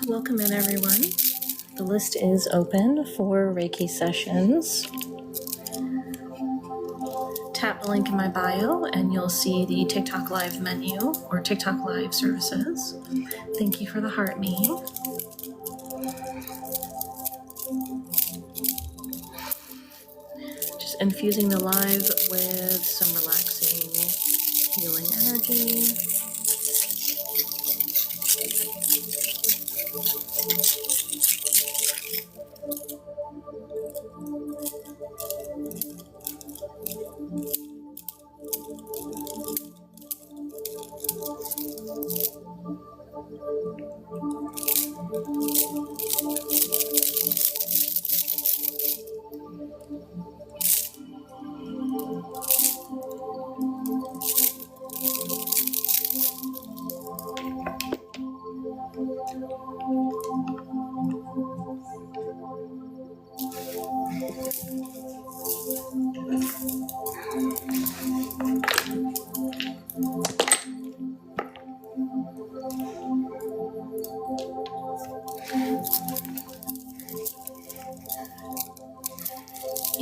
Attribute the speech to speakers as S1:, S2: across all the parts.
S1: Welcome in, everyone. The list is open for Reiki sessions. Tap the link in my bio and you'll see the TikTok Live menu or TikTok Live services. Thank you for the heart me. Just infusing the live with some relaxing, healing energy.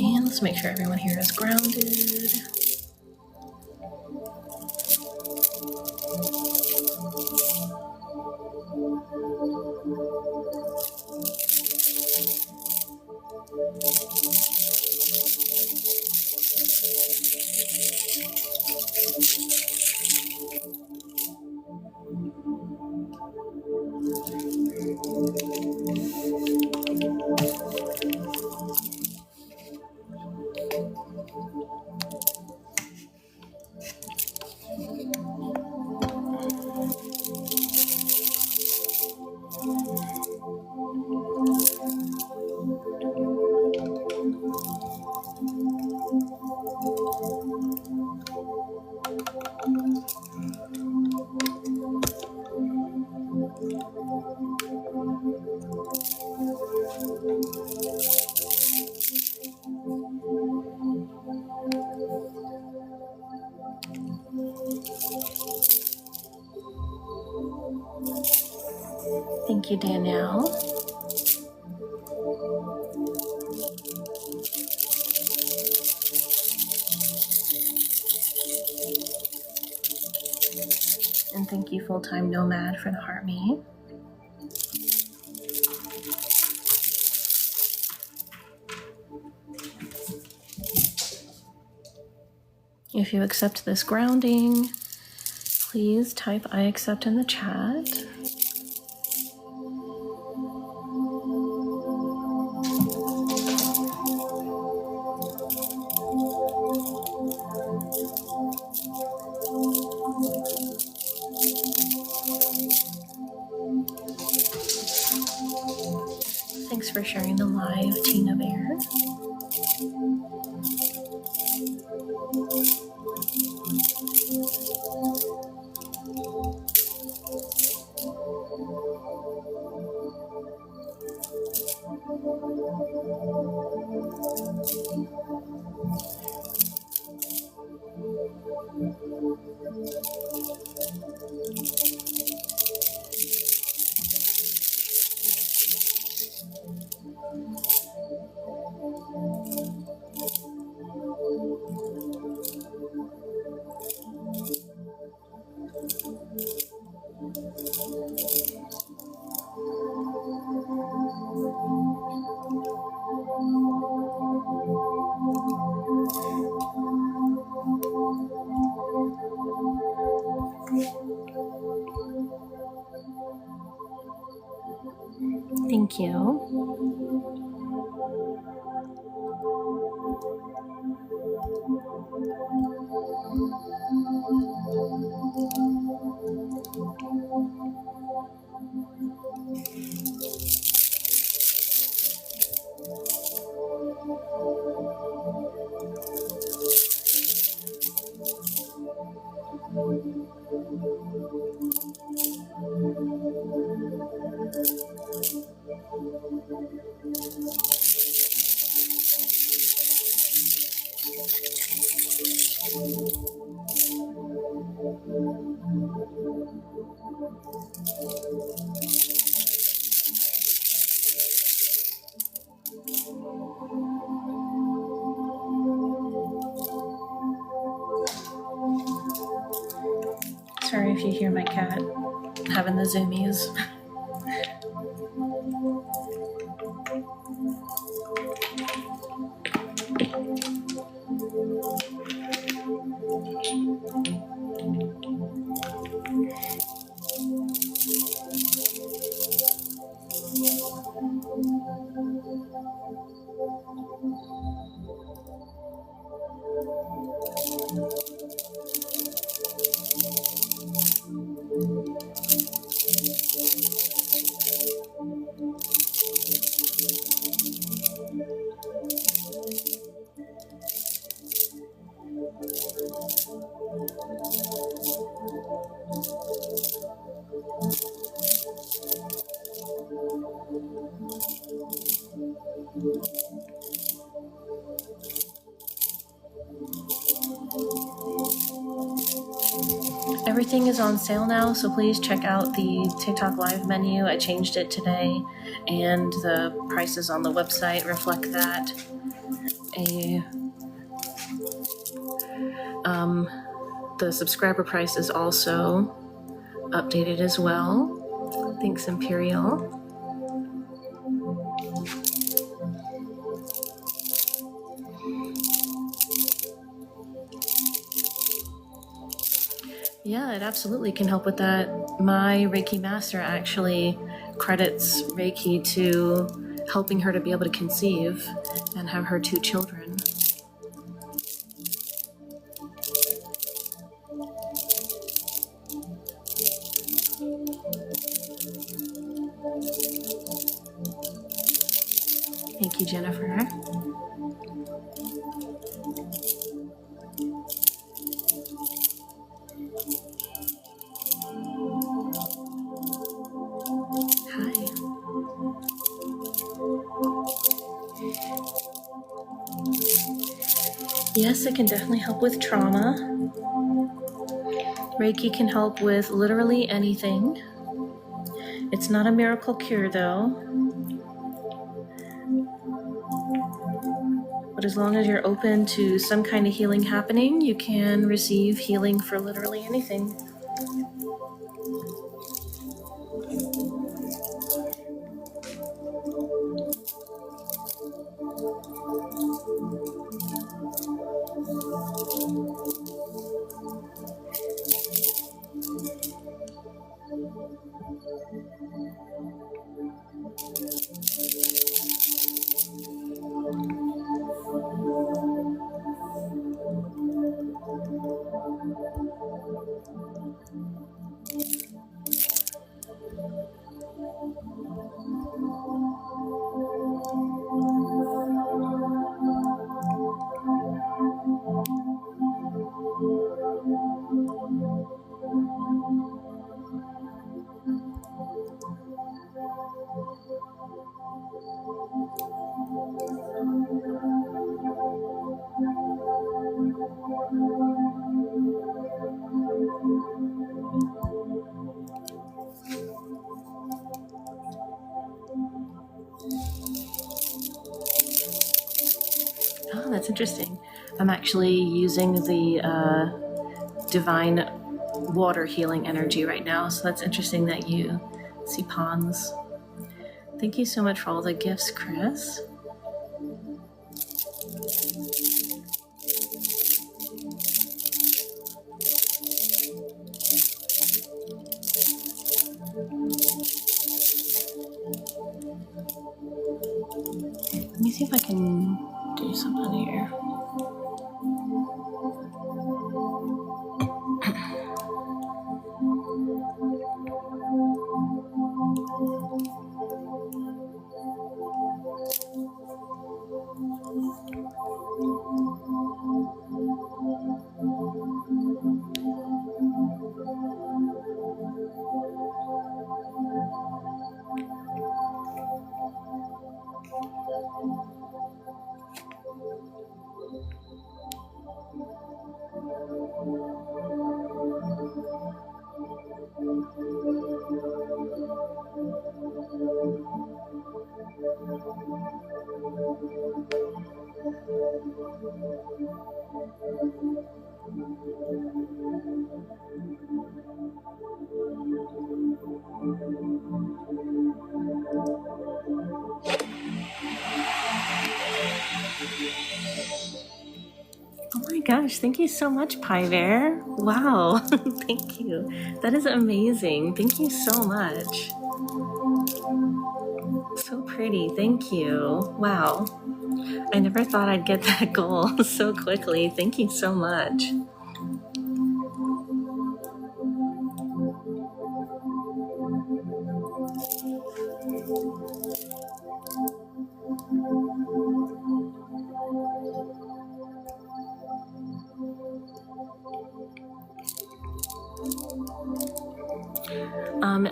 S1: And let's make sure everyone here is grounded. Thank you, Danielle. And thank you, Full-Time Nomad, for the heart me. If you accept this grounding, please type I accept in the chat. Thanks for sharing the live, Tina Bear. Thank you. Sorry if you hear my cat having the zoomies. Everything is on sale now, so please check out the TikTok Live menu. I changed it today, and the prices on the website reflect that. The subscriber price is also updated as well. Thanks, Imperial. Yeah, it absolutely can help with that. My Reiki master actually credits Reiki to helping her to be able to conceive and have her 2 children. Thank you, Jennifer. Hi. Yes, it can definitely help with trauma. Reiki can help with literally anything. It's not a miracle cure though. But as long as you're open to some kind of healing happening, you can receive healing for literally anything. Oh, that's interesting. I'm actually using the divine water healing energy right now, so that's interesting that you see ponds. Thank you so much for all the gifts, Chris. Let me see if I can do something here. Oh my gosh, thank you so much, Pie Bear. Wow, thank you. That is amazing. Thank you so much. So pretty, thank you. Wow. I never thought I'd get that goal so quickly. Thank you so much.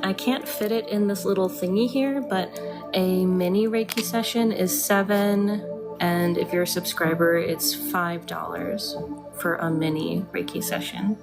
S1: I can't fit it in this little thingy here, but a mini Reiki session is $7, and if you're a subscriber, it's $5 for a mini Reiki session.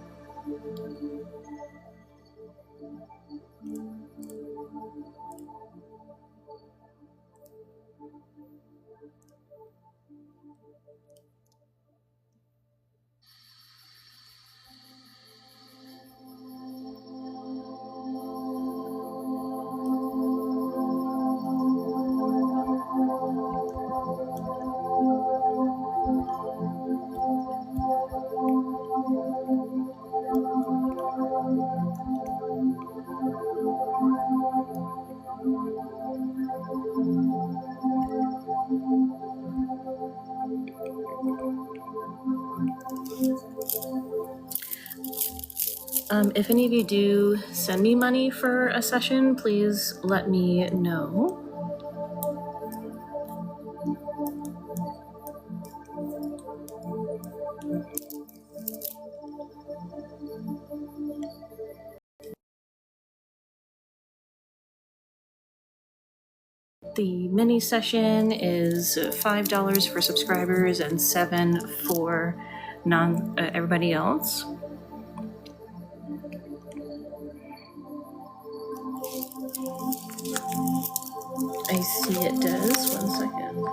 S1: If any of you do send me money for a session, please let me know. The mini session is $5 for subscribers and $7 for everybody else. I see it does. 1 second.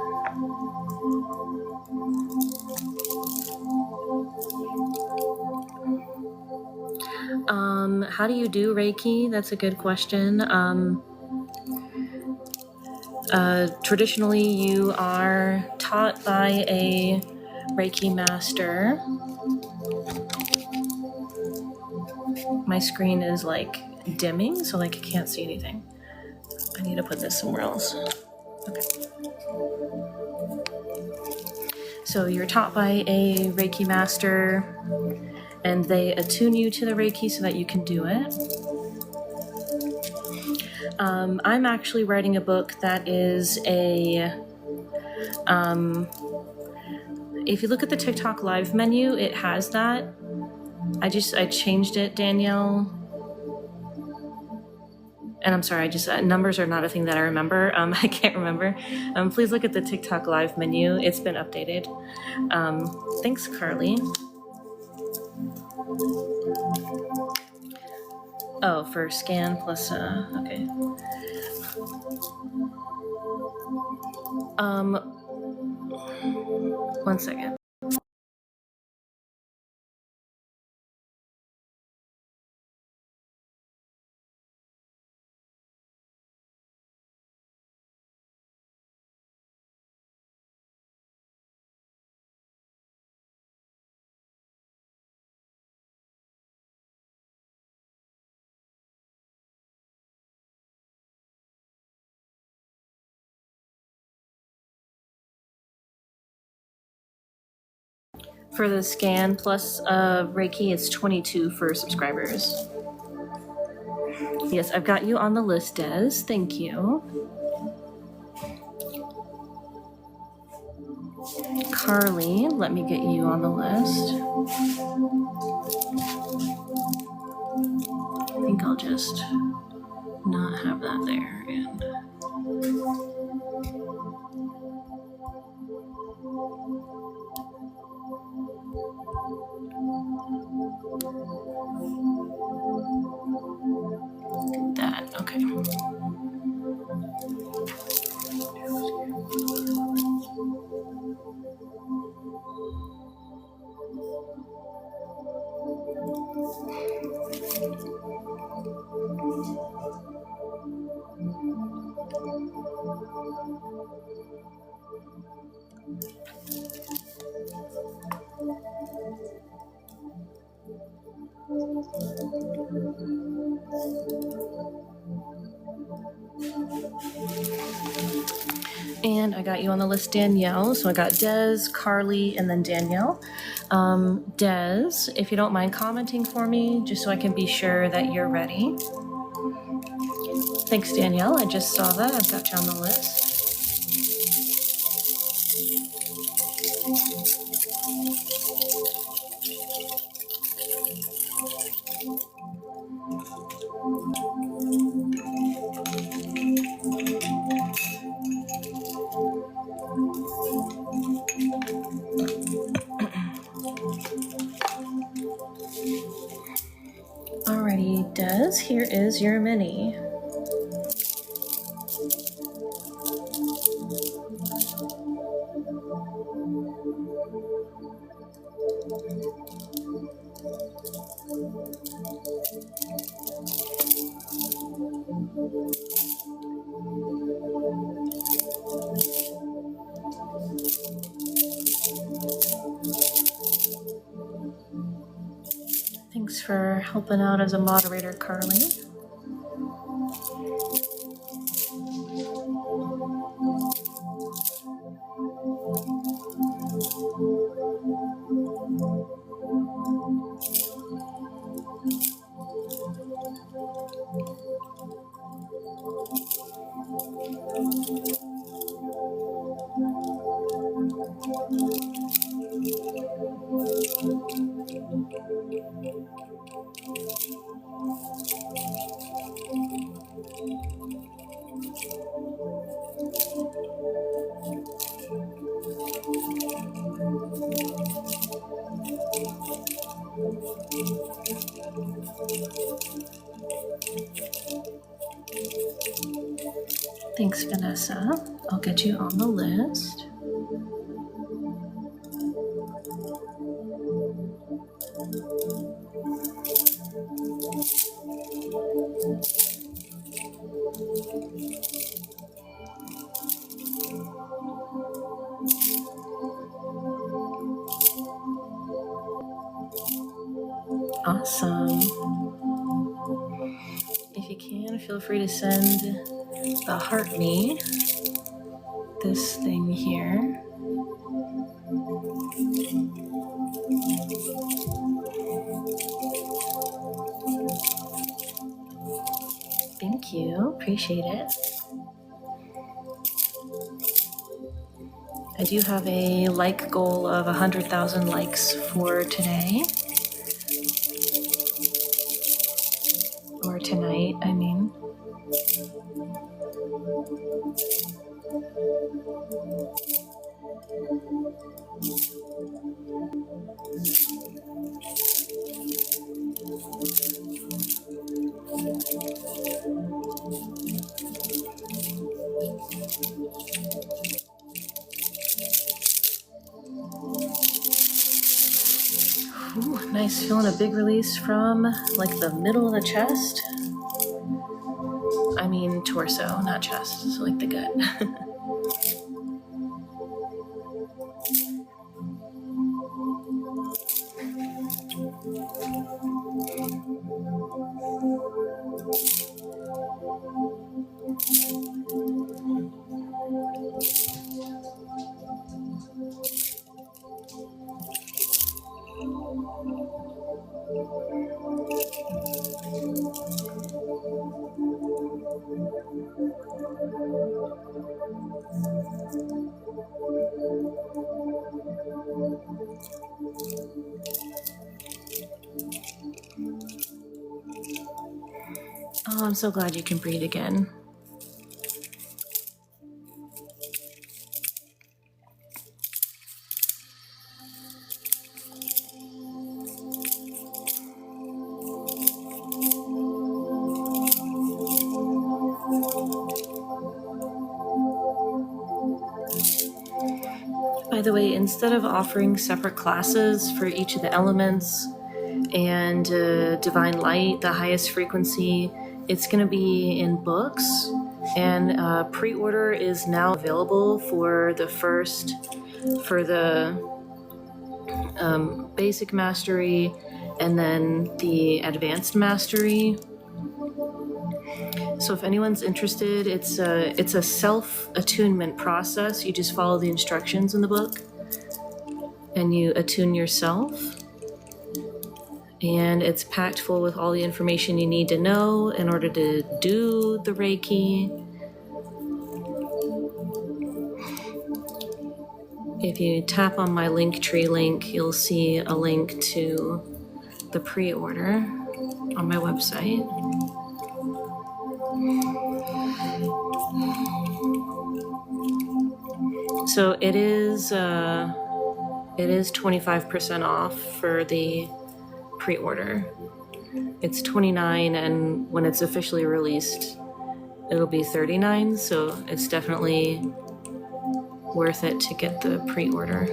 S1: How do you do Reiki? That's a good question. Traditionally, you are taught by a Reiki master. My screen is like dimming, so like I can't see anything. I need to put this somewhere else. Okay. So you're taught by a Reiki master, and they attune you to the Reiki so that you can do it. I'm actually writing a book that is a... if you look at the TikTok live menu, it has that. I changed it, Danielle. And I'm sorry, numbers are not a thing that I remember. I can't remember. Please look at the TikTok live menu. It's been updated. Thanks, Carly. Oh, for scan plus, okay. 1 second. For the scan plus Reiki, it's 22 for subscribers. Yes, I've got you on the list, Des. Thank you. Carly, let me get you on the list. I think I'll just not have that there. And that, okay. And I got you on the list, Danielle. So I got Des, Carly, and then Danielle. Des, if you don't mind commenting for me, just so I can be sure that you're ready. Thanks, Danielle. I just saw that. I've got you on the list. Alrighty, Des, here is your mini. Thanks for helping out as a moderator, Carly. Thanks, Vanessa. I'll get you on the list. Awesome. If you can, feel free to send the heart me this thing here. Thank you. Appreciate it. I do have a like goal of 100,000 likes for today. Or tonight, I mean. Ooh, nice. Feeling a big release from like the middle of the chest. I mean torso, not chest, so like the gut. Oh, I'm so glad you can breathe again. By the way, instead of offering separate classes for each of the elements and divine light, the highest frequency, it's going to be in books, and pre-order is now available for the basic mastery and then the advanced mastery. So if anyone's interested, it's a self-attunement process. You just follow the instructions in the book and you attune yourself. And it's packed full with all the information you need to know in order to do the Reiki. If you tap on my Linktree link, you'll see a link to the pre-order on my website. So it is 25% off for the pre-order. It's $29, and when it's officially released, it'll be $39. So it's definitely worth it to get the pre-order.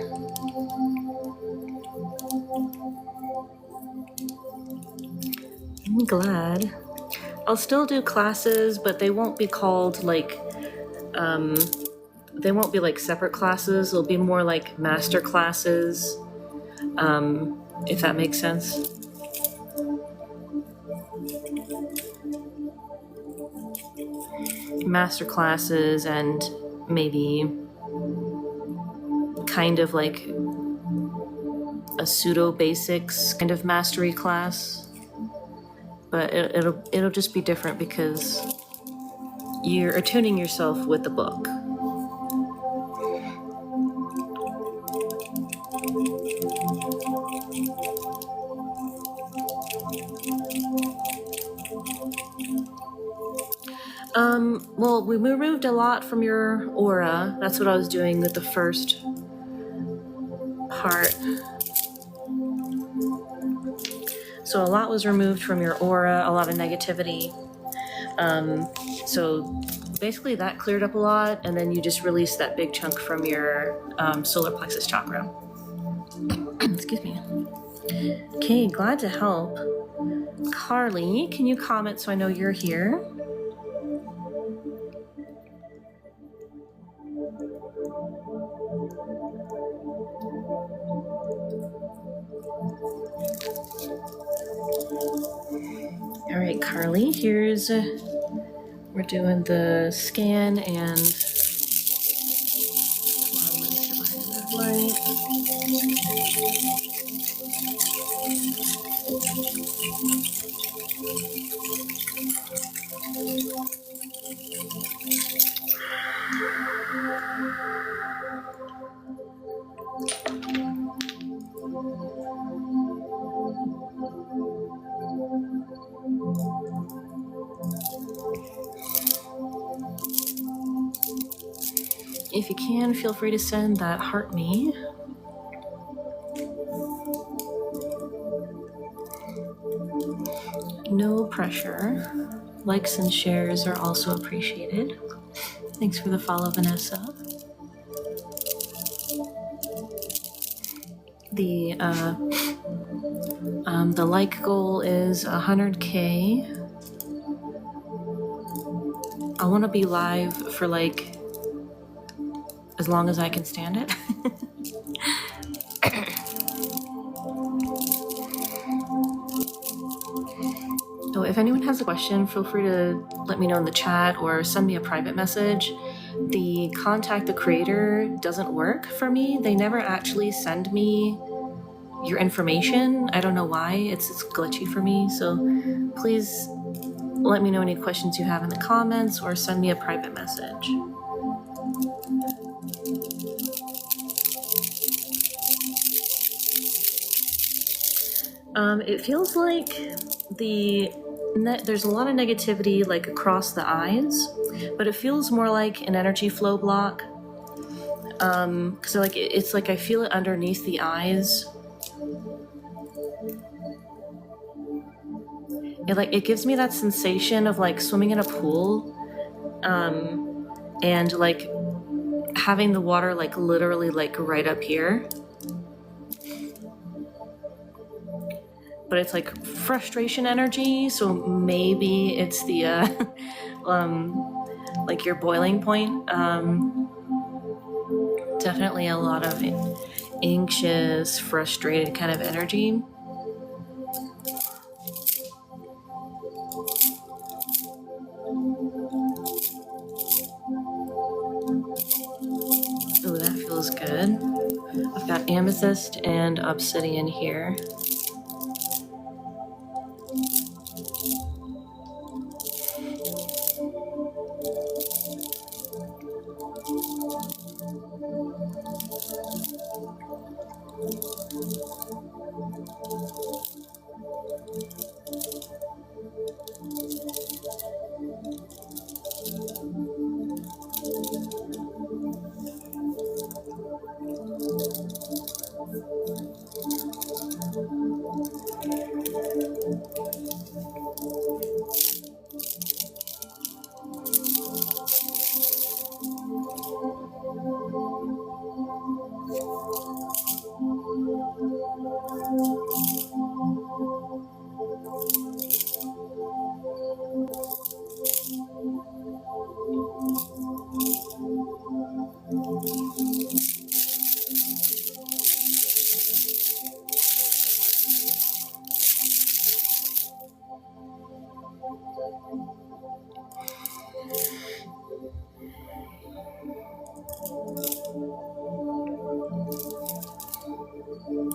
S1: I'm glad. I'll still do classes, but they won't be called like, they won't be like separate classes. They'll be more like master classes, if that makes sense. Master classes and maybe kind of like a pseudo basics kind of mastery class, but it'll just be different because you're attuning yourself with the book. Well, we removed a lot from your aura. That's what I was doing with the first part. So a lot was removed from your aura, a lot of negativity. So basically that cleared up a lot, and then you just release that big chunk from your solar plexus chakra. Excuse me. Okay, glad to help. Carly, can you comment so I know you're here? All right, Carly, here's, we're doing the scan and light. If you can, feel free to send that heart me. No pressure. Likes and shares are also appreciated. Thanks for the follow, Vanessa. The like goal is 100K. I want to be live for like as long as I can stand it. So if anyone has a question, feel free to let me know in the chat or send me a private message. The contact the creator doesn't work for me. They never actually send me your information. I don't know why. It's glitchy for me. So please let me know any questions you have in the comments or send me a private message. It feels like there's a lot of negativity like across the eyes, but it feels more like an energy flow block. Because like it's like I feel it underneath the eyes. It gives me that sensation of like swimming in a pool, and like having the water like literally like right up here. But it's like frustration energy, so maybe it's the like your boiling point. Definitely a lot of anxious, frustrated kind of energy. Oh, that feels good. I've got amethyst and obsidian here.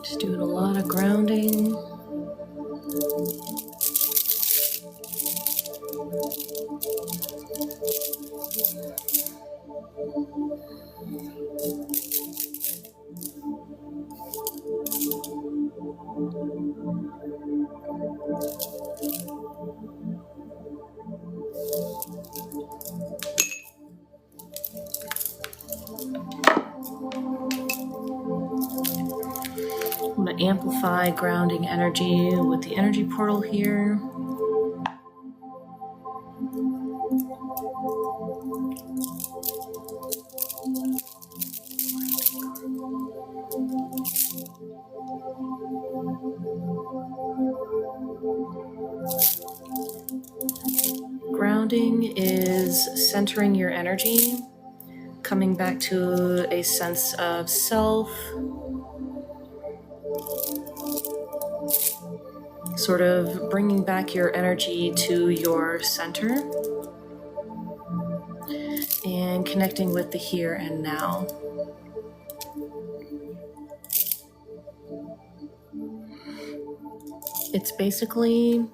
S1: Just doing a lot of grounding. I'm going to amplify grounding energy with the energy portal here. grounding is centering your energy, coming back to a sense of self, sort of bringing back your energy to your center and connecting with the here and now. It's basically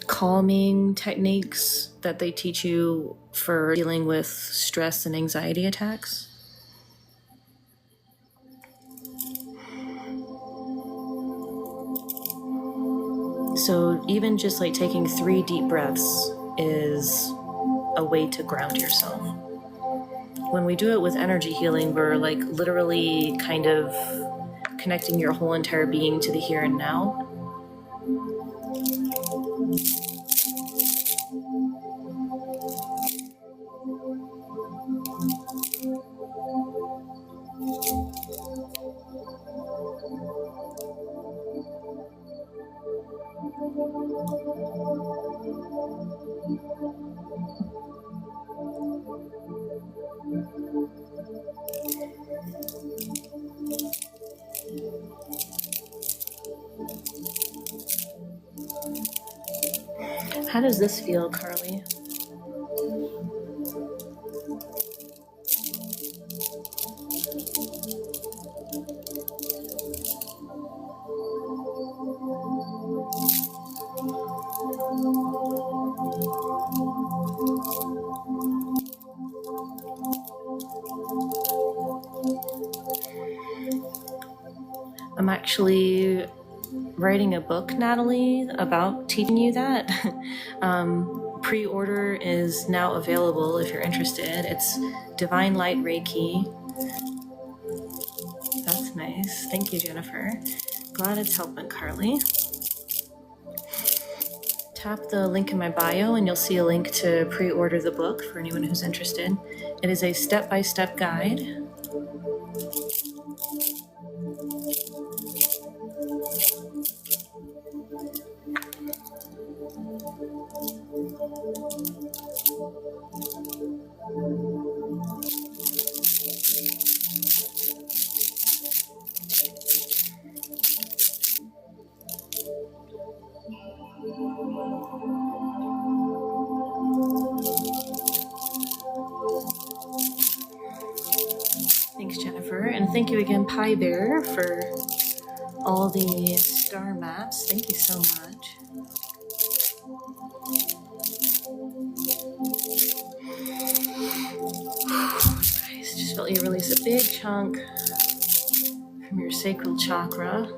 S1: calming techniques that they teach you for dealing with stress and anxiety attacks. So even just like taking 3 deep breaths is a way to ground yourself. When we do it with energy healing, we're like literally kind of connecting your whole entire being to the here and now. How does this feel, Carly? I'm actually writing a book, Natalie, about teaching you that. Pre-order is now available if you're interested. It's Divine Light Reiki. That's nice. Thank you, Jennifer. Glad it's helping, Carly. Tap the link in my bio and you'll see a link to pre-order the book for anyone who's interested. It is a step-by-step guide. Thanks, Jennifer. And thank you again, Pie Bear, for all the star maps. Thank you so much. Nice. Just felt you release a big chunk from your sacral chakra.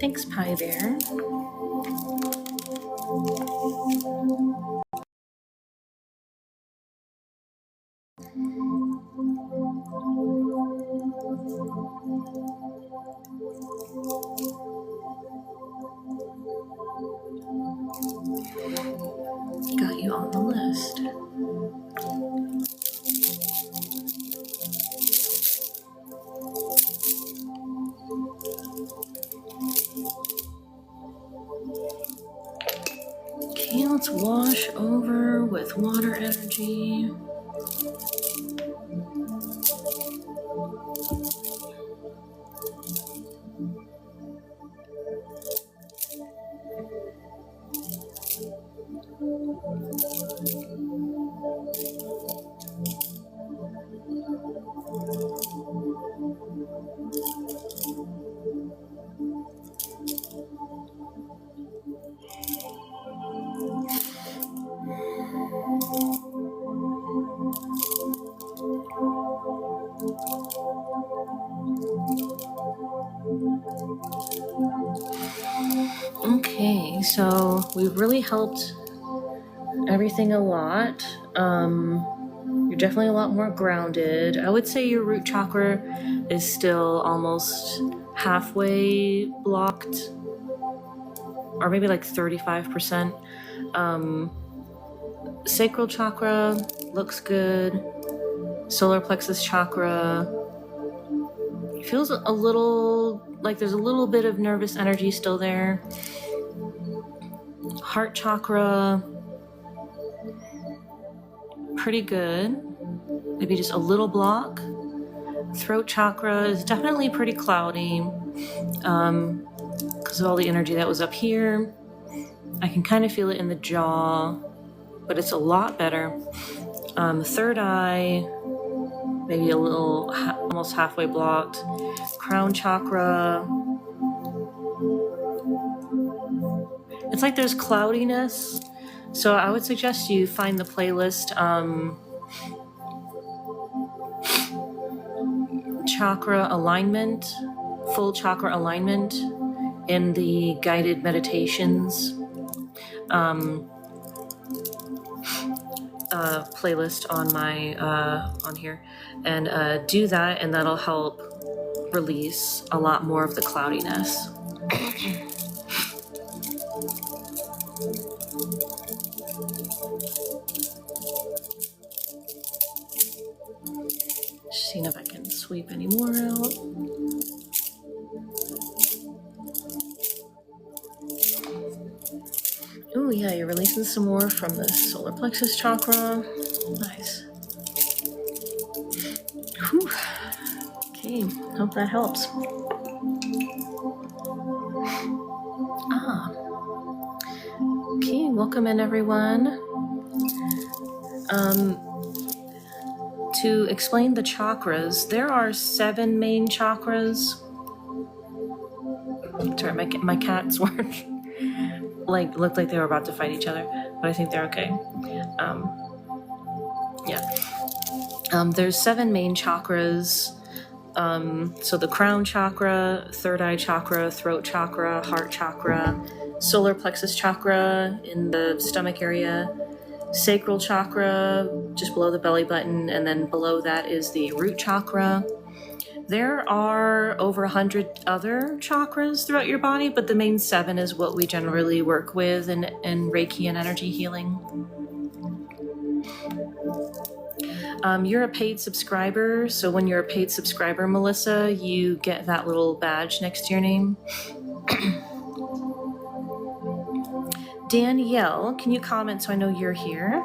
S1: Thanks, Pie Bear. Got you on the list. Okay, let's wash over with water energy. So we've really helped everything a lot. You're definitely a lot more grounded. I would say your root chakra is still almost halfway blocked, or maybe like 35%. Sacral chakra looks good. Solar plexus chakra feels a little like there's a little bit of nervous energy still there. Heart chakra, pretty good. Maybe just a little block. Throat chakra is definitely pretty cloudy because of all the energy that was up here. I can kind of feel it in the jaw, but it's a lot better. Third eye, maybe a little, almost halfway blocked. Crown chakra. It's like there's cloudiness. So I would suggest you find the playlist chakra alignment, full chakra alignment in the guided meditations playlist on my on here, and do that, and that'll help release a lot more of the cloudiness. Just seeing if I can sweep any more out. Oh yeah, you're releasing some more from the solar plexus chakra. Nice. Whew. Okay, hope that helps. Okay, welcome in everyone. To explain the chakras, there are 7 main chakras. Sorry, my cats weren't looked like they were about to fight each other, but I think they're okay. There's 7 main chakras. So the crown chakra, third eye chakra, throat chakra, heart chakra, solar plexus chakra in the stomach area, sacral chakra just below the belly button, and then below that is the root chakra. There are over 100 other chakras throughout your body, but the main 7 is what we generally work with in Reiki and energy healing. You're a paid subscriber, so when you're a paid subscriber, Melissa, you get that little badge next to your name. Danielle, can you comment so I know you're here?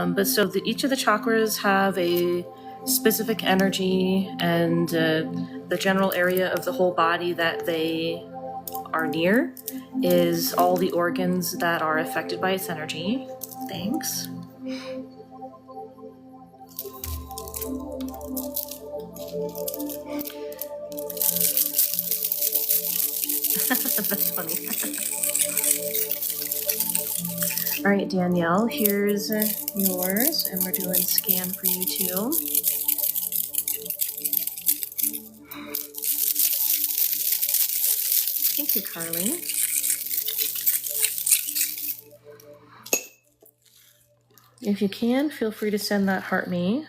S1: But so each of the chakras have a specific energy, and the general area of the whole body that they are near is all the organs that are affected by its energy. Thanks. That's funny. All right, Danielle, here's yours, and we're doing scan for you too. Thank you, Carly. If you can, feel free to send that heart me.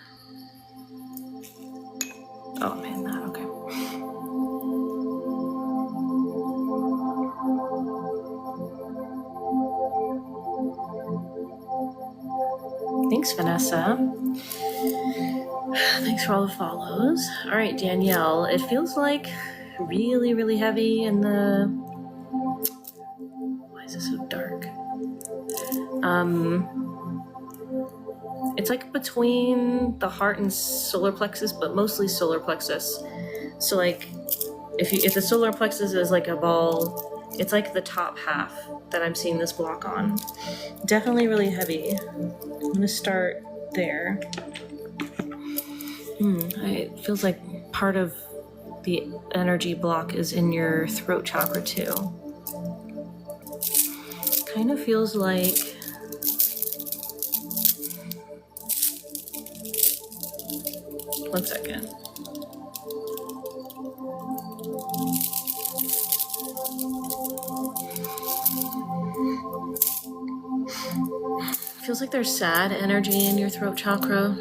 S1: Oh man, that okay. Thanks, Vanessa. Thanks for all the follows. All right, Danielle, it feels like really, really heavy in the... Why is this so dark? It's like between the heart and solar plexus, but mostly solar plexus. So like, if the solar plexus is like a ball, it's like the top half that I'm seeing this block on. Definitely really heavy. I'm gonna start there. It feels like part of the energy block is in your throat chakra too. Kind of feels like 1 second. Feels like there's sad energy in your throat chakra.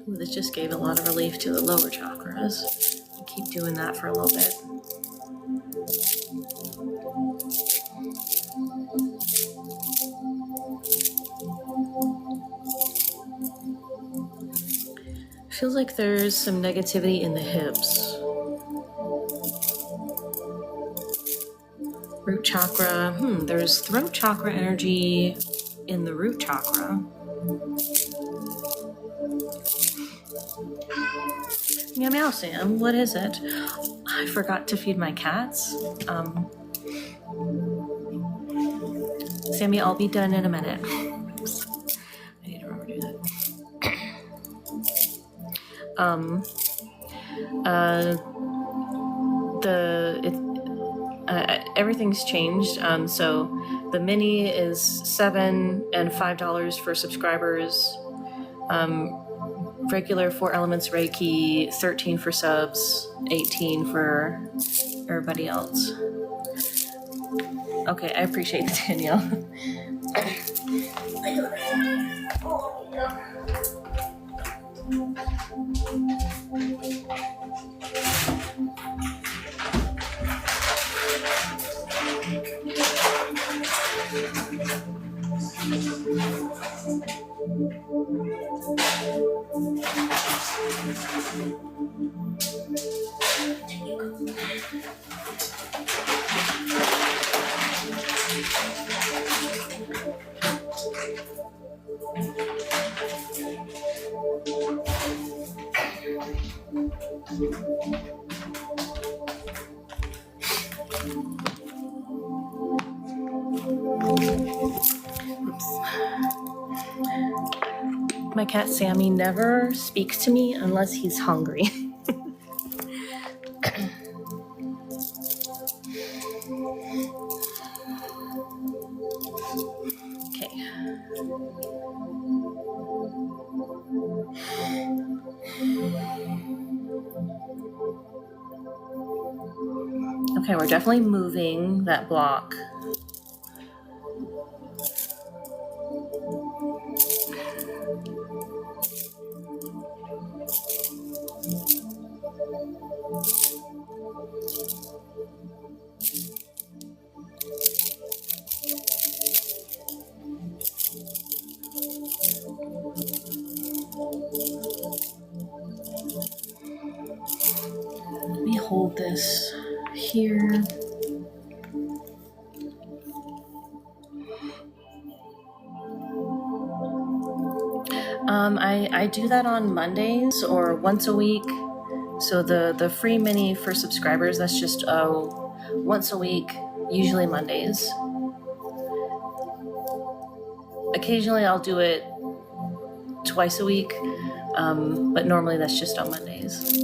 S1: Ooh, this just gave a lot of relief to the lower chakras. I'll keep doing that for a little bit. Feels like there's some negativity in the hips. Root chakra. There's throat chakra energy in the root chakra. Meow meow, Sam. What is it? I forgot to feed my cats. Sammy, I'll be done in a minute. Oops. I need to remember to do that. Everything's changed. So the mini is $7 and $5 for subscribers. Regular 4 Elements Reiki, 13 for subs, 18 for everybody else. Okay, I appreciate it, Danielle. My cat Sammy never speaks to me unless he's hungry. Okay. Okay, we're definitely moving that block. Let me hold this here. I do that on Mondays or once a week. So the free mini for subscribers, that's just once a week, usually Mondays. Occasionally I'll do it twice a week, but normally that's just on Mondays.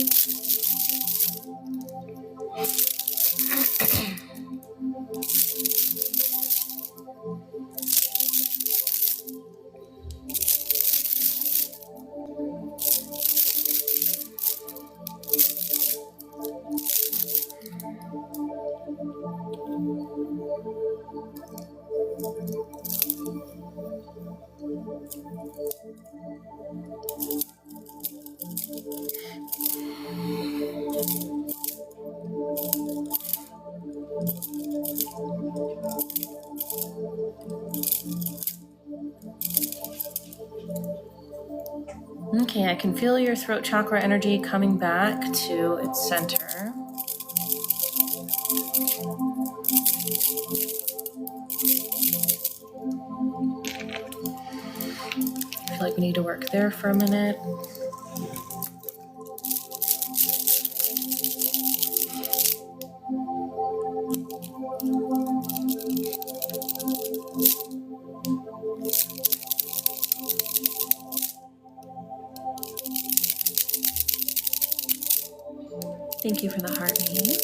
S1: Okay, I can feel your throat chakra energy coming back to its center. I feel like we need to work there for a minute. Thank you for the heart, Minnie.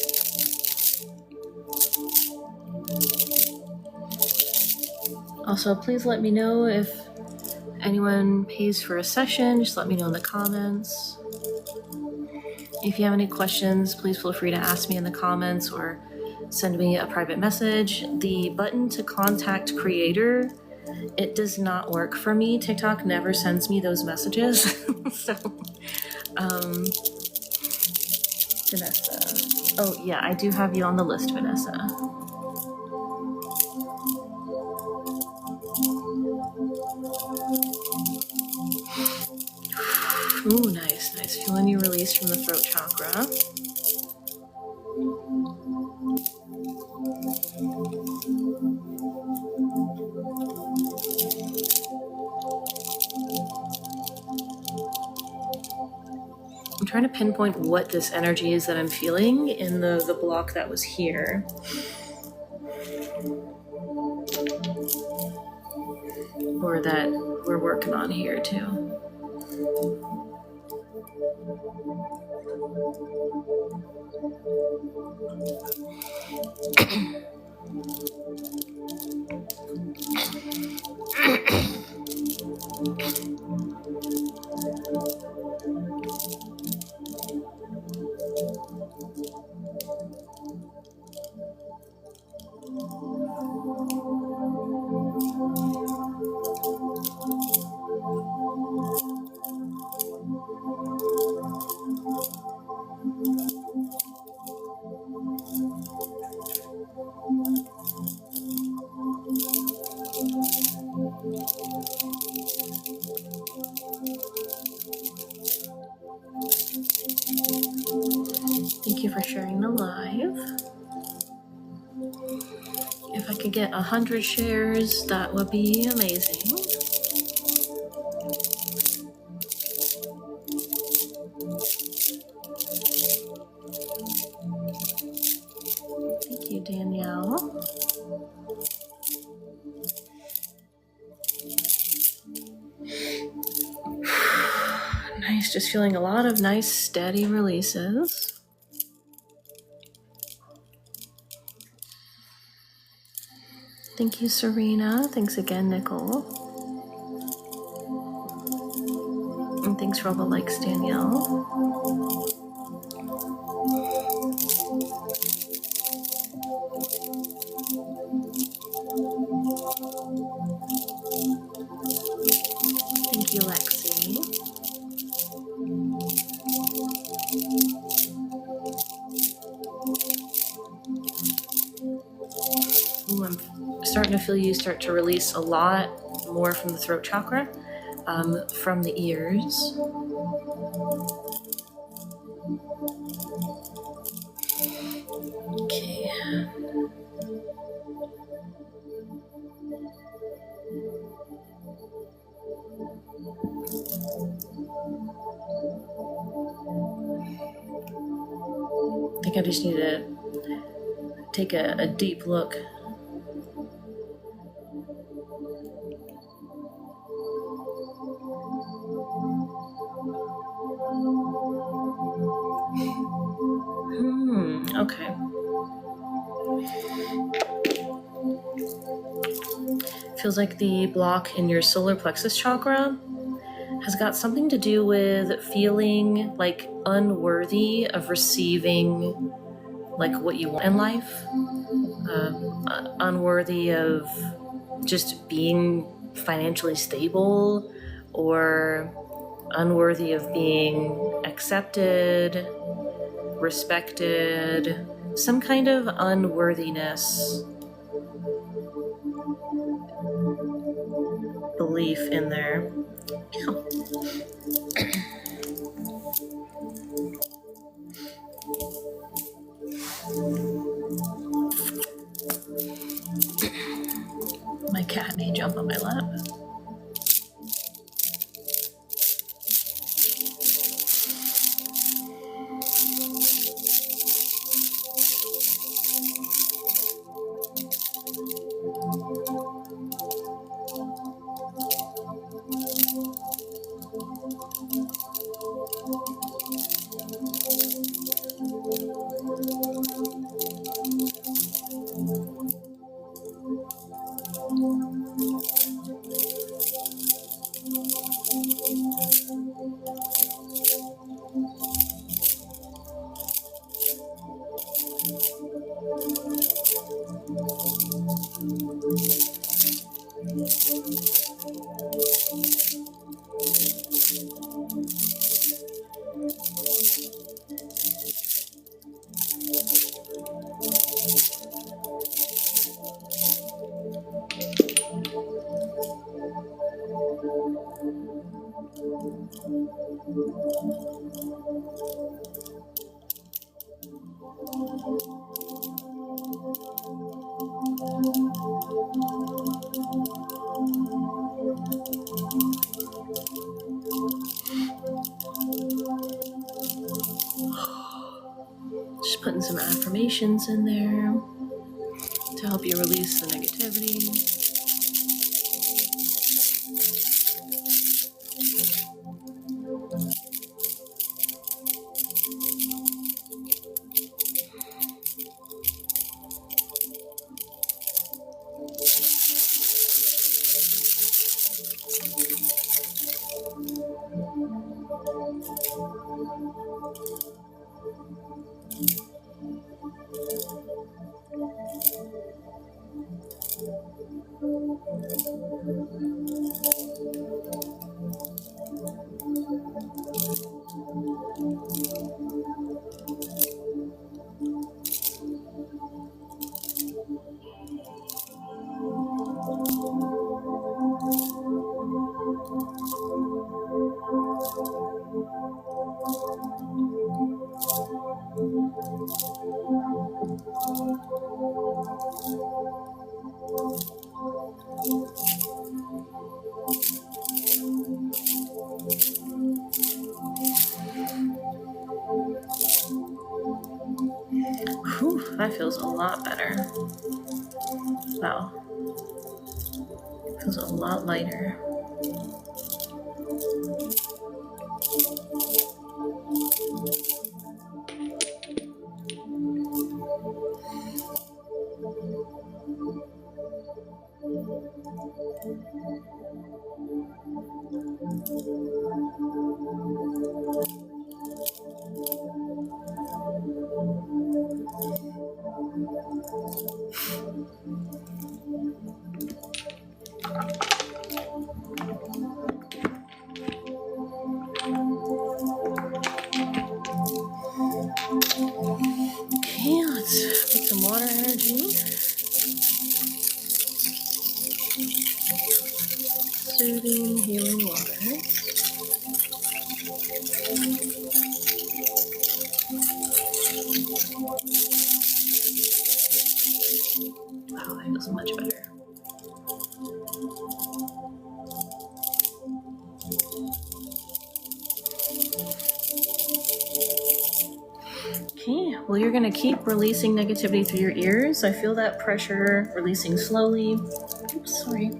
S1: Also, please let me know if anyone pays for a session, just let me know in the comments. If you have any questions, please feel free to ask me in the comments or send me a private message. The button to contact creator, it does not work for me. TikTok never sends me those messages. So, Vanessa. Oh yeah, I do have you on the list, Vanessa. Ooh, nice, nice. Feeling you release from the throat chakra. I'm trying to pinpoint what this energy is that I'm feeling in the block that was here. Or that we're working on here too. Thank you for sharing the live. If I could get 100 shares, that would be amazing. Thank you, Danielle. Nice, just feeling a lot of nice, steady releases. Thank you, Serena. Thanks again, Nicole. And thanks for all the likes, Danielle. Thank you, Lexi. Ooh, I'm starting to feel you start to release a lot more from the throat chakra, from the ears. Okay. I think I just need to take a deep look. Okay. Feels like the block in your solar plexus chakra has got something to do with feeling like unworthy of receiving like what you want in life, unworthy of just being financially stable, or unworthy of being accepted, respected, some kind of unworthiness belief in there. My cat may jump on my lap. Just putting some affirmations in there to help you release the negativity. Whew, that feels a lot better. Wow. Feels a lot lighter. Okay, let's put some water energy. Soothing, healing water. Wow, that feels much better. Okay, well, you're going to keep releasing negativity through your ears. I feel that pressure releasing slowly. Oops, sorry.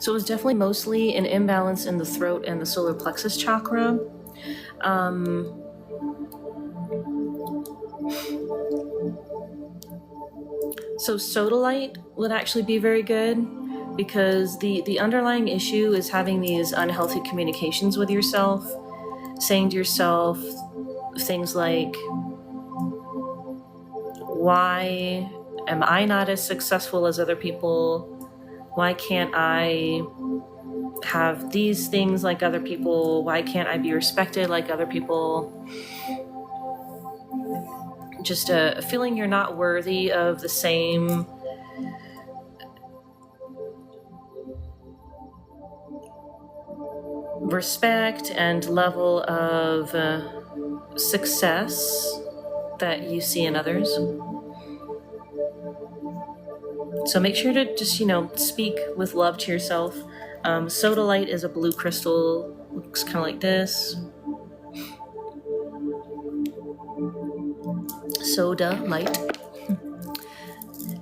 S1: So it was definitely mostly an imbalance in the throat and the solar plexus chakra. So sodalite would actually be very good because the underlying issue is having these unhealthy communications with yourself, saying to yourself things like, why am I not as successful as other people? Why can't I have these things like other people? Why can't I be respected like other people? Just a feeling you're not worthy of the same respect and level of success that you see in others. So make sure to just, speak with love to yourself. Sodalite is a blue crystal. Looks kind of like this. Soda light.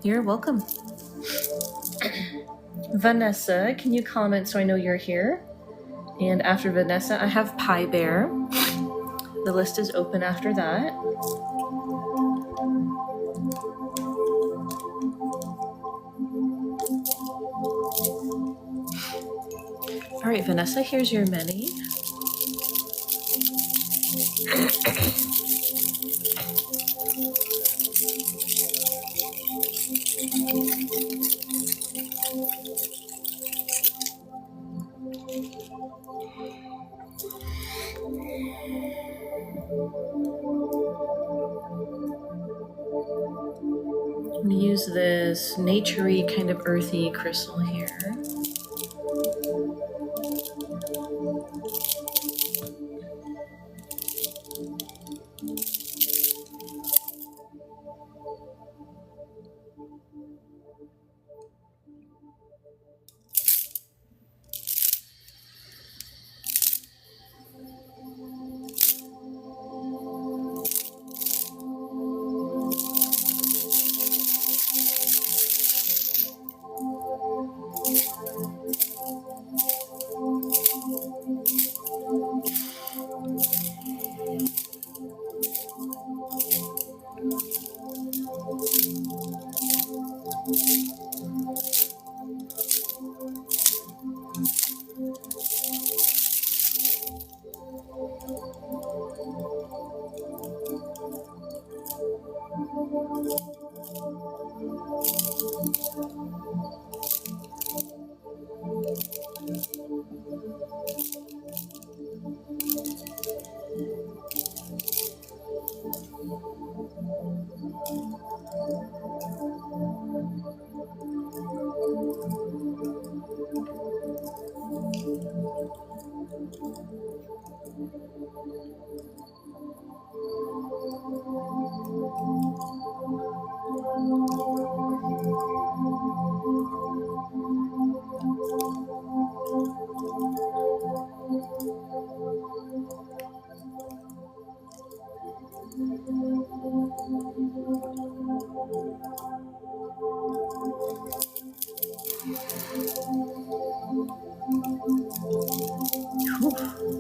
S1: You're welcome. Vanessa, can you comment so I know you're here? And after Vanessa, I have Pie Bear. The list is open after that. All right, Vanessa, here's your many. going to use this naturey kind of earthy crystal here.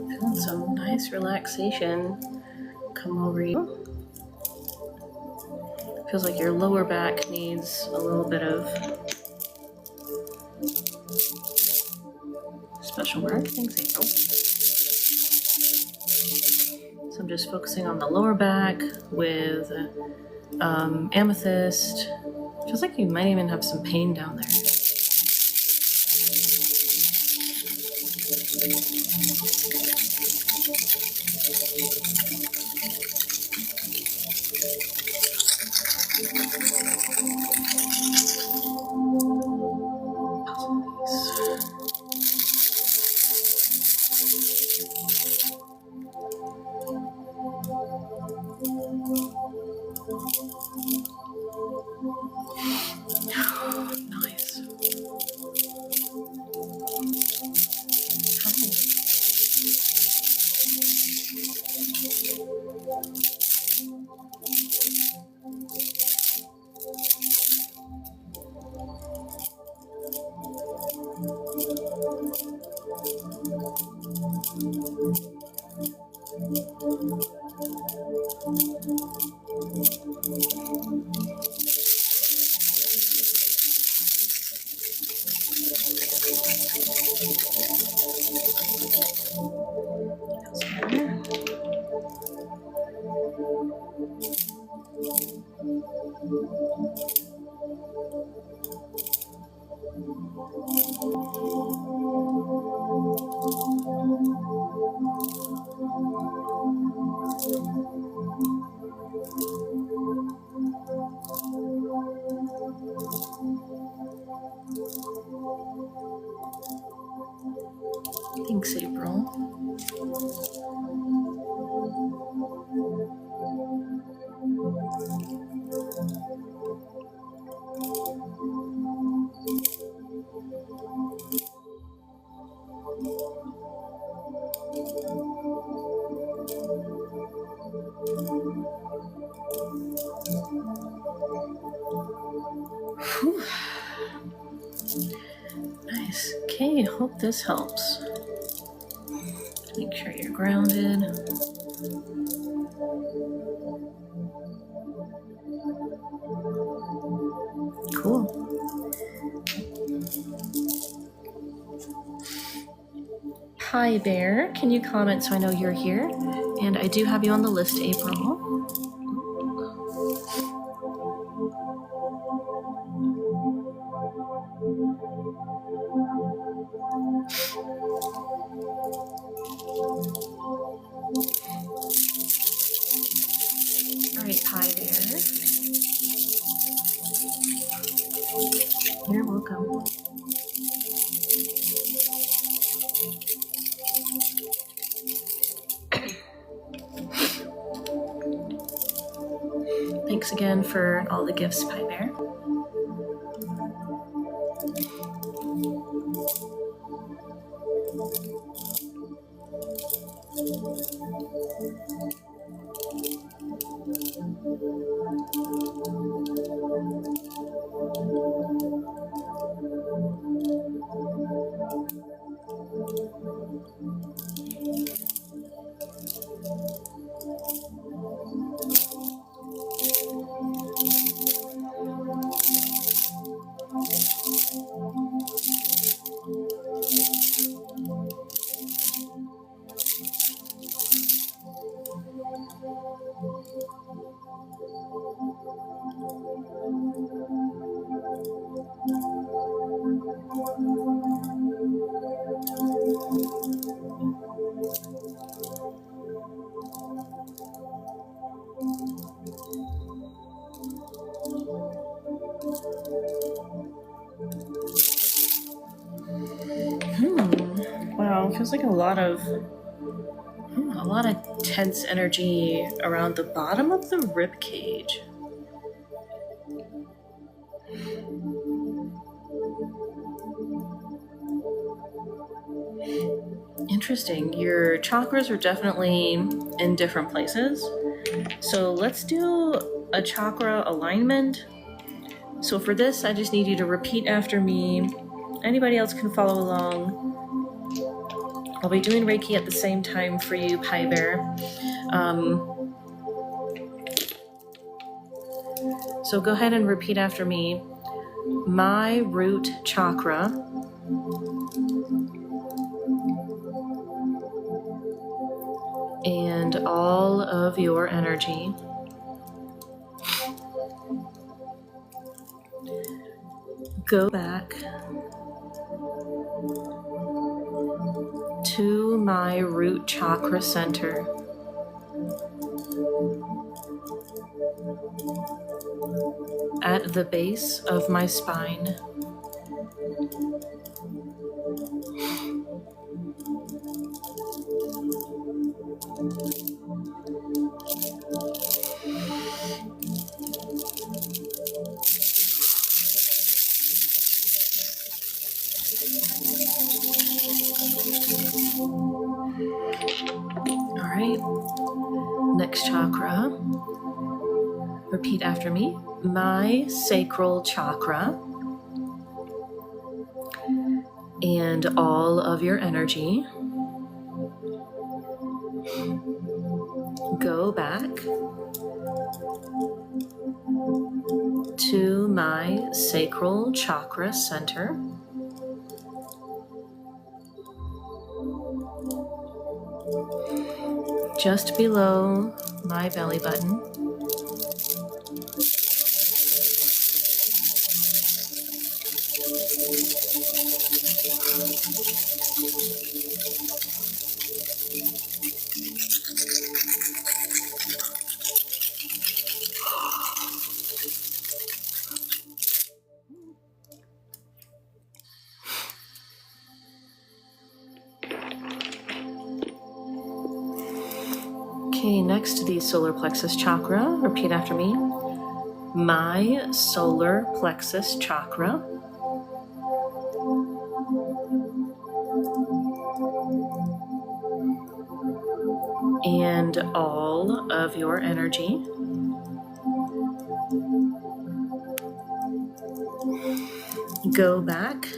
S1: Feeling some nice relaxation come over you. Feels like your lower back needs a little bit of special work. Thanks, April. So I'm just focusing on the lower back with amethyst. Feels like you might even have some pain down there. Nice. Thanks, April. Whew. Nice. Okay, hope this helps. Make sure you're grounded. Cool. Hi, Bear. Can you comment so I know you're here? And I do have you on the list, April. All right, Hi, Bear. Thanks again for all the gifts, Pie Bear. Wow, feels like a lot of tense energy around the bottom of the rib cage. Interesting. Your chakras are definitely in different places. So let's do a chakra alignment. So for this, I just need you to repeat after me. Anybody else can follow along. I'll be doing Reiki at the same time for you, Pie Bear. So go ahead and repeat after me. My root chakra and all of your energy go back to my root chakra center. At the base of my spine. All right. Next chakra. Repeat after me. My sacral chakra and all of your energy go back to my sacral chakra center. Just below my belly button. Okay, next the solar plexus chakra. Repeat after me. My solar plexus chakra and all of your energy go back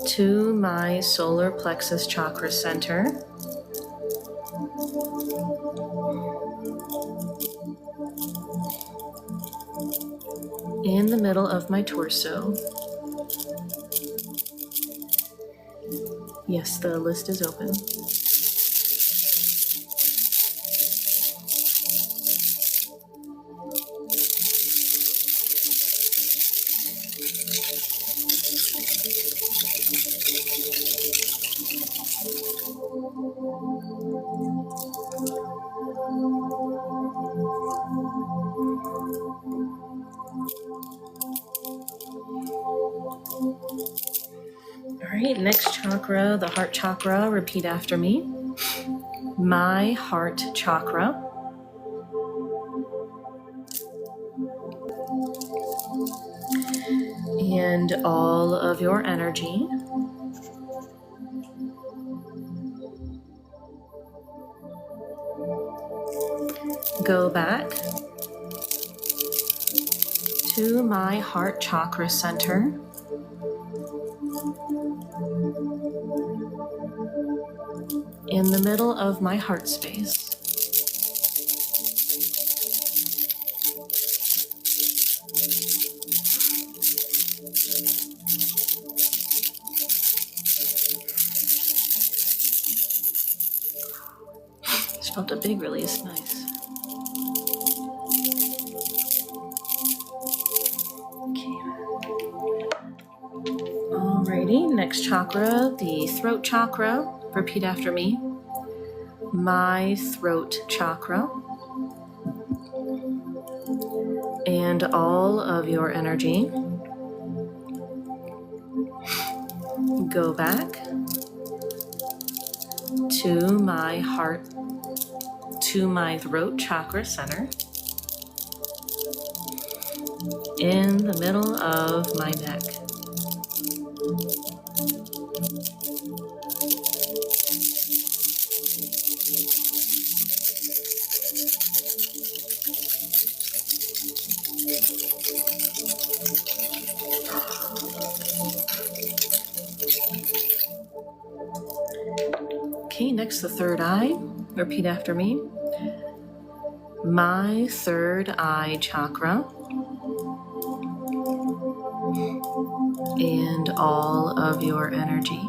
S1: to my solar plexus chakra center in the middle of my torso. Yes, the list is open. right, next chakra, the heart chakra. Repeat after me. My heart chakra. And all of your energy go back to my heart chakra center. In the middle of my heart space. Just felt a big release, nice. Okay. Alrighty, next chakra, the throat chakra. Repeat after me. My throat chakra. And all of your energy go back to my heart, to my throat chakra center. In the middle of my neck. Okay, next the third eye. Repeat after me. My third eye chakra. And all of your energy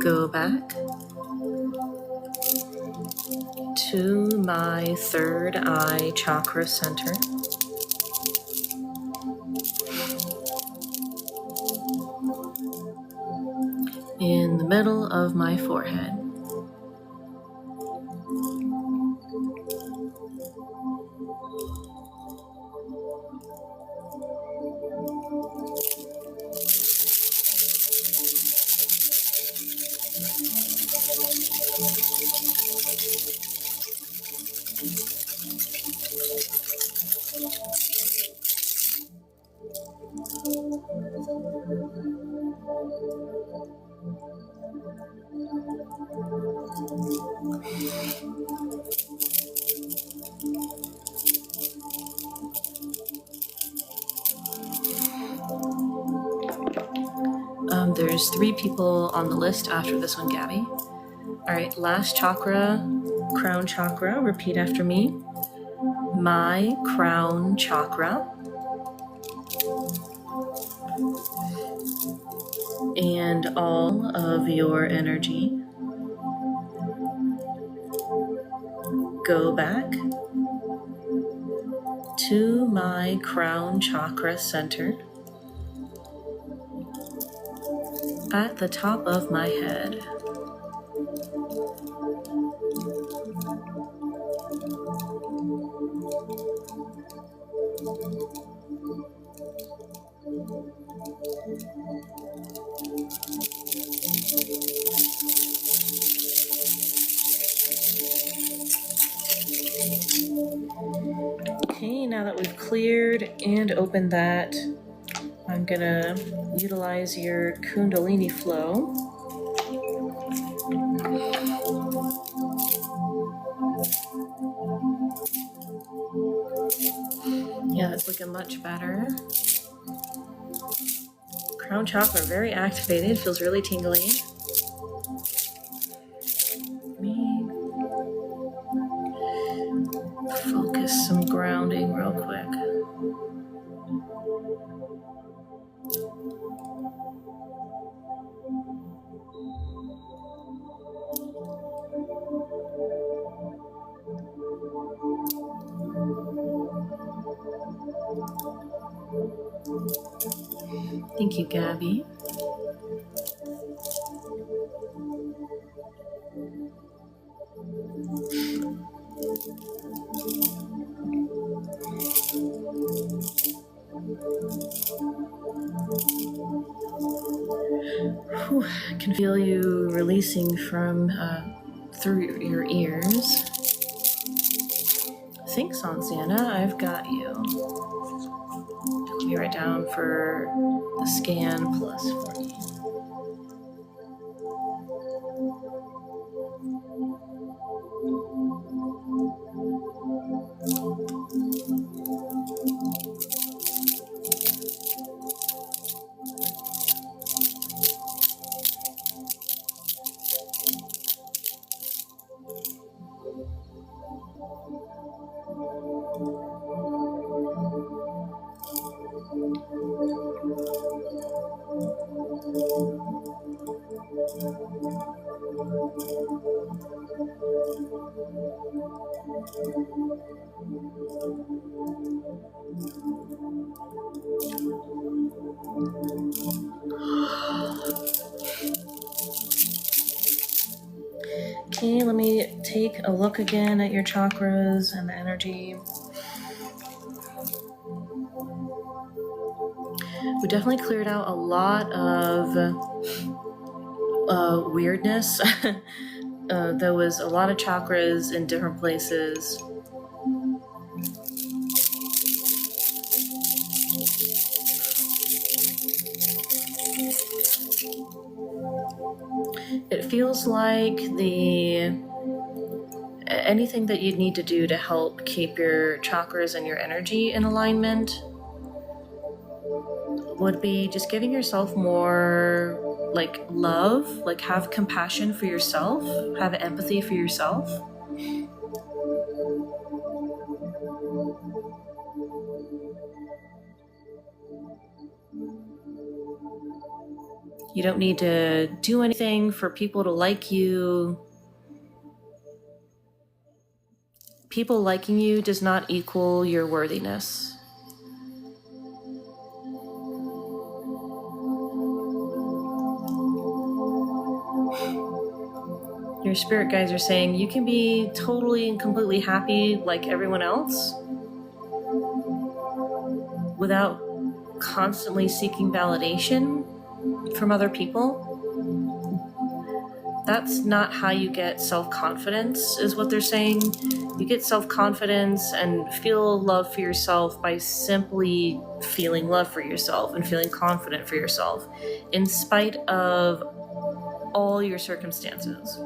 S1: go back to my third eye chakra center. In the middle of my forehead. There's 3 people on the list after this one, Gabby. All right, last chakra, crown chakra. Repeat after me. My crown chakra. And all of your energy go back to my crown chakra center at the top of my head. Okay, now that we've cleared and opened that, I'm gonna utilize your Kundalini flow. Yeah, that's looking much better. Crown chakra, very activated, feels really tingly. Let me focus some grounding real quick. Thank you, Gabby. Whew, I can feel you releasing from through your ears. Thanks, Sansiana. I've got you. Let me write down for the scan plus 40. Okay, let me take a look again at your chakras and the energy. We definitely cleared out a lot of weirdness. There was a lot of chakras in different places. It feels like anything that you'd need to do to help keep your chakras and your energy in alignment would be just giving yourself more like love, like have compassion for yourself, have empathy for yourself. You don't need to do anything for people to like you. People liking you does not equal your worthiness. Your spirit guides are saying you can be totally and completely happy like everyone else without constantly seeking validation from other people. That's not how you get self-confidence, is what they're saying. You get self-confidence and feel love for yourself by simply feeling love for yourself and feeling confident for yourself in spite of all your circumstances.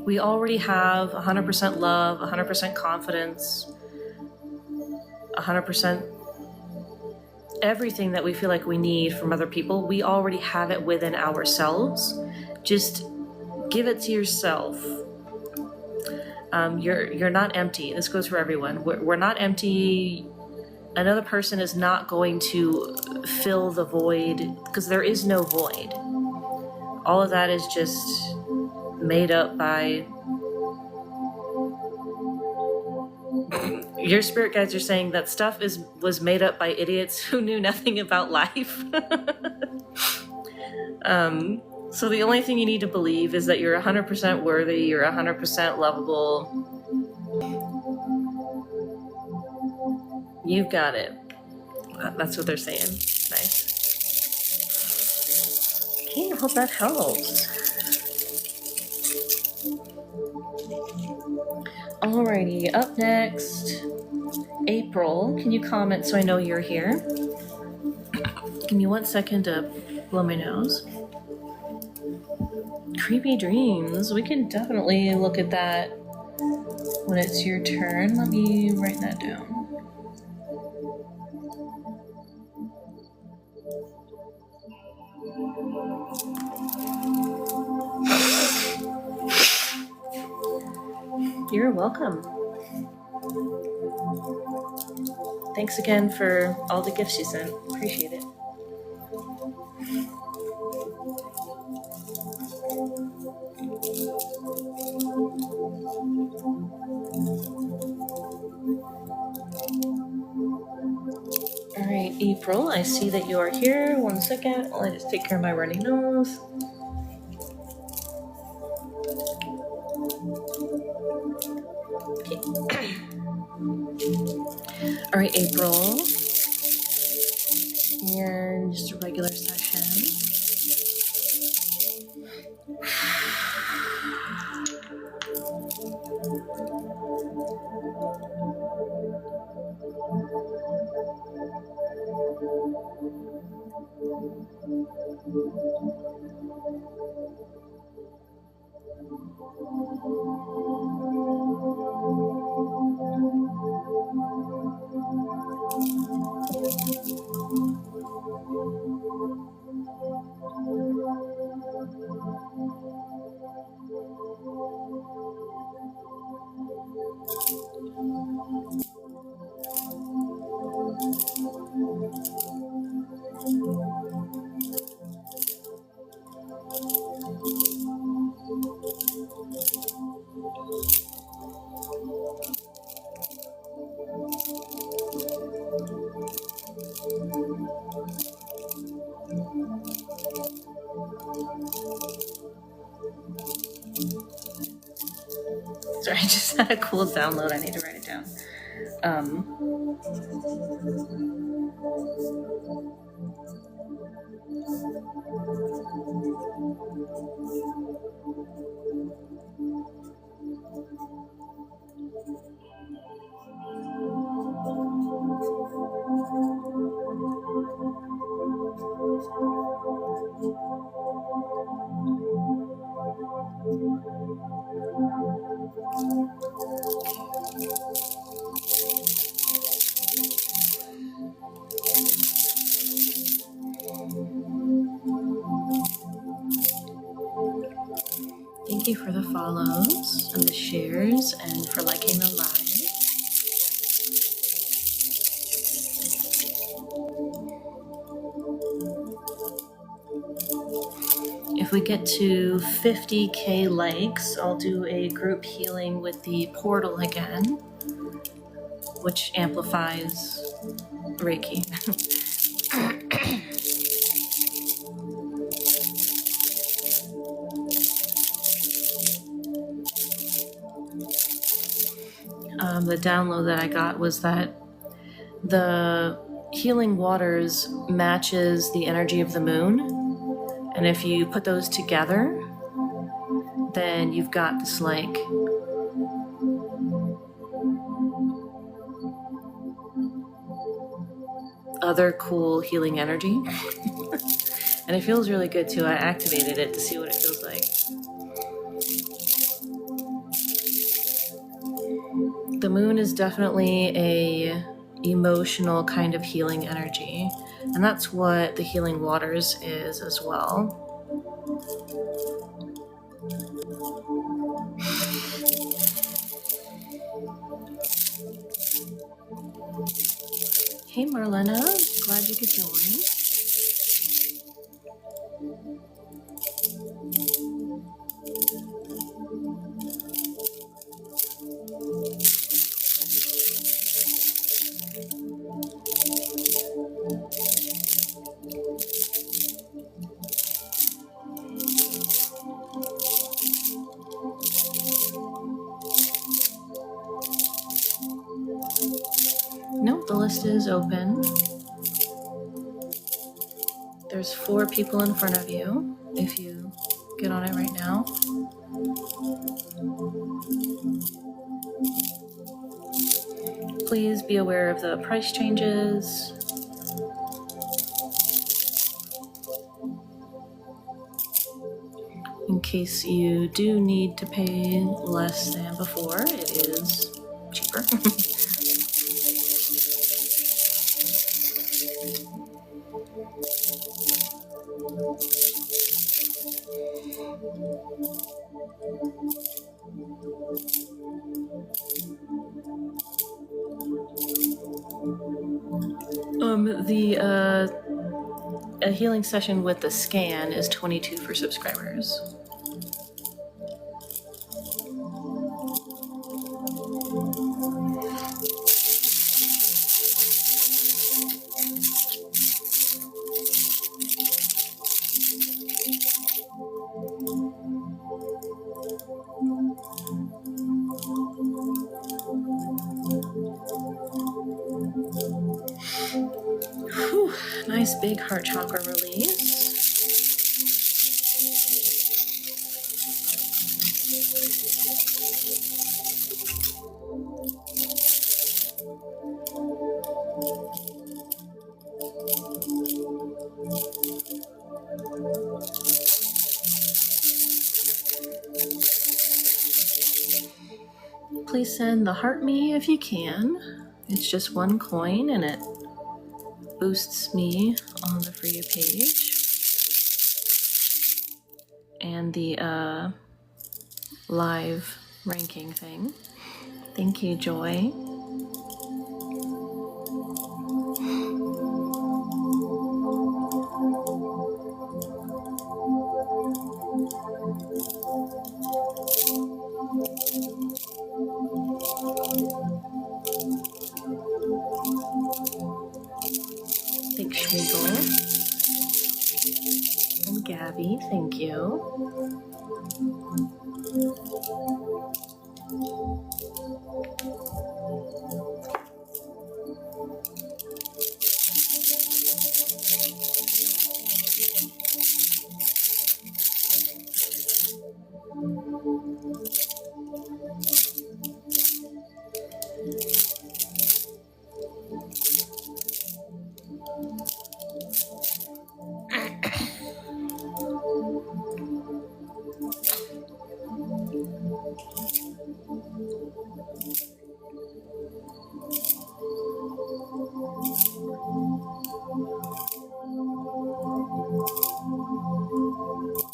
S1: We already have 100% love, 100% confidence, 100% everything that we feel like we need from other people. We already have it within ourselves. Just give it to yourself. You're not empty. This goes for everyone. We're not empty. Another person is not going to fill the void, because there is no void. All of that is just made up by... Your spirit guides are saying that stuff was made up by idiots who knew nothing about life. So the only thing you need to believe is that you're 100% worthy, you're 100% lovable. You've got it. That's what they're saying. Nice. Okay, I hope that helps. Alrighty, up next, April. Can you comment so I know you're here? Give me 1 second to blow my nose. Creepy dreams. We can definitely look at that when it's your turn. Let me write that down. You're welcome. Thanks again for all the gifts you sent. Appreciate it. All right, April, I see that you are here. 1 second while I just take care of my runny nose. Okay. All right, April. And just a regular session. Sorry, I just had a cool download. I need to write it down. Thank you for the follows and the shares and for liking the live. If we get to 50K likes, I'll do a group healing with the portal again, which amplifies Reiki. The download that I got was that the healing waters matches the energy of the moon, and if you put those together, then you've got this like other cool healing energy. And it feels really good too. I activated it to see what it feels like. The moon is definitely a emotional kind of healing energy, and that's what the healing waters is as well. Hey Marlena, glad you could join. Nope, the list is open. There's 4 people in front of you if you get on it right now. Please be aware of the price changes. In case you do need to pay less than before, it is cheaper. A healing session with the scan is $22 for subscribers. Whew, nice big heart chakra release. definitely send the heart me if you can. It's just 1 coin and it boosts me on the For You page. And the live ranking thing. Thank you, Joy. Thanks, Schmiegel. And Gabby, thank you.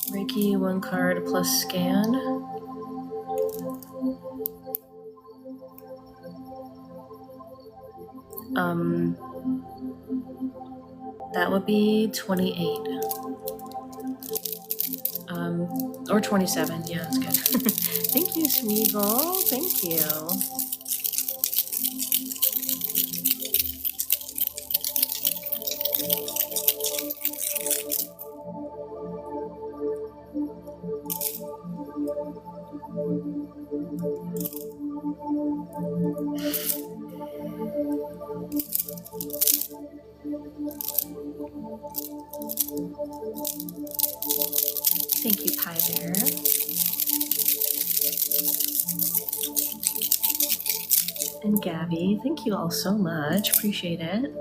S1: Reiki, 1 card plus scan. That would be 28. Or 27, yeah, that's good. Thank you, Schmiegel. Thank you. Thank you, Pie Bear. And Gabby, thank you all so much. Appreciate it.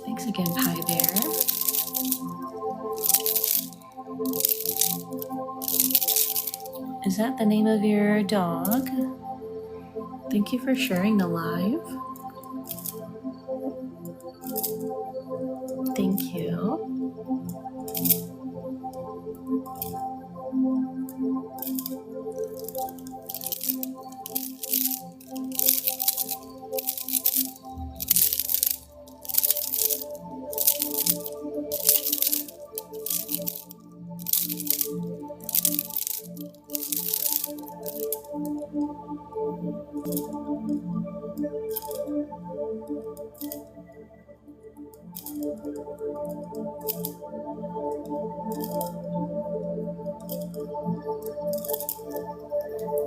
S1: Thanks again, Pie Bear. Is that the name of your dog? Thank you for sharing the live. Thank you.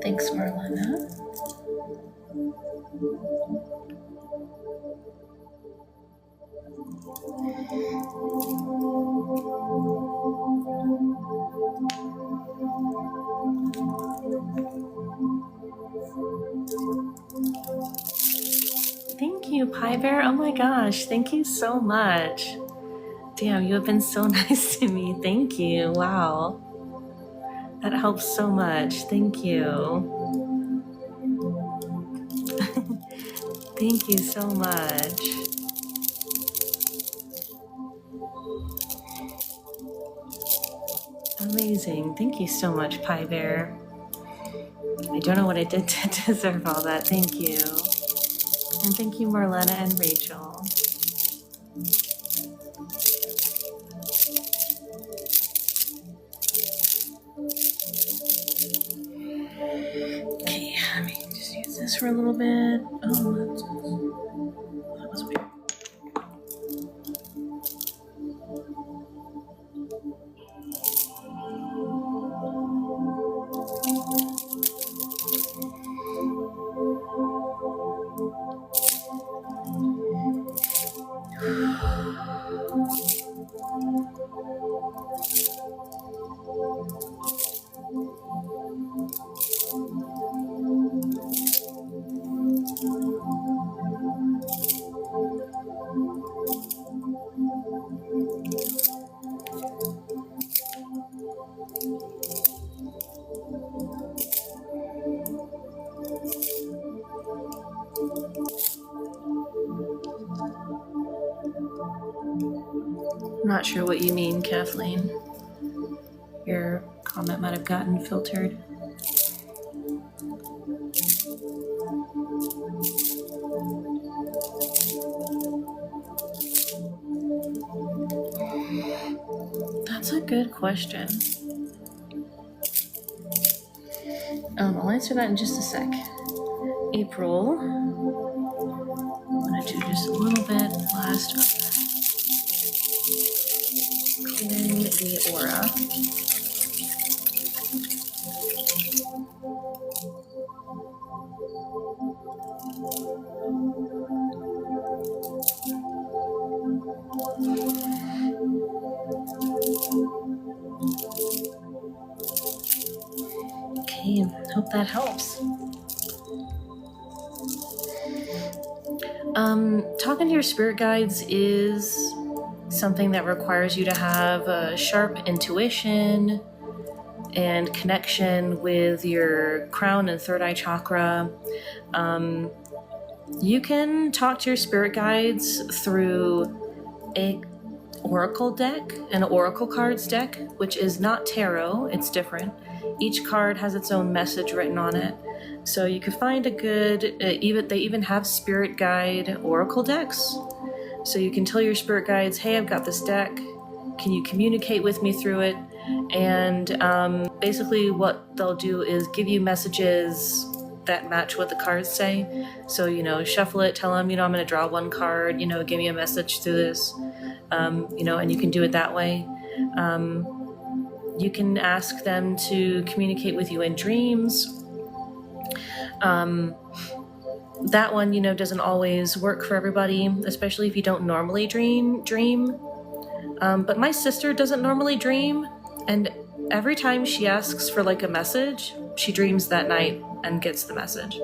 S1: Thanks, Marlena. Thank you, Pie Bear. Oh my gosh, thank you so much. Damn, you have been so nice to me. Thank you. Wow. That helps so much. Thank you. Thank you so much. Amazing. Thank you so much, Pie Bear. I don't know what I did to deserve all that. Thank you. And thank you, Marlena and Rachel. Okay, let me just use this for a little bit. Oh, that was weird. Not sure what you mean, Kathleen. Your comment might have gotten filtered. That's a good question. I'll answer that in just a sec. April. I'm going to do just a little bit last up. Clearing the aura. Okay, hope that helps. Talking to your spirit guides is something that requires you to have a sharp intuition and connection with your crown and third eye chakra. You can talk to your spirit guides through an oracle deck, an oracle cards deck, which is not tarot, it's different. Each card has its own message written on it. So you can find a good, they even have spirit guide oracle decks. So you can tell your spirit guides, hey, I've got this deck. Can you communicate with me through it? And basically what they'll do is give you messages that match what the cards say. So, shuffle it, tell them, I'm going to draw one card, give me a message through this, and you can do it that way. You can ask them to communicate with you in dreams. That one, doesn't always work for everybody, especially if you don't normally dream. But my sister doesn't normally dream, and every time she asks for a message, she dreams that night and gets the message.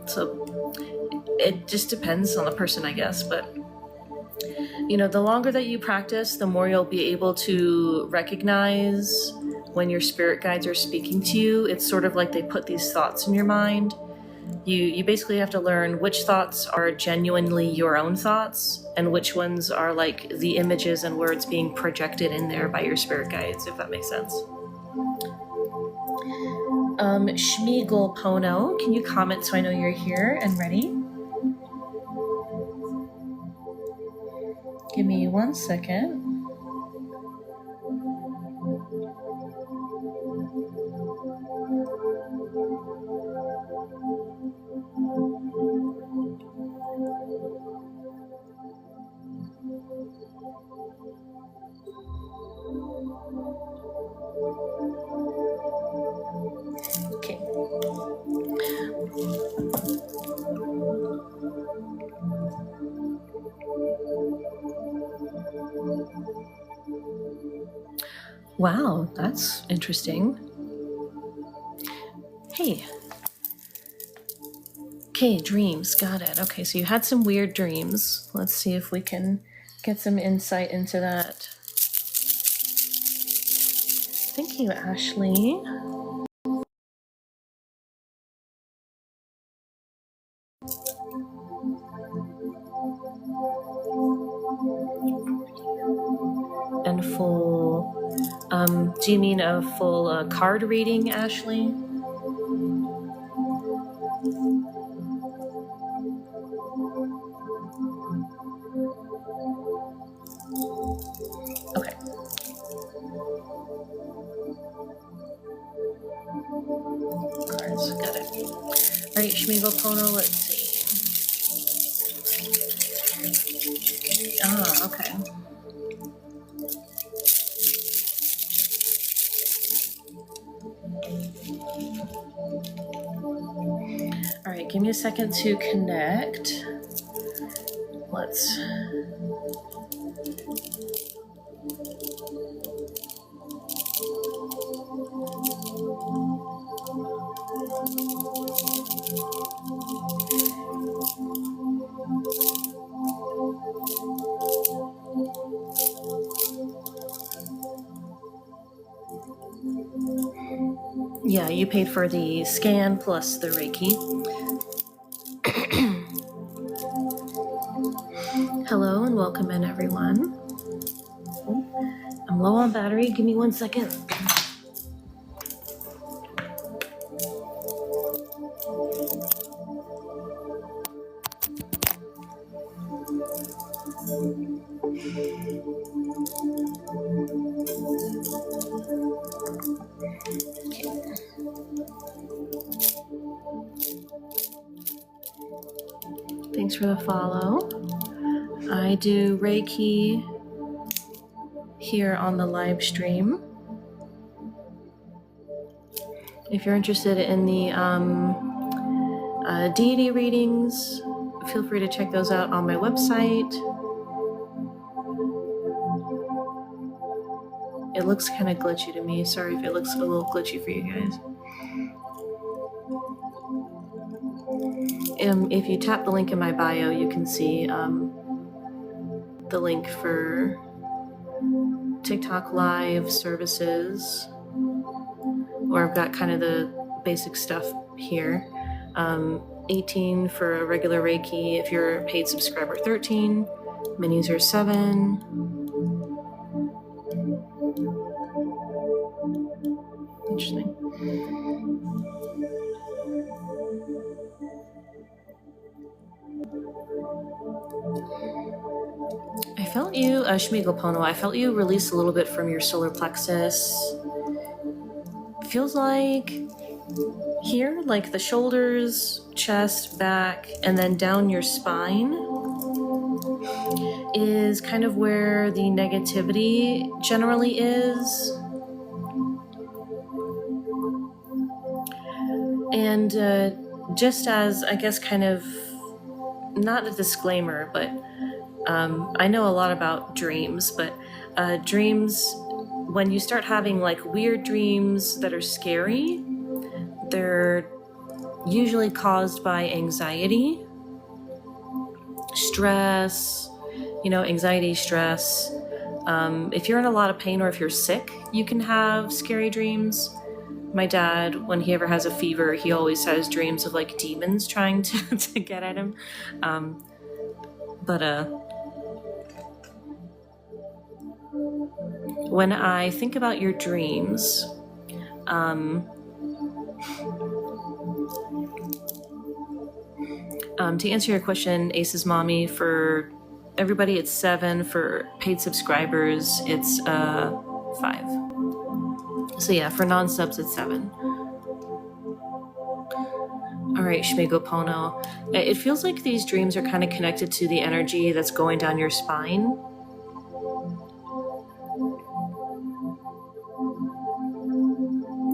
S1: So it just depends on the person, I guess. But the longer that you practice, the more you'll be able to recognize when your spirit guides are speaking to you. It's sort of like they put these thoughts in your mind. You basically have to learn which thoughts are genuinely your own thoughts and which ones are like the images and words being projected in there by your spirit guides, if that makes sense. Schmiegel Pono, can you comment so I know you're here and ready? Give me 1 second. Okay. Wow, that's interesting. Hey. Okay, dreams. Got it. Okay, so you had some weird dreams. Let's see if we can get some insight into that. Thank you, Ashley. And full, do you mean a full card reading, Ashley? Okay. Cards, got it. All right, Schmiegel Pono, let's see. Ah, okay. All right, give me a second to connect. Let's... Yeah, you paid for the scan plus the Reiki. Hello and welcome in, everyone. I'm low on battery. Give me 1 second. Thanks for the follow. I do Reiki here on the live stream. If you're interested in the deity readings, feel free to check those out on my website. It looks kind of glitchy to me. Sorry if it looks a little glitchy for you guys. If you tap the link in my bio, you can see the link for TikTok live services, or I've got kind of the basic stuff here. 18 for a regular Reiki. If you're a paid subscriber, 13. Minis are 7. Interesting. I felt you, Shmigopono, I felt you release a little bit from your solar plexus. Feels like here, like the shoulders, chest, back, and then down your spine is kind of where the negativity generally is. And just as, I guess, kind of, not a disclaimer, but I know a lot about dreams, but dreams, when you start having like weird dreams that are scary, they're usually caused by anxiety, stress, anxiety, stress. If you're in a lot of pain or if you're sick, you can have scary dreams. My dad, when he ever has a fever, he always has dreams of like demons trying to get at him. When I think about your dreams, to answer your question, Ace's mommy, for everybody it's 7. For paid subscribers, it's 5. So yeah, for non-subs it's 7. All right, Shmigopono. It feels like these dreams are kind of connected to the energy that's going down your spine.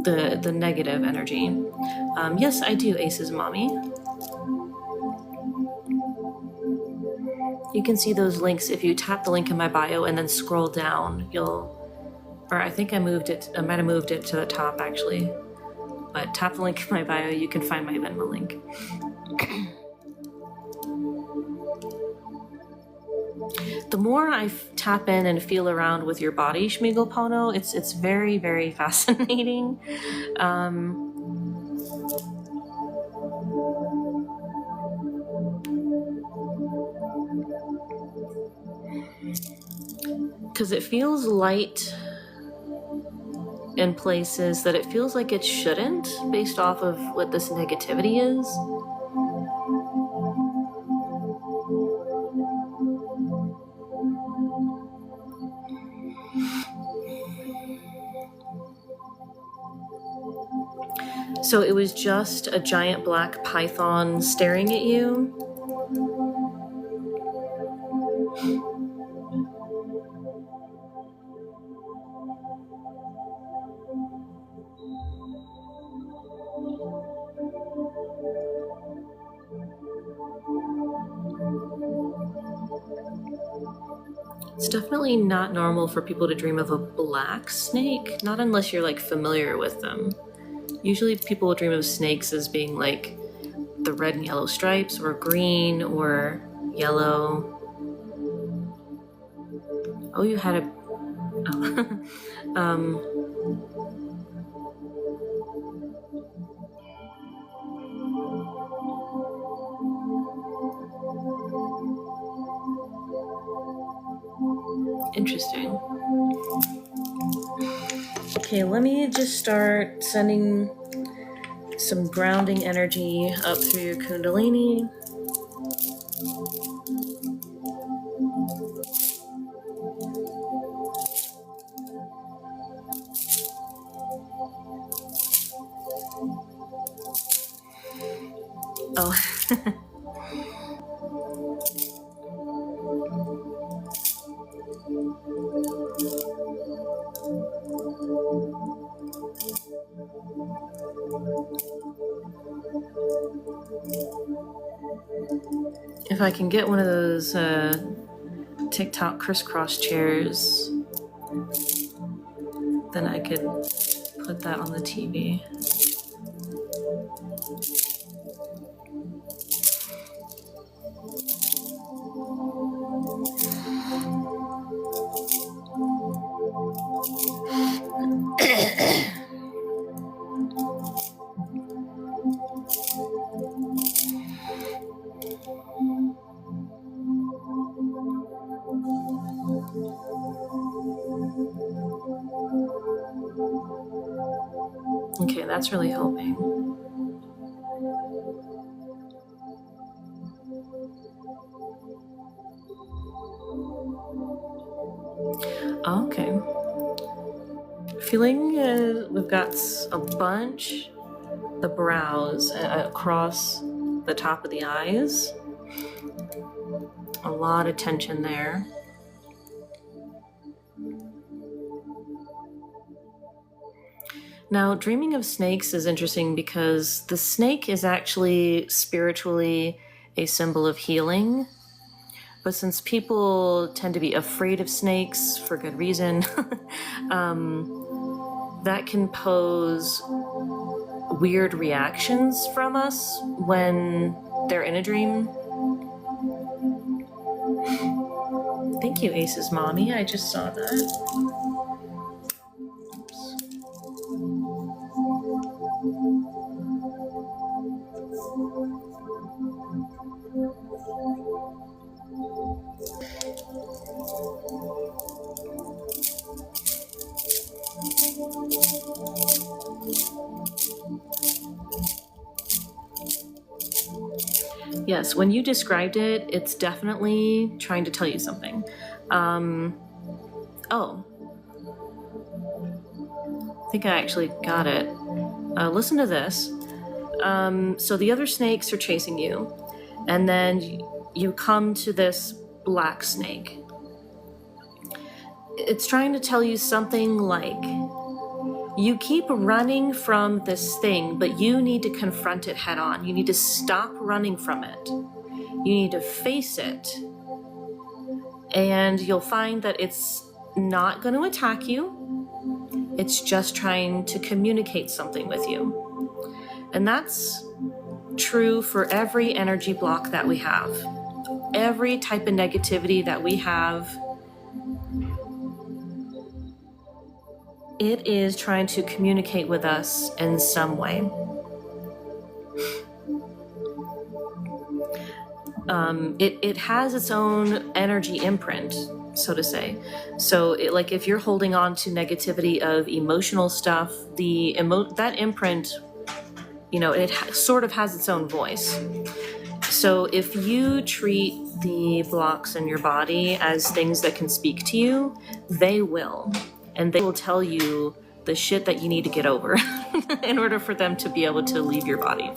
S1: The negative energy. Yes, I do, Ace's mommy. You can see those links if you tap the link in my bio and then scroll down. I think I might have moved it to the top actually. But tap the link in my bio, you can find my Venmo link. The more I tap in and feel around with your body, Shmigopono, it's very, very fascinating. Because it feels light in places that it feels like it shouldn't, based off of what this negativity is. So it was just a giant black python staring at you. It's definitely not normal for people to dream of a black snake, not unless you're like familiar with them. Usually people will dream of snakes as being like the red and yellow stripes, or green, or yellow. Oh, you had a... Oh. Interesting. Okay, let me just start sending some grounding energy up through your Kundalini. Oh. If I can get one of those TikTok crisscross chairs, then I could put that on the TV. Okay, that's really helping. Okay. Feeling we've got a bunch, the brows across the top of the eyes. A lot of tension there. Now, dreaming of snakes is interesting because the snake is actually spiritually a symbol of healing. But since people tend to be afraid of snakes for good reason, that can pose weird reactions from us when they're in a dream. Thank you, Ace's mommy. I just saw that. Yes, when you described it, it's definitely trying to tell you something. Oh. I think I actually got it. Listen to this. So the other snakes are chasing you, and then you come to this black snake. It's trying to tell you something like, you keep running from this thing, but you need to confront it head on. You need to stop running from it. You need to face it. And you'll find that it's not going to attack you. It's just trying to communicate something with you. And that's true for every energy block that we have. Every type of negativity that we have, it is trying to communicate with us in some way. It has its own energy imprint, so to say. So like if you're holding on to negativity of emotional stuff, that imprint, it sort of has its own voice. So if you treat the blocks in your body as things that can speak to you, they will. And they will tell you the shit that you need to get over in order for them to be able to leave your body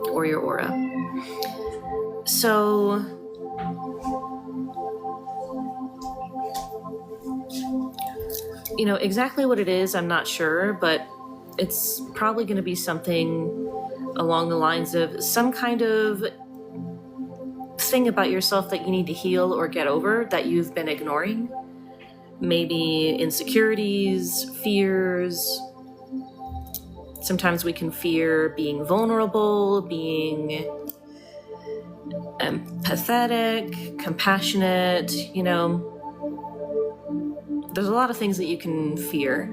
S1: or your aura. So, exactly what it is, I'm not sure, but it's probably going to be something along the lines of some kind of thing about yourself that you need to heal or get over that you've been ignoring. Maybe insecurities, fears. Sometimes we can fear being vulnerable, being empathetic, compassionate, There's a lot of things that you can fear.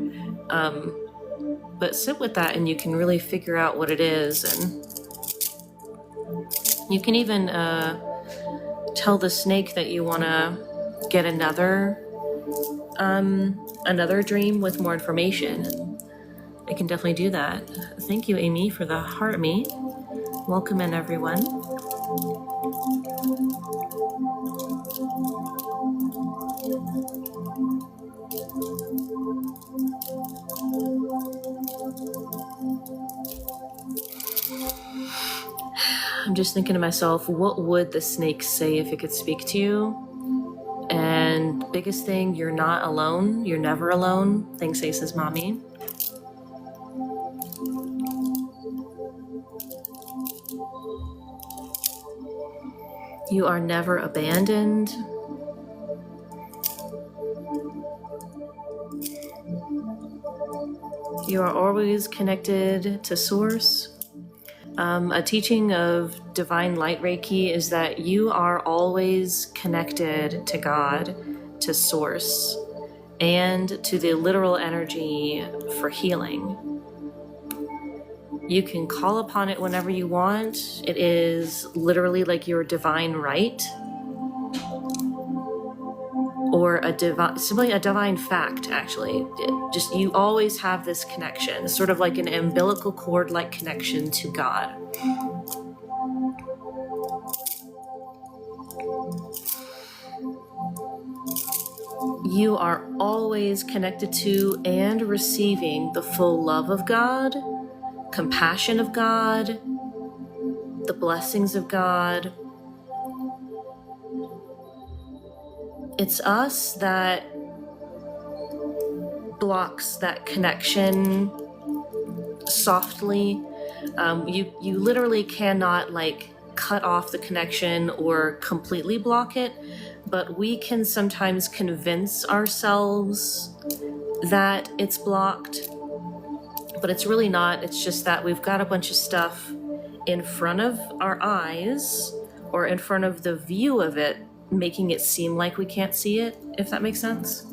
S1: But sit with that and you can really figure out what it is. And you can even tell the snake that you want to get another another dream with more information. I can definitely do that. Thank you, Amy, for the heart me. Welcome in, everyone. I'm just thinking to myself, what would the snake say if it could speak to you? And biggest thing, you're not alone. You're never alone. Thanks, Ace's mommy. You are never abandoned. You are always connected to Source. A teaching of Divine Light Reiki is that you are always connected to God, to Source, and to the literal energy for healing. You can call upon it whenever you want. It is literally like your divine right, or simply a divine fact, actually. Just you always have this connection, sort of like an umbilical cord-like connection to God. You are always connected to and receiving the full love of God, compassion of God, the blessings of God. It's us that blocks that connection softly. You literally cannot like cut off the connection or completely block it, but we can sometimes convince ourselves that it's blocked, but it's really not. It's just that we've got a bunch of stuff in front of our eyes or in front of the view of it, making it seem like we can't see it, if that makes sense.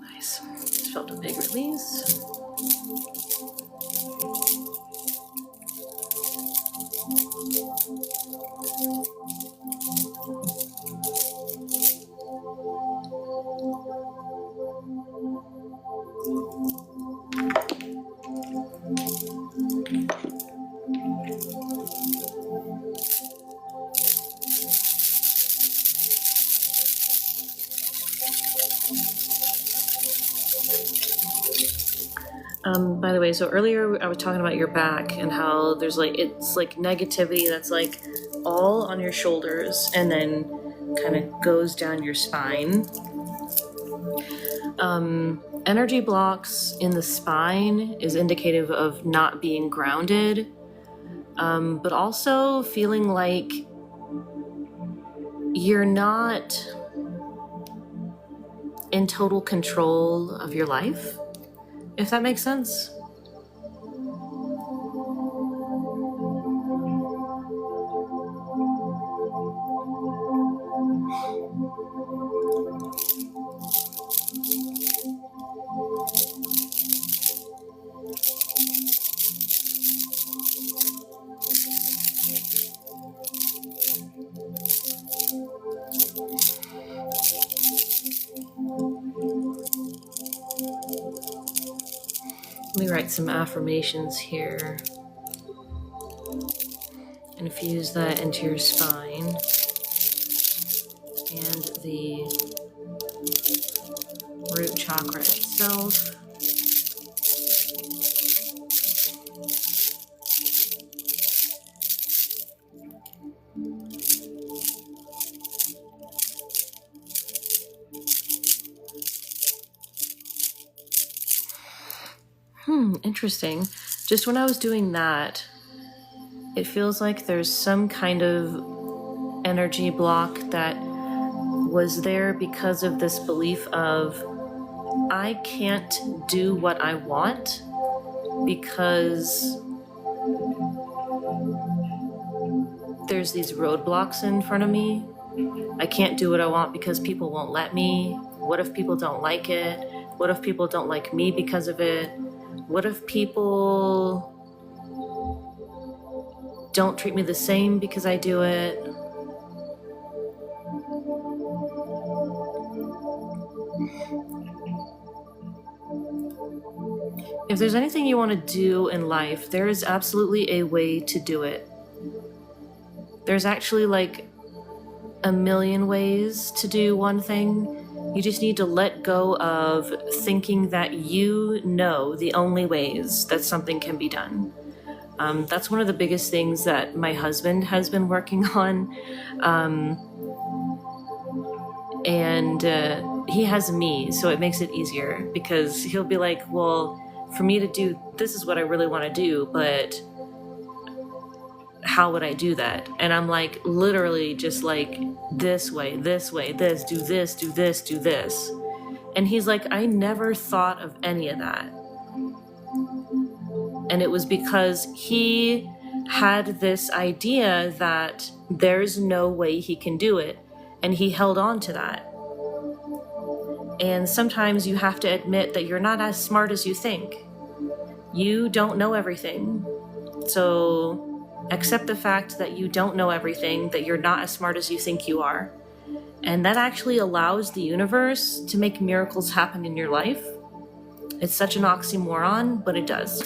S1: Nice. Just felt a big release. By the way, so earlier I was talking about your back and how there's like, it's like negativity that's like all on your shoulders and then kind of goes down your spine. Energy blocks in the spine is indicative of not being grounded, but also feeling like you're not in total control of your life, if that makes sense. Let me write some affirmations here. Infuse that into your spine. and the root chakra itself. Interesting. Just when I was doing that, it feels like there's some kind of energy block that was there because of this belief of I can't do what I want because there's these roadblocks in front of me. I can't do what I want because people won't let me. What if people don't like it? What if people don't like me because of it? What if people don't treat me the same because I do it? If there's anything you want to do in life, there is absolutely a way to do it. There's actually like a million ways to do one thing. You just need to let go of thinking that you know the only ways that something can be done. That's one of the biggest things that my husband has been working on. And he has me, so it makes it easier because he'll be like, well, for me to do, this is what I really want to do, but how would I do that? And I'm like, literally just like this way, this, do this, do this, do this. And he's like, I never thought of any of that. And it was because he had this idea that there's no way he can do it. And he held on to that. And sometimes you have to admit that you're not as smart as you think. You don't know everything. So accept the fact that you don't know everything, that you're not as smart as you think you are. And that actually allows the universe to make miracles happen in your life. It's such an oxymoron, but it does.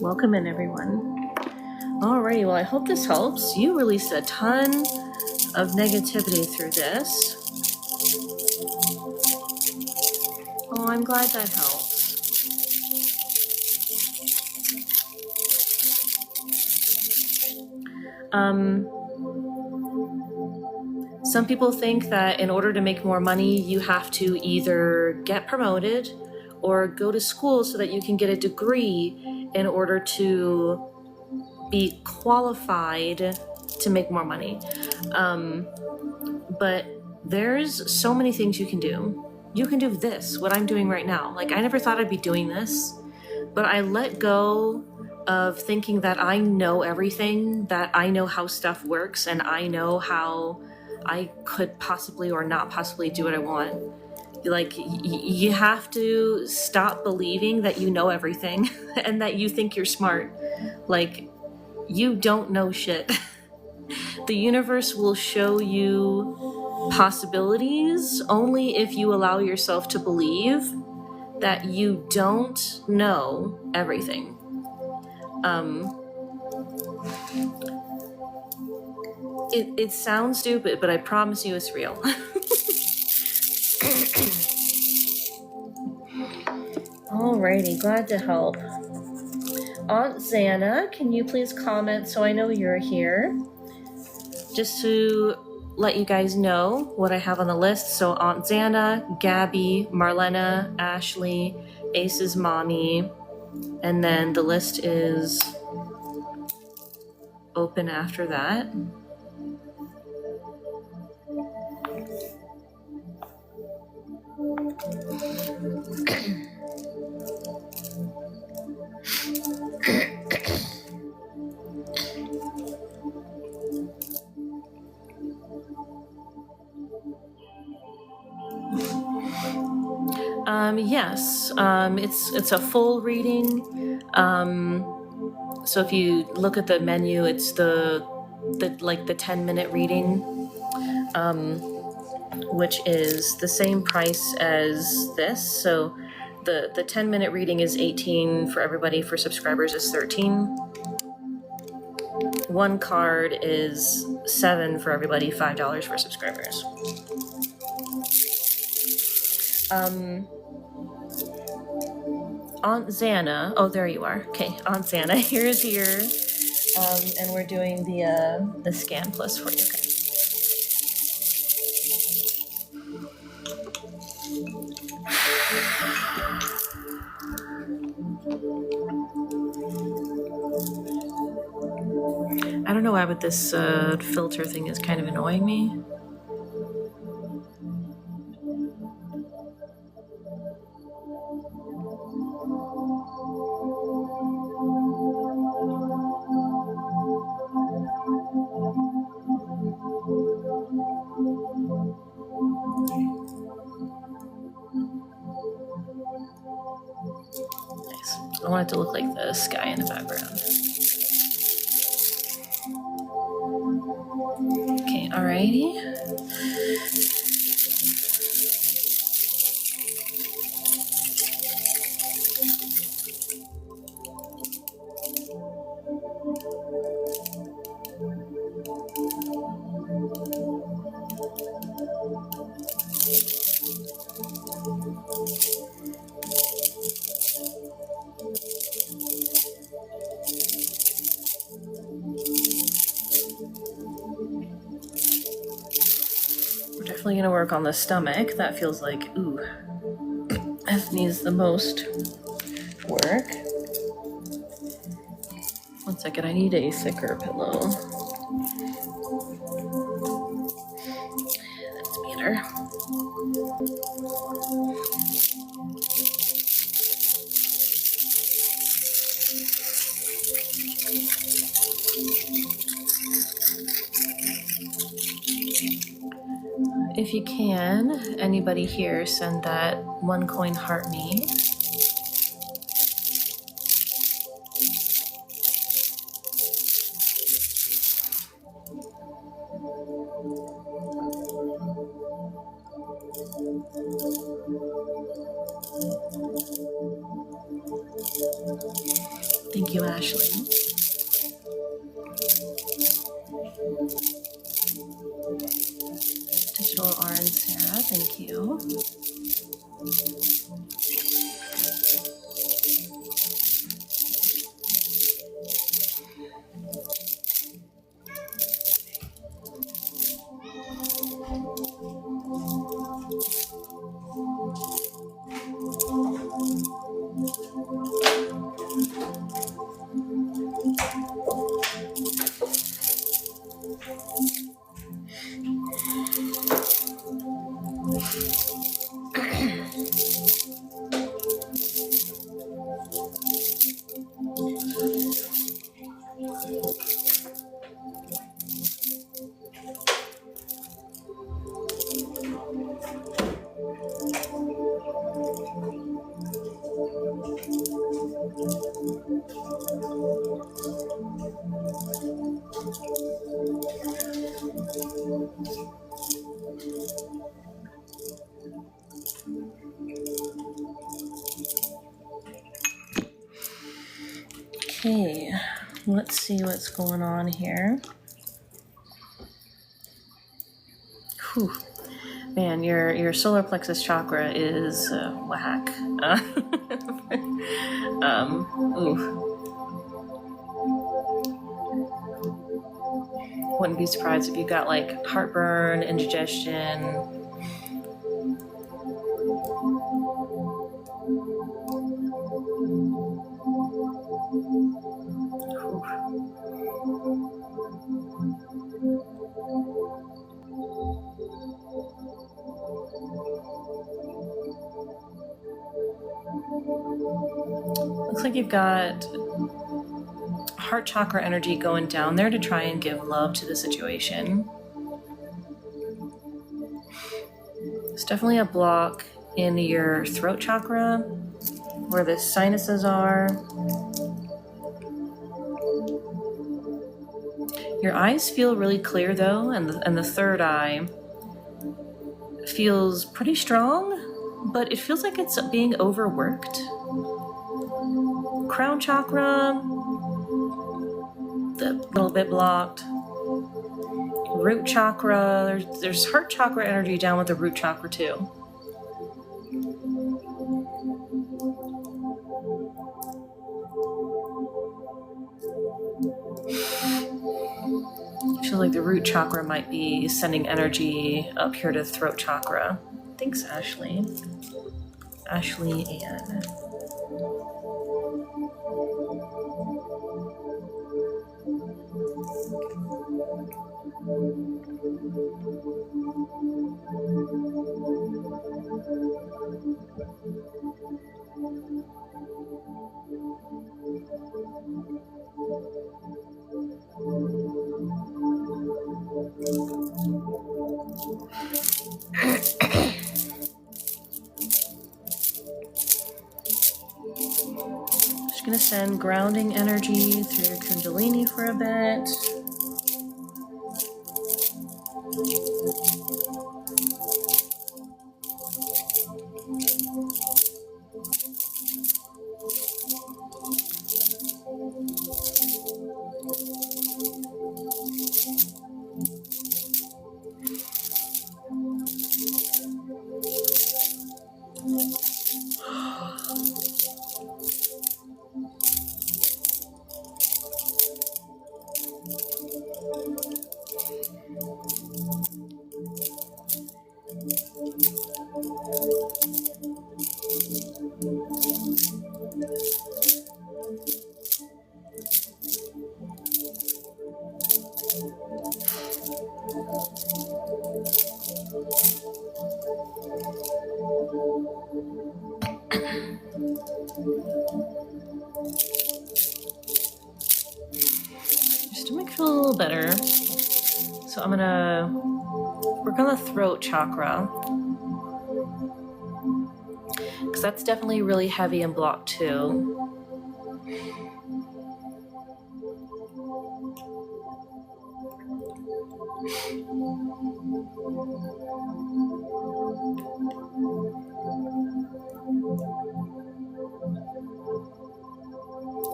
S1: Welcome in, everyone. Alrighty, well, I hope this helps. You released a ton of negativity through this. Oh, I'm glad that helps. Some people think that in order to make more money, you have to either get promoted or go to school so that you can get a degree in order to be qualified to make more money. But there's so many things you can do. You can do this, what I'm doing right now. Like, I never thought I'd be doing this, but I let go of thinking that I know everything, that I know how stuff works, and I know how I could possibly or not possibly do what I want. Like, you have to stop believing that you know everything and that you think you're smart. Like, you don't know shit. The universe will show you possibilities only if you allow yourself to believe that you don't know everything. It sounds stupid, but I promise you it's real. Alrighty, glad to help. Aunt Xana, can you please comment so I know you're here? Just to let you guys know what I have on the list. So Aunt Xana, Gabby, Marlena, Ashley, Ace's mommy, and then the list is open after that. Yes, it's a full reading. So if you look at the menu, it's the 10-minute reading, which is the same price as this. So The 10-minute reading is 18 for everybody. For subscribers is 13. One card is $7 for everybody, $5 for subscribers. Aunt Xana, oh, there you are. Okay, Aunt Xana, here's here. And we're doing the scan plus for you, okay? I don't know why, but this filter thing is kind of annoying me. Nice. I want it to look like the sky in the background. Okay, alrighty. We're definitely gonna work on the stomach. That feels like, ooh, that needs the most work. One second, I need a thicker pillow. That's better. If you can, anybody here, send that one coin heart me. Thank you, Ashley. Digital R and Sarah, thank you. Okay, let's see what's going on here. Whew. Man, your solar plexus chakra is whack. Ooh. Wouldn't be surprised if you got like heartburn, indigestion. Looks like you've got heart chakra energy going down there to try and give love to the situation. There's definitely a block in your throat chakra where the sinuses are. Your eyes feel really clear though, and the third eye feels pretty strong. but it feels like it's being overworked. Crown chakra, a little bit blocked. Root chakra, there's heart chakra energy down with the root chakra too. I feel like the root chakra might be sending energy up here to the throat chakra. Thanks, Ashley. Ashley Ann. Just gonna send grounding energy through your Kundalini for a bit. Your stomach feels a little better. So I'm gonna work on the throat chakra, because that's definitely really heavy and blocked too.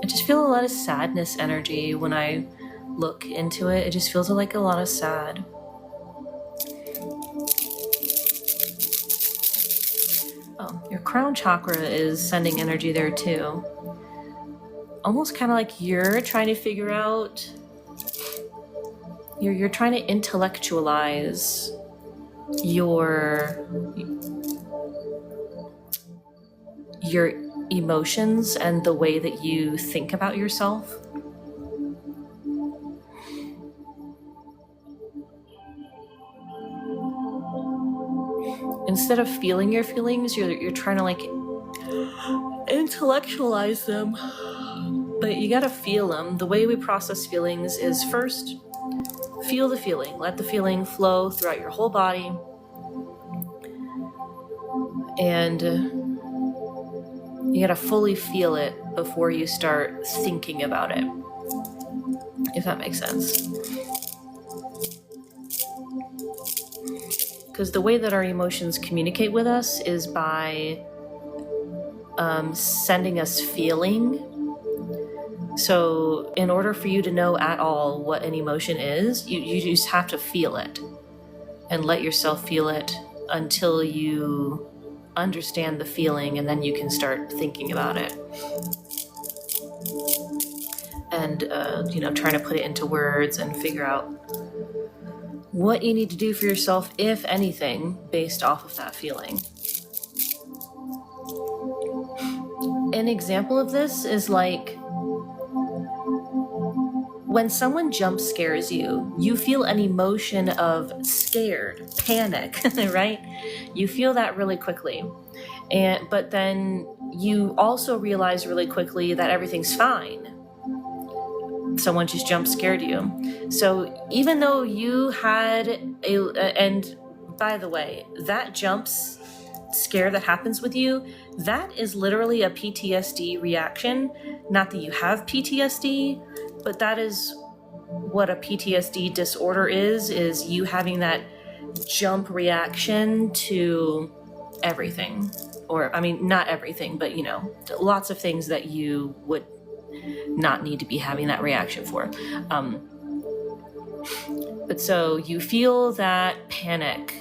S1: I just feel a lot of sadness energy when I look into it. It just feels like a lot of sad. Oh, your crown chakra is sending energy there too. Almost kind of like you're trying to figure out, you're trying to intellectualize your emotions and the way that you think about yourself. Instead of feeling your feelings, you're trying to like intellectualize them, but you gotta feel them. The way we process feelings is first feel the feeling, let the feeling flow throughout your whole body, and you gotta fully feel it before you start thinking about it, if that makes sense. Because the way that our emotions communicate with us is by sending us feeling. So in order for you to know at all what an emotion is, you just have to feel it and let yourself feel it until you understand the feeling, and then you can start thinking about it. And, trying to put it into words and figure out what you need to do for yourself, if anything, based off of that feeling. An example of this is like when someone jump scares you, you feel an emotion of scared, panic, right? You feel that really quickly. But then you also realize really quickly that everything's fine. Someone just jump scared you. So even though you had and by the way, that jump scare that happens with you, that is literally a PTSD reaction. Not that you have PTSD, but that is what a PTSD disorder is you having that jump reaction to everything. Or, I mean, not everything, but, you know, lots of things that you would not need to be having that reaction for. But so you feel that panic,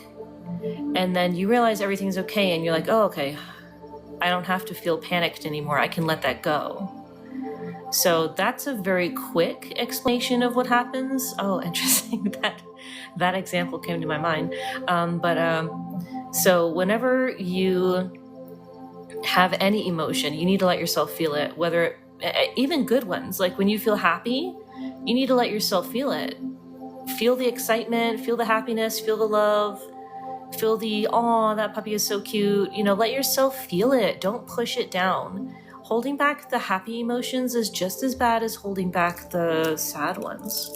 S1: and then you realize everything's okay, and you're like, oh, okay, I don't have to feel panicked anymore. I can let that go. So that's a very quick explanation of what happens. Oh, interesting. That example came to my mind. So whenever you have any emotion, you need to let yourself feel it, whether even good ones. Like when you feel happy, you need to let yourself feel it. Feel the excitement, feel the happiness, feel the love, feel the, oh, that puppy is so cute. You know, let yourself feel it. Don't push it down. Holding back the happy emotions is just as bad as holding back the sad ones.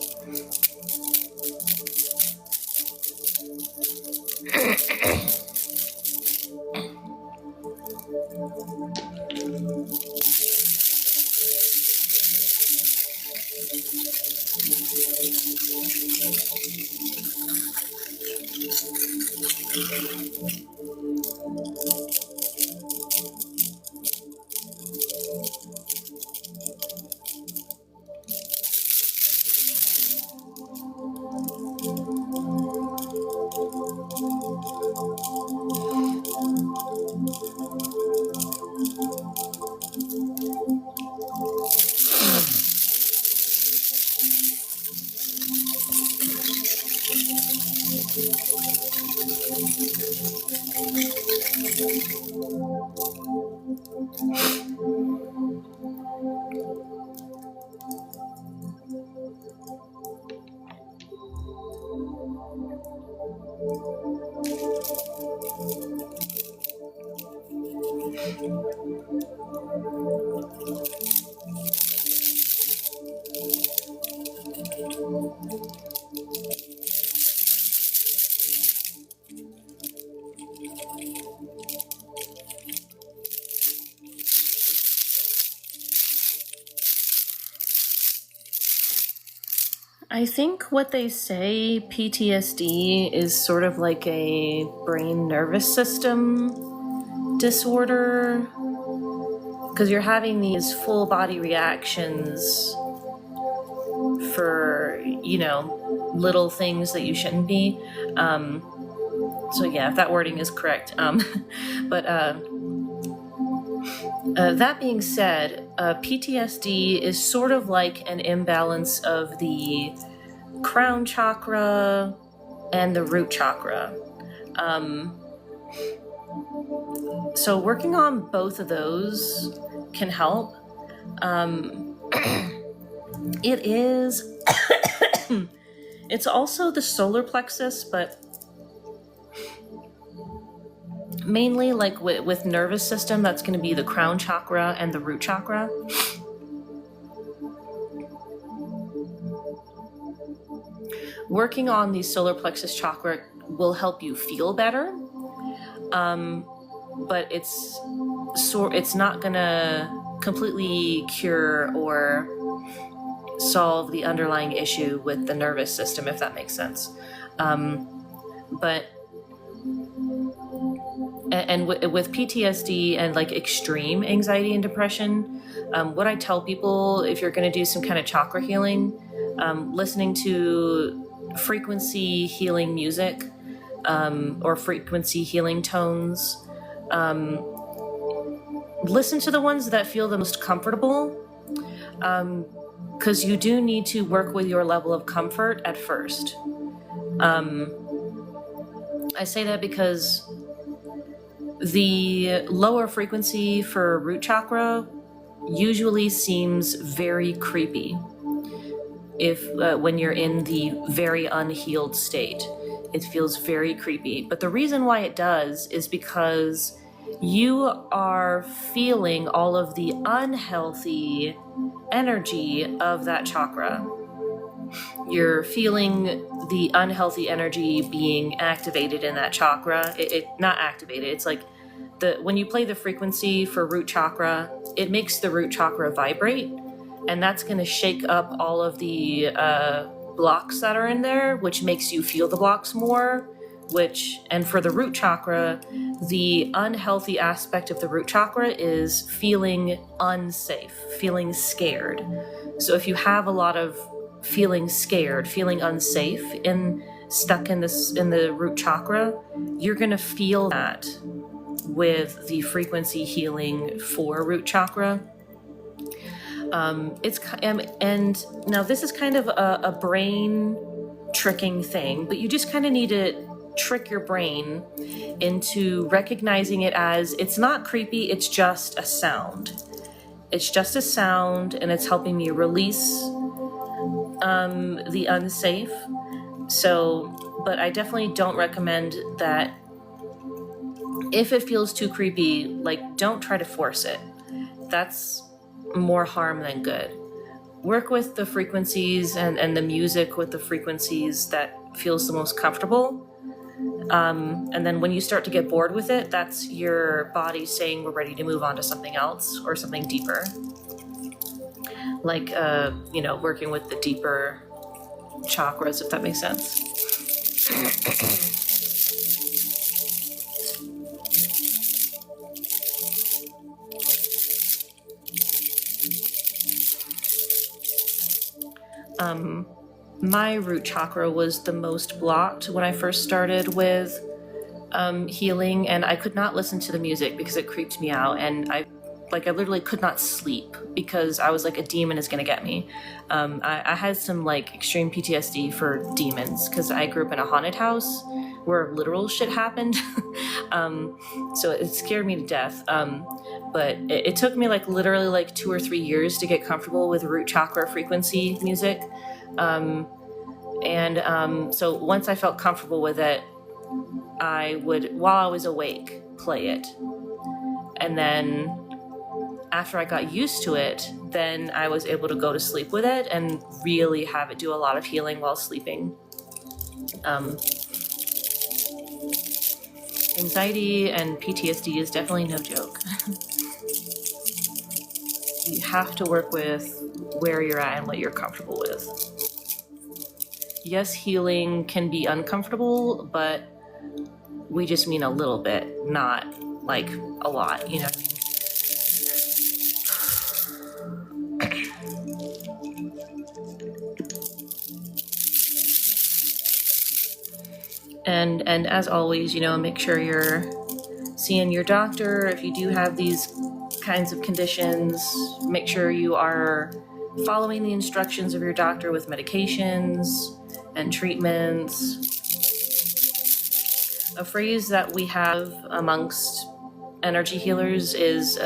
S1: I think what they say, PTSD is sort of like a brain nervous system disorder, because you're having these full body reactions for, you know, little things that you shouldn't be. So yeah, if that wording is correct. But that being said, PTSD is sort of like an imbalance of the crown chakra and the root chakra. So working on both of those can help. It is, it's also the solar plexus, but mainly like with nervous system, that's going to be the crown chakra and the root chakra. Working on the solar plexus chakra will help you feel better, but it's not going to completely cure or solve the underlying issue with the nervous system, if that makes sense. But with PTSD and like extreme anxiety and depression, what I tell people, if you're going to do some kind of chakra healing, listening to frequency healing music, or frequency healing tones, listen to the ones that feel the most comfortable, because you do need to work with your level of comfort at first. I say that because the lower frequency for root chakra usually seems very creepy when you're in the very unhealed state. It feels very creepy. But the reason why it does is because you are feeling all of the unhealthy energy of that chakra. You're feeling the unhealthy energy being activated in that chakra. It not activated, it's like when you play the frequency for root chakra, it makes the root chakra vibrate, and that's going to shake up all of the blocks that are in there, which makes you feel the blocks more, and for the root chakra, the unhealthy aspect of the root chakra is feeling unsafe, feeling scared. So if you have a lot of feeling scared, feeling unsafe stuck in the root chakra, you're going to feel that with the frequency healing for root chakra. And now this is kind of a brain tricking thing, but you just kind of need to trick your brain into recognizing it as it's not creepy, it's just a sound. It's just a sound, and it's helping me release the unsafe. So, but I definitely don't recommend that. If it feels too creepy, like, don't try to force it. That's more harm than good. Work with the frequencies and the music with the frequencies that feels the most comfortable. And then when you start to get bored with it, that's your body saying we're ready to move on to something else or something deeper. Like, working with the deeper chakras, if that makes sense. My root chakra was the most blocked when I first started with healing, and I could not listen to the music because it creeped me out, and I literally could not sleep because I was like, a demon is gonna get me. I had some like extreme PTSD for demons because I grew up in a haunted house where literal shit happened. So it scared me to death. But it took me literally 2 or 3 years to get comfortable with root chakra frequency music. So once I felt comfortable with it, I would, while I was awake, play it. And then after I got used to it, then I was able to go to sleep with it and really have it do a lot of healing while sleeping. Anxiety and PTSD is definitely no joke. You have to work with where you're at and what you're comfortable with. Yes, healing can be uncomfortable, but we just mean a little bit, not like a lot, you know what I mean? And as always, make sure you're seeing your doctor. If you do have these kinds of conditions, make sure you are following the instructions of your doctor with medications and treatments. A phrase that we have amongst energy healers is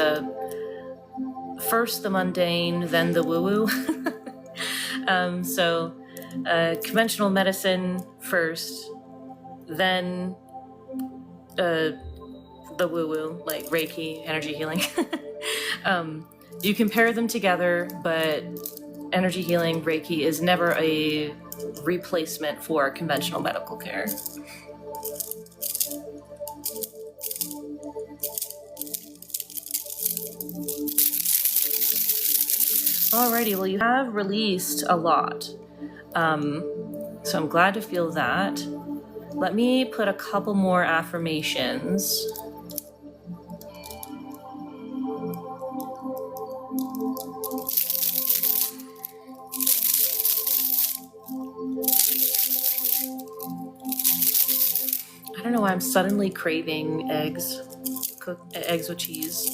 S1: first the mundane, then the woo-woo. Conventional medicine first, then the woo-woo, like Reiki, energy healing. You can pair them together, but energy healing, Reiki, is never a replacement for conventional medical care. Alrighty, well, you have released a lot. So I'm glad to feel that. Let me put a couple more affirmations. I don't know why I'm suddenly craving eggs. Cooked eggs with cheese.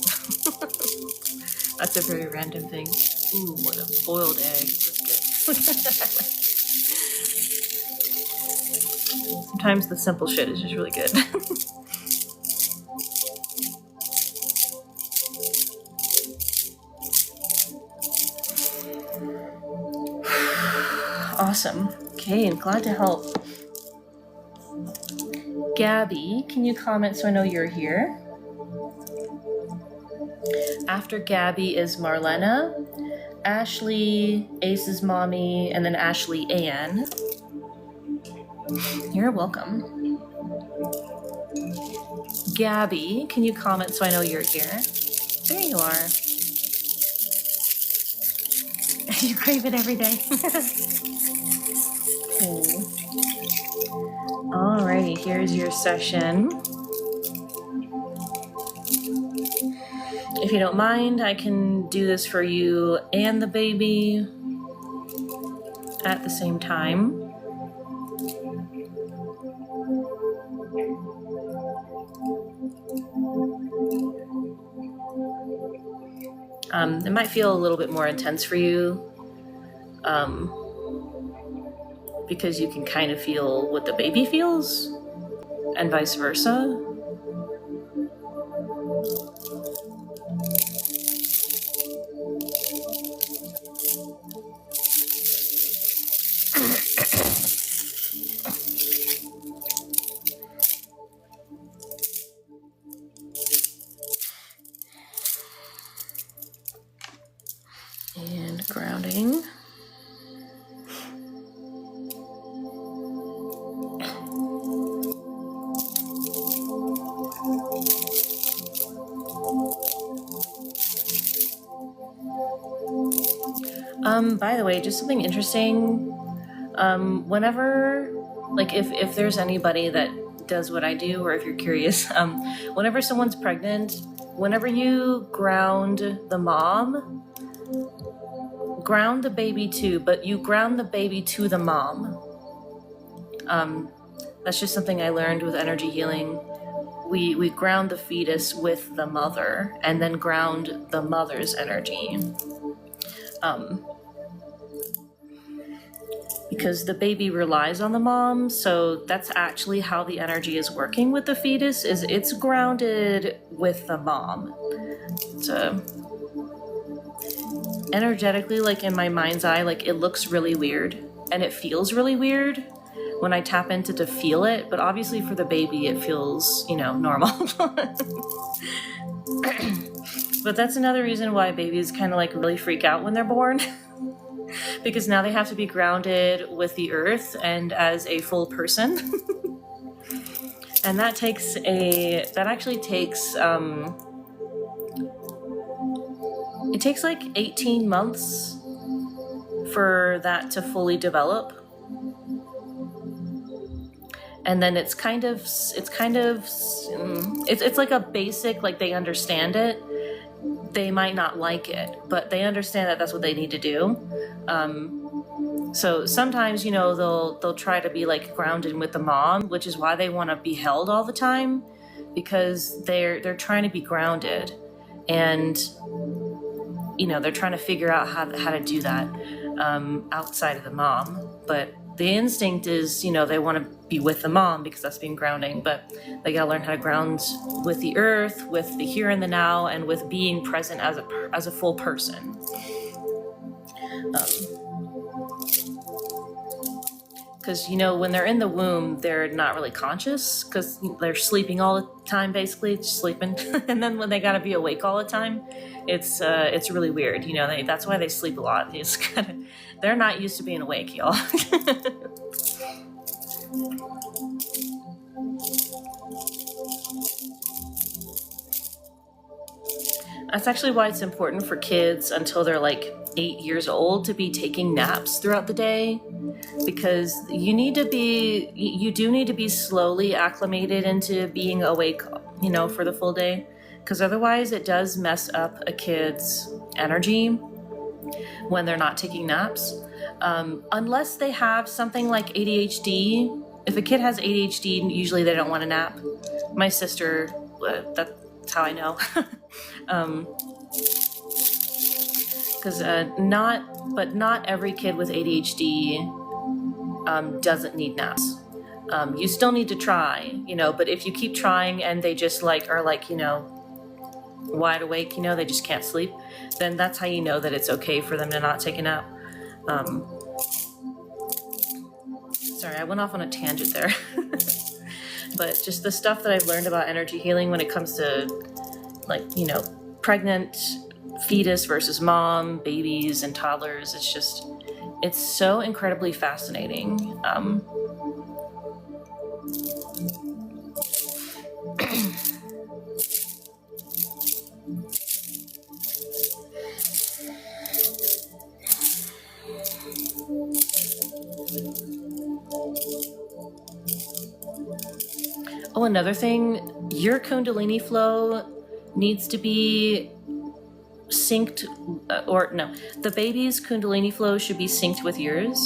S1: That's a very random thing. Ooh, what a boiled egg. That's good. Sometimes the simple shit is just really good. Awesome. Okay, I'm glad to help. Gabby, can you comment so I know you're here? After Gabby is Marlena, Ashley, Ace's mommy, and then Ashley Ann. You're welcome. Gabby, can you comment so I know you're here? There you are. You crave it every day. Cool. Alrighty, here's your session. If you don't mind, I can do this for you and the baby at the same time. It might feel a little bit more intense for you because you can kind of feel what the baby feels and vice versa. And grounding. By the way, just something interesting. Whenever, like if there's anybody that does what I do, or if you're curious, whenever someone's pregnant, whenever you ground the mom, ground the baby too, but you ground the baby to the mom. That's just something I learned with energy healing. We ground the fetus with the mother and then ground the mother's energy. Because the baby relies on the mom, so that's actually how the energy is working with the fetus, is it's grounded with the mom. So energetically, like in my mind's eye, like it looks really weird and it feels really weird when I tap into to feel it, but obviously for the baby it feels, normal. But that's another reason why babies kind of like really freak out when they're born. Because now they have to be grounded with the earth and as a full person. And that actually takes it takes like 18 months for that to fully develop. And then it's like a basic, like they understand it. They might not like it, but they understand that that's what they need to do. So sometimes, they'll try to be like grounded with the mom, which is why they want to be held all the time, because they're trying to be grounded, and they're trying to figure out how to do that outside of the mom. But the instinct is, they want to be with the mom because that's being grounding, but they gotta learn how to ground with the earth, with the here and the now, and with being present as a full person. Because when they're in the womb, they're not really conscious because they're sleeping all the time, basically just sleeping. And then when they gotta be awake all the time, it's really weird. That's why they sleep a lot. They're not used to being awake, y'all. That's actually why it's important for kids until they're like 8 years old to be taking naps throughout the day, because you do need to be slowly acclimated into being awake, for the full day, because otherwise it does mess up a kid's energy when they're not taking naps. Unless they have something like ADHD. If a kid has ADHD, usually they don't want a nap. My sister, that's how I know. Because not every kid with ADHD doesn't need naps. You still need to try, but if you keep trying and they just are wide awake, they just can't sleep, then that's how you know that it's okay for them to not take a nap. Sorry, I went off on a tangent there. But just the stuff that I've learned about energy healing when it comes to pregnant fetus versus mom, babies and toddlers, it's so incredibly fascinating. Oh, another thing, your Kundalini flow needs to be synced, or no, the baby's Kundalini flow should be synced with yours.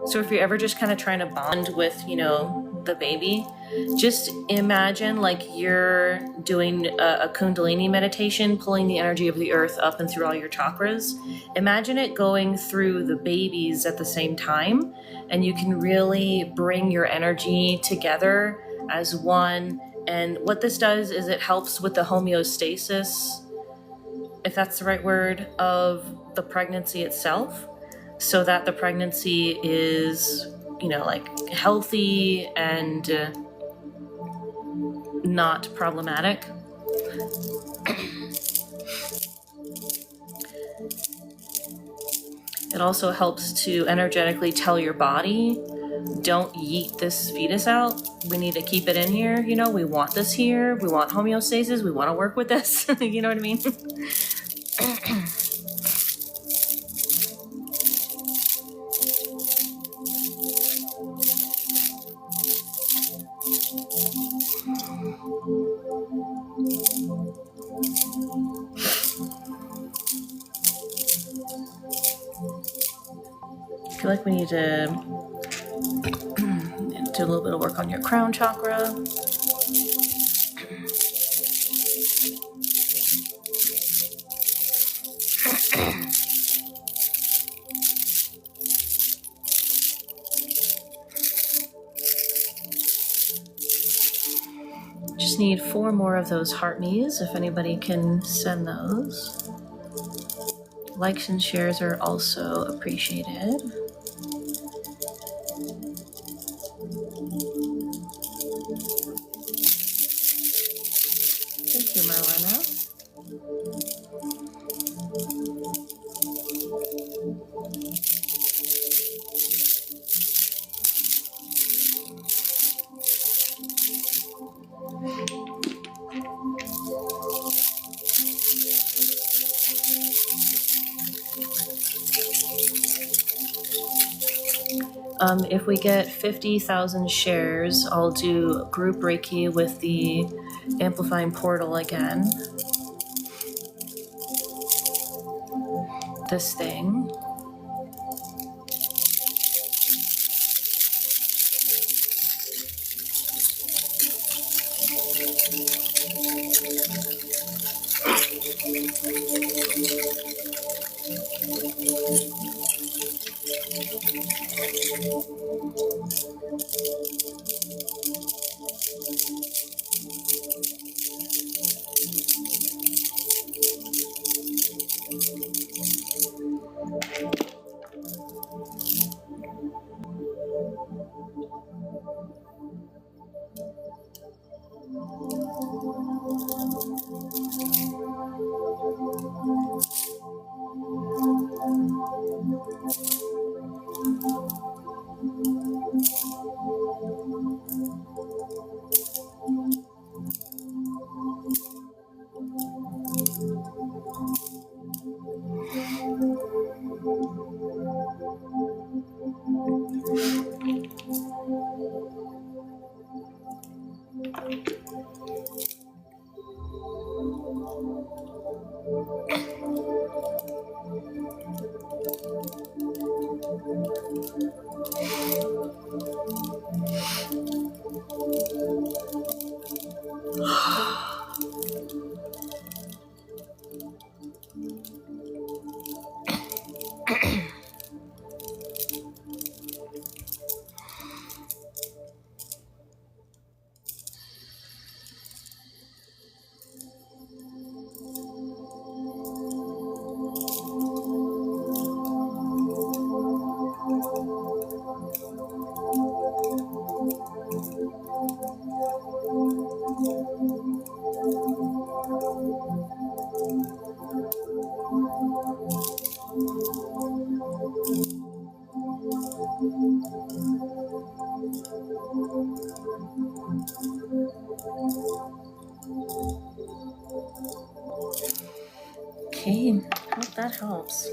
S1: So if you're ever just kind of trying to bond with, you know, the baby, just imagine like you're doing a Kundalini meditation, pulling the energy of the earth up and through all your chakras. Imagine it going through the babies at the same time, and you can really bring your energy together as one. And what this does is it helps with the homeostasis, if that's the right word, of the pregnancy itself, so that the pregnancy is, you know, like healthy and not problematic. It also helps to energetically tell your body, don't yeet this fetus out. We need to keep it in here. You know, we want this here. We want homeostasis. We want to work with this. You know what I mean? I feel like we need to do a little bit of work on your crown chakra. Just need 4 more of those heart me's, if anybody can send those. Likes and shares are also appreciated. Thank you, Marlena. If we get 50,000 shares, I'll do group Reiki with the amplifying portal again. This thing. Okay, hope that helps.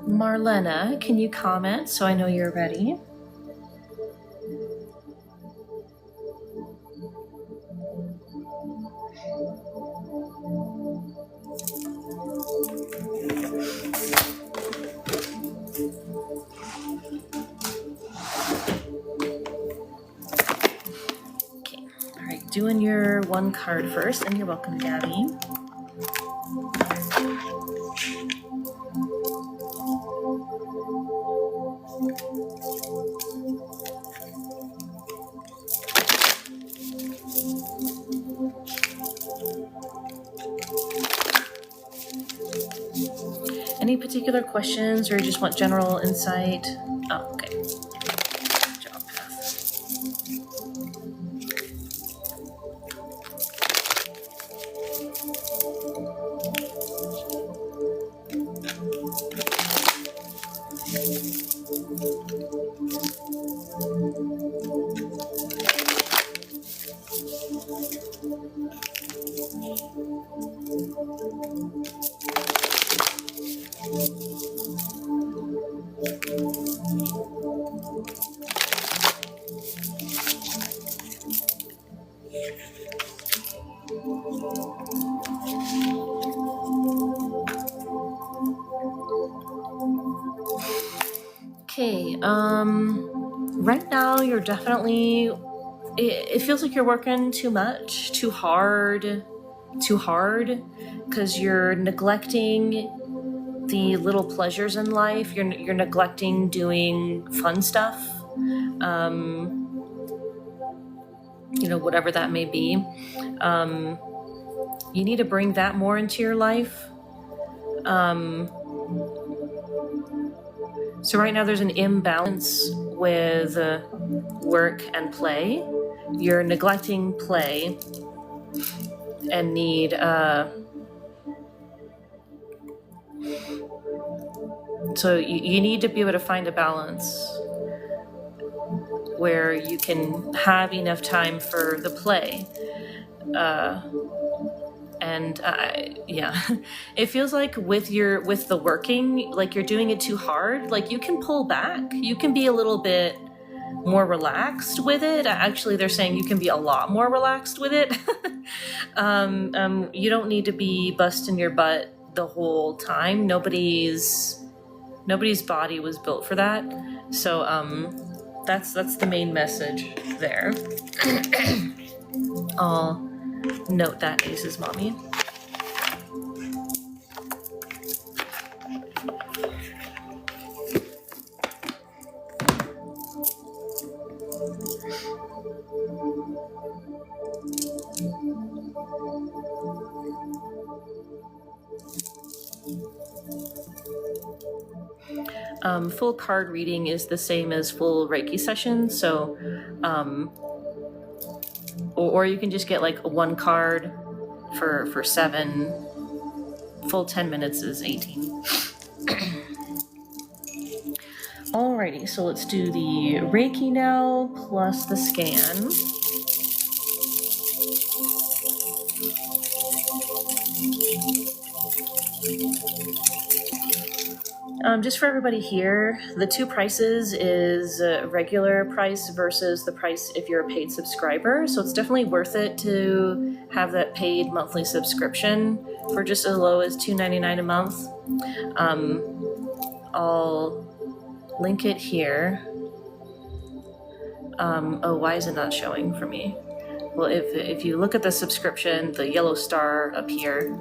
S1: Marlena, can you comment so I know you're ready? Okay, all right, doing your one card first, and you're welcome, Gabby. Any particular questions or just want general insight? Oh, okay. Good job, Path. Okay, right now you're definitely, it feels like you're working too much, too hard, because you're neglecting the little pleasures in life. You're neglecting doing fun stuff, whatever that may be. You need to bring that more into your life. So right now there's an imbalance with work and play. You're neglecting play and need so you need to be able to find a balance where you can have enough time for the play. It feels like with the working, like you're doing it too hard. Like you can pull back, you can be a little bit more relaxed with it. Actually, they're saying you can be a lot more relaxed with it. You don't need to be busting your butt the whole time. Nobody's body was built for that. So that's the main message there. I'll note that, Ace's mommy. Full card reading is the same as full Reiki session, so or you can just get like one card for 7. Full 10 minutes is 18. Alrighty, so let's do the Reiki now plus the scan. Just for everybody here, the two prices is regular price versus the price if you're a paid subscriber. So it's definitely worth it to have that paid monthly subscription for just as low as $2.99 a month. I'll link it here. Why is it not showing for me? Well, if you look at the subscription, the yellow star up here,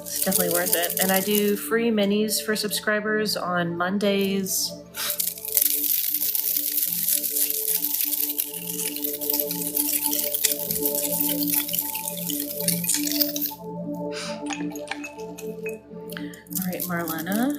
S1: it's definitely worth it. And I do free minis for subscribers on Mondays. All right, Marlena.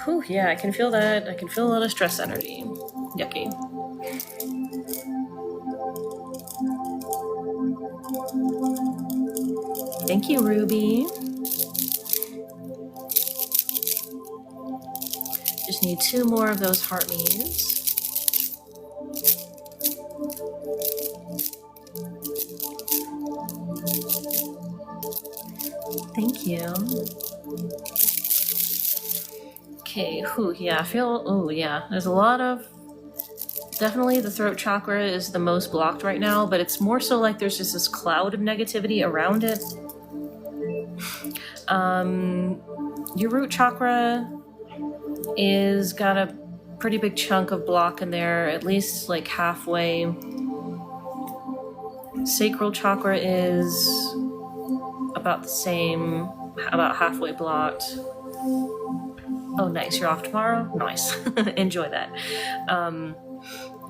S1: Whew, yeah, I can feel that. I can feel a lot of stress energy. yucky. Thank you, Ruby. Just need 2 more of those heart me's. Thank you. Okay, yeah, I feel, oh yeah, there's a lot of, definitely the throat chakra is the most blocked right now, but it's more so like there's just this cloud of negativity around it. Your root chakra is got a pretty big chunk of block in there, at least like halfway. Sacral chakra is about the same, about halfway blocked. Oh, nice. You're off tomorrow? Nice. Enjoy that.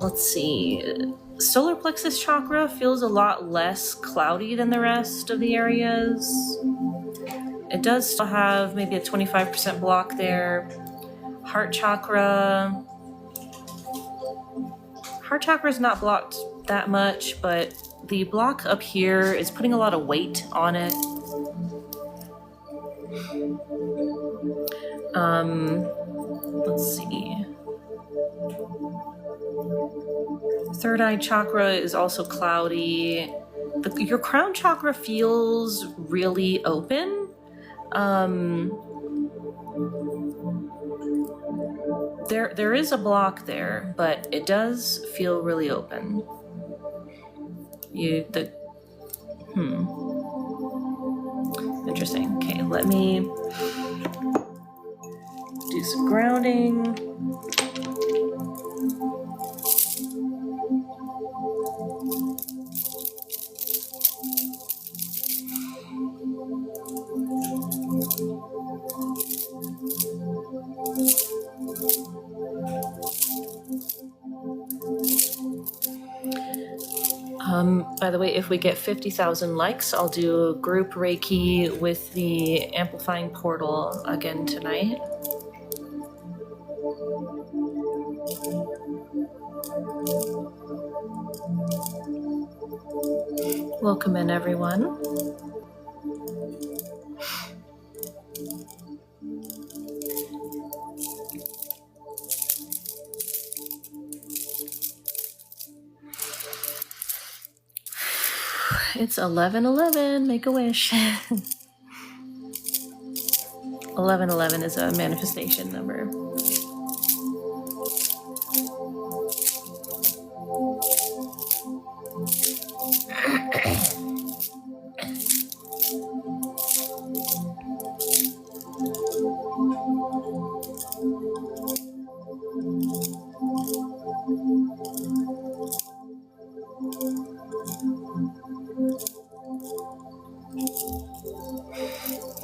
S1: Let's see. Solar plexus chakra feels a lot less cloudy than the rest of the areas. It does still have maybe a 25% block there. Heart chakra. Heart chakra is not blocked that much, but the block up here is putting a lot of weight on it. Let's see. Third eye chakra is also cloudy. Your crown chakra feels really open. There is a block there, but it does feel really open. Interesting. Okay, let me do some grounding. By the way, if we get 50,000 likes, I'll do a group Reiki with the amplifying portal again tonight. Welcome in, everyone. It's 11:11. Make a wish. 1111 is a manifestation number.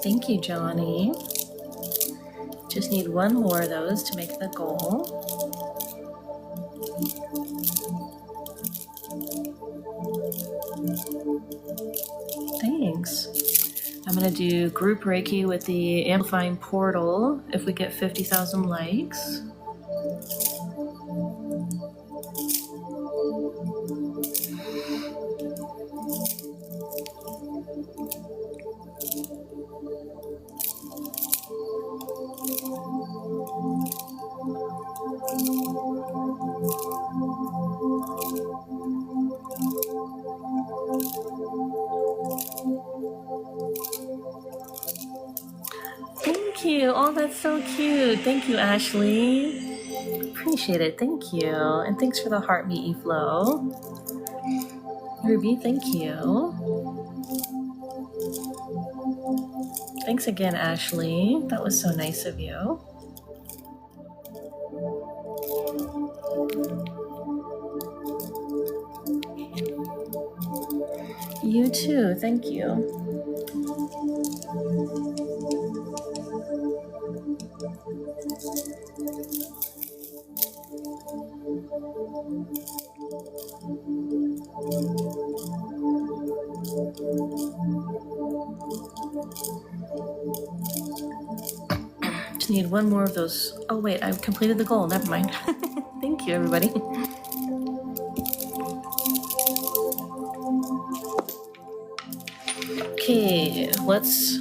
S1: Thank you, Johnny. Just need 1 more of those to make the goal. Thanks. I'm going to do group Reiki with the amplifying portal if we get 50,000 likes. Thank you. Oh, that's so cute. Thank you, Ashley. Appreciate it. Thank you. And thanks for the heart meaty flow. Ruby, thank you. Thanks again, Ashley. That was so nice of you. You too. Thank you. Just need 1 more of those. Oh wait, I've completed the goal. Never mind. Thank Thank you, everybody. Okay, let's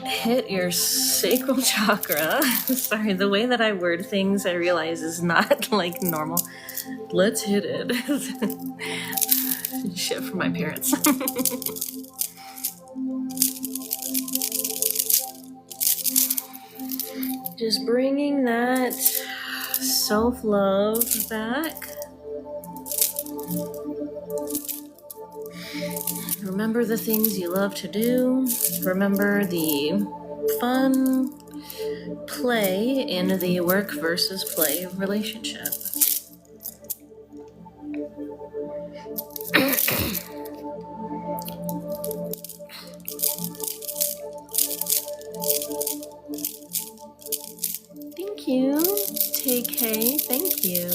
S1: hit your sacral chakra. Sorry, the way that I word things, I realize is not like normal. Let's hit it. Shit from my parents. Just bringing that self-love back. Remember the things you love to do. Remember the fun play in the work versus play relationship. Thank you, TK. Thank you.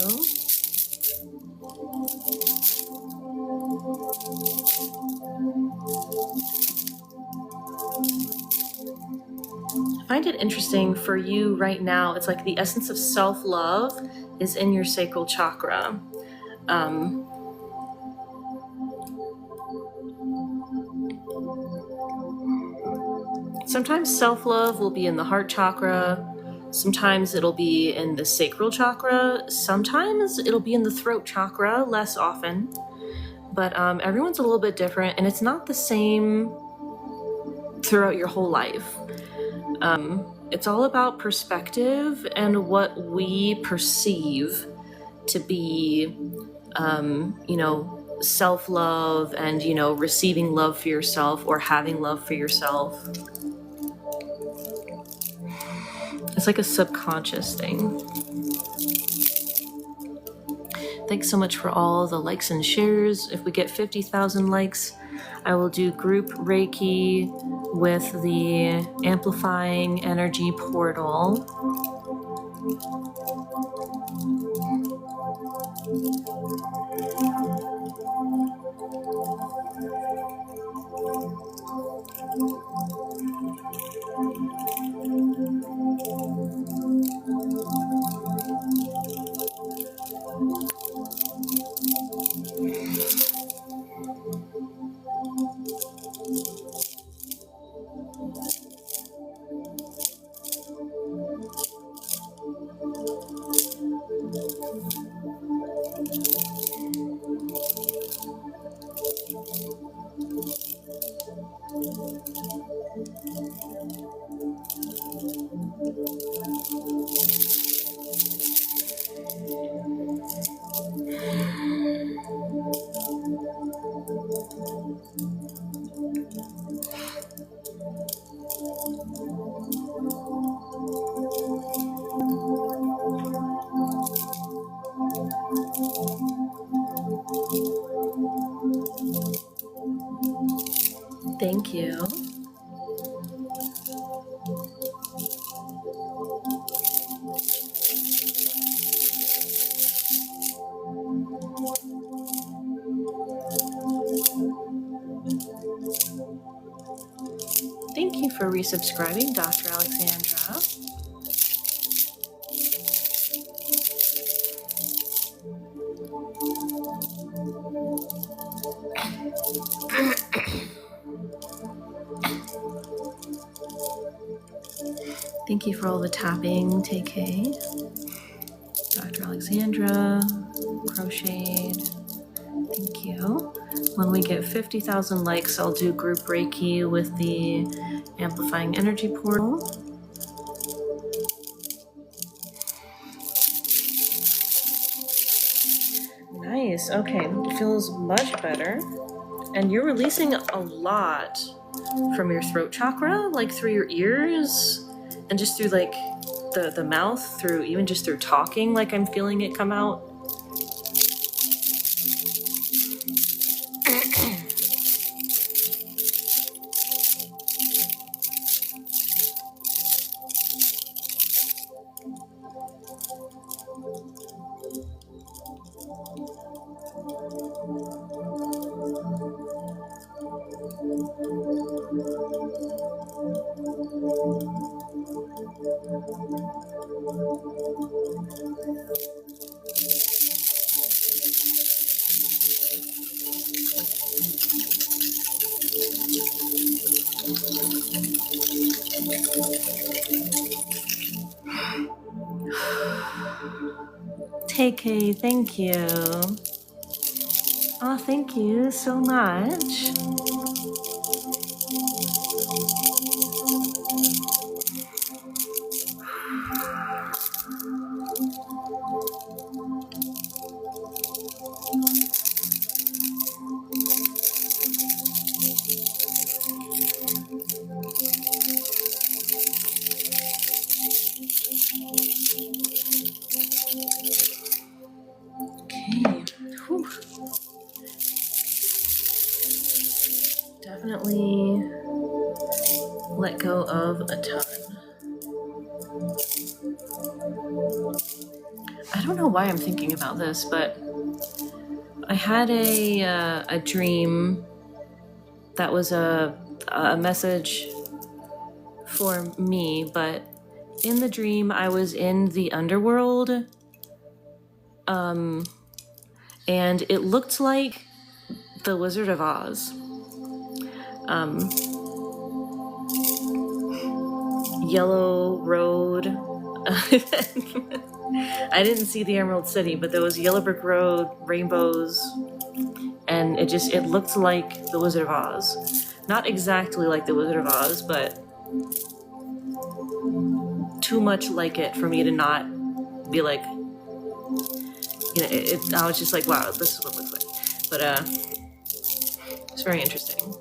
S1: I find it interesting for you right now. It's like the essence of self-love is in your sacral chakra. Sometimes self-love will be in the heart chakra. Sometimes it'll be in the sacral chakra. Sometimes it'll be in the throat chakra, less often. But everyone's a little bit different, and it's not the same throughout your whole life. It's all about perspective and what we perceive to be, self-love and, receiving love for yourself or having love for yourself. It's like a subconscious thing. Thanks so much for all the likes and shares. If we get 50,000 likes, I will do group Reiki with the amplifying energy portal. Thank you. Thank you for resubscribing, Dr. Alexandra. Thank you for all the tapping, TK. Dr. Alexandra, crocheted. Thank you. When we get 50,000 likes, I'll do group Reiki with the amplifying energy portal. Nice. Okay, it feels much better. And you're releasing a lot from your throat chakra, like through your ears and just through like the mouth, through even just through talking, like I'm feeling it come out. TK, thank you. Oh, thank you so much. Okay. Whew. Definitely let go of a ton. I don't know why I'm thinking about this, but I had a dream that was a message for me, but in the dream I was in the underworld, and it looked like the Wizard of Oz. Yellow road. I didn't see the Emerald City, but there was yellow brick road, rainbows, and it looked like the Wizard of Oz. Not exactly like the Wizard of Oz, but too much like it for me to not be like, you know, I was just like, wow, this is what it looks like. But it's very interesting.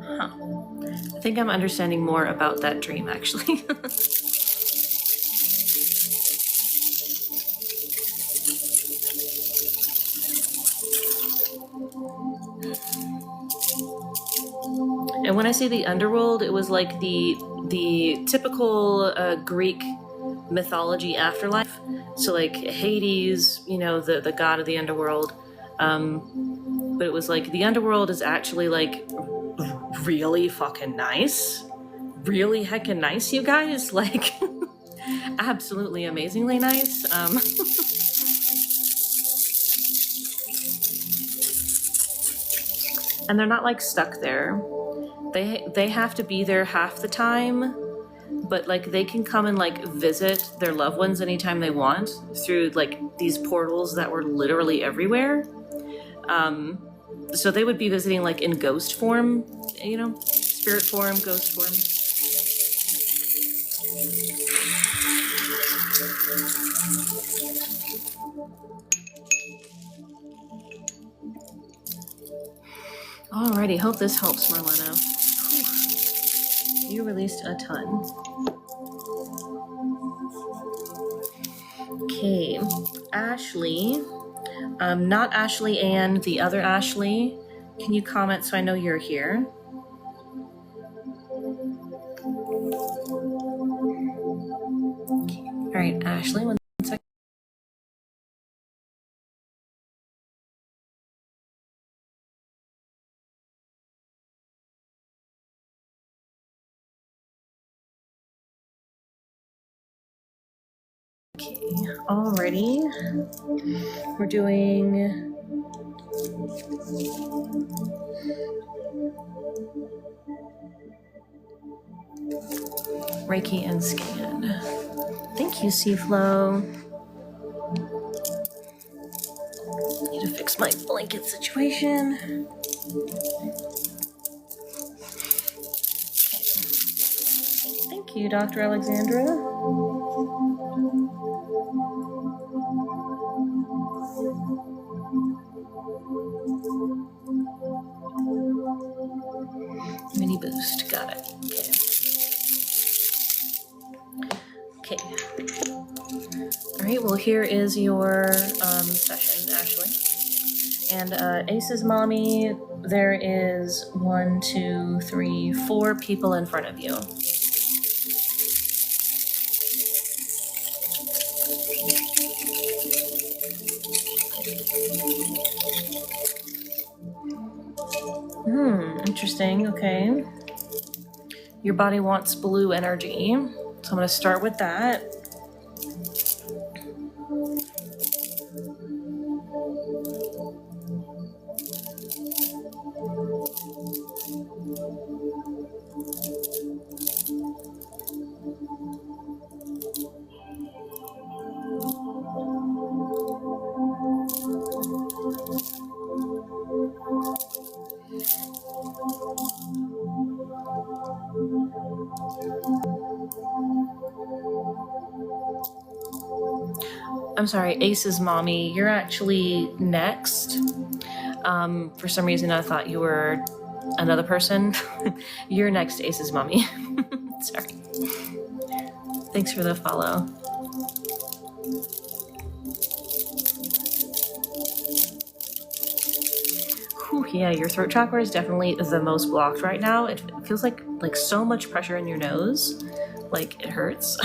S1: Huh. I think I'm understanding more about that dream, actually. And when I say the underworld, it was like the typical Greek mythology afterlife. So like Hades, you know, the god of the underworld. But it was like the underworld is actually like really fucking nice. Really heckin' nice, you guys. Like absolutely amazingly nice. And they're not like stuck there. They have to be there half the time, but like they can come and like visit their loved ones anytime they want through like these portals that were literally everywhere. So they would be visiting like in ghost form, you know, spirit form, ghost form. Alrighty, hope this helps, Marlena. Whew. You released a ton. Okay, Ashley, not Ashley Ann, the other Ashley. Can you comment so I know you're here? Okay. All right, Ashley, one second. Okay, already. We're doing Reiki and scan. Thank you, Seaflow. Need to fix my blanket situation. Thank you, Dr. Alexandra. Mini boost, got it. Okay. Okay. All right, well, here is your session, Ashley. And Ace's mommy, there is 1, 2, 3, 4 people in front of you. Interesting. Okay. Your body wants blue energy, so I'm going to start with that. I'm sorry, Ace's mommy, you're actually next. For some reason, I thought you were another person. You're next, Ace's mommy. Sorry. Thanks for the follow. Whew, yeah, your throat chakra is definitely the most blocked right now. It feels like so much pressure in your nose. Like, it hurts.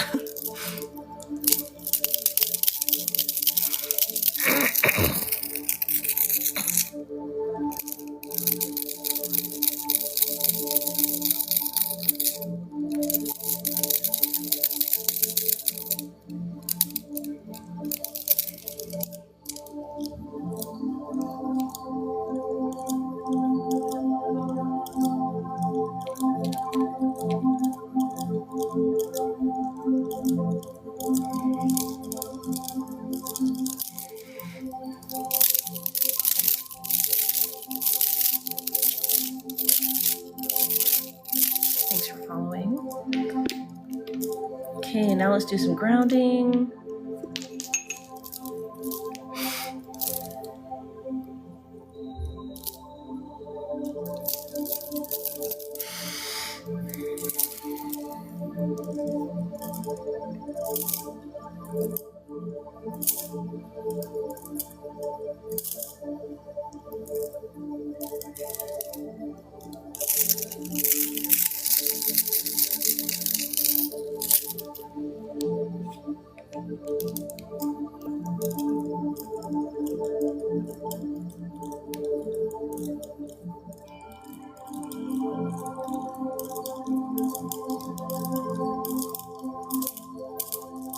S1: Thanks for following. Okay, now let's do some grounding.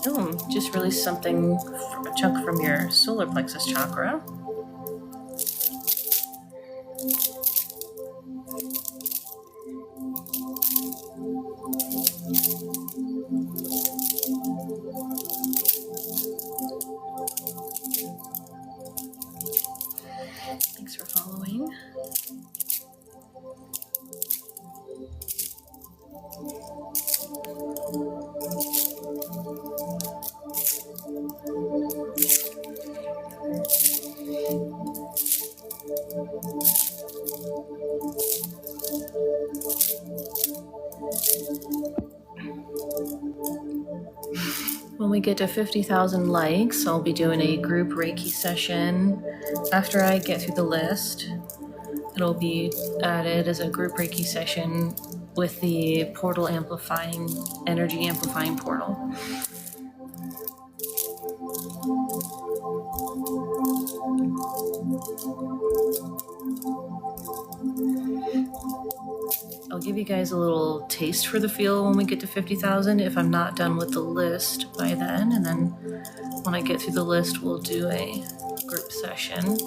S1: Oh, just released something, a chunk from your solar plexus chakra. Thanks for following. When we get to 50,000 likes, I'll be doing a group Reiki session. After I get through the list, it'll be added as a group Reiki session with the portal amplifying, energy amplifying portal. I'll give you guys a little taste for the feel when we get to 50,000 if I'm not done with the list by then, and then when I get through the list, we'll do a group session.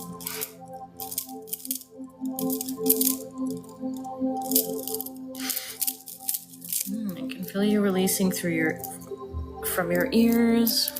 S1: I can feel you releasing from your ears.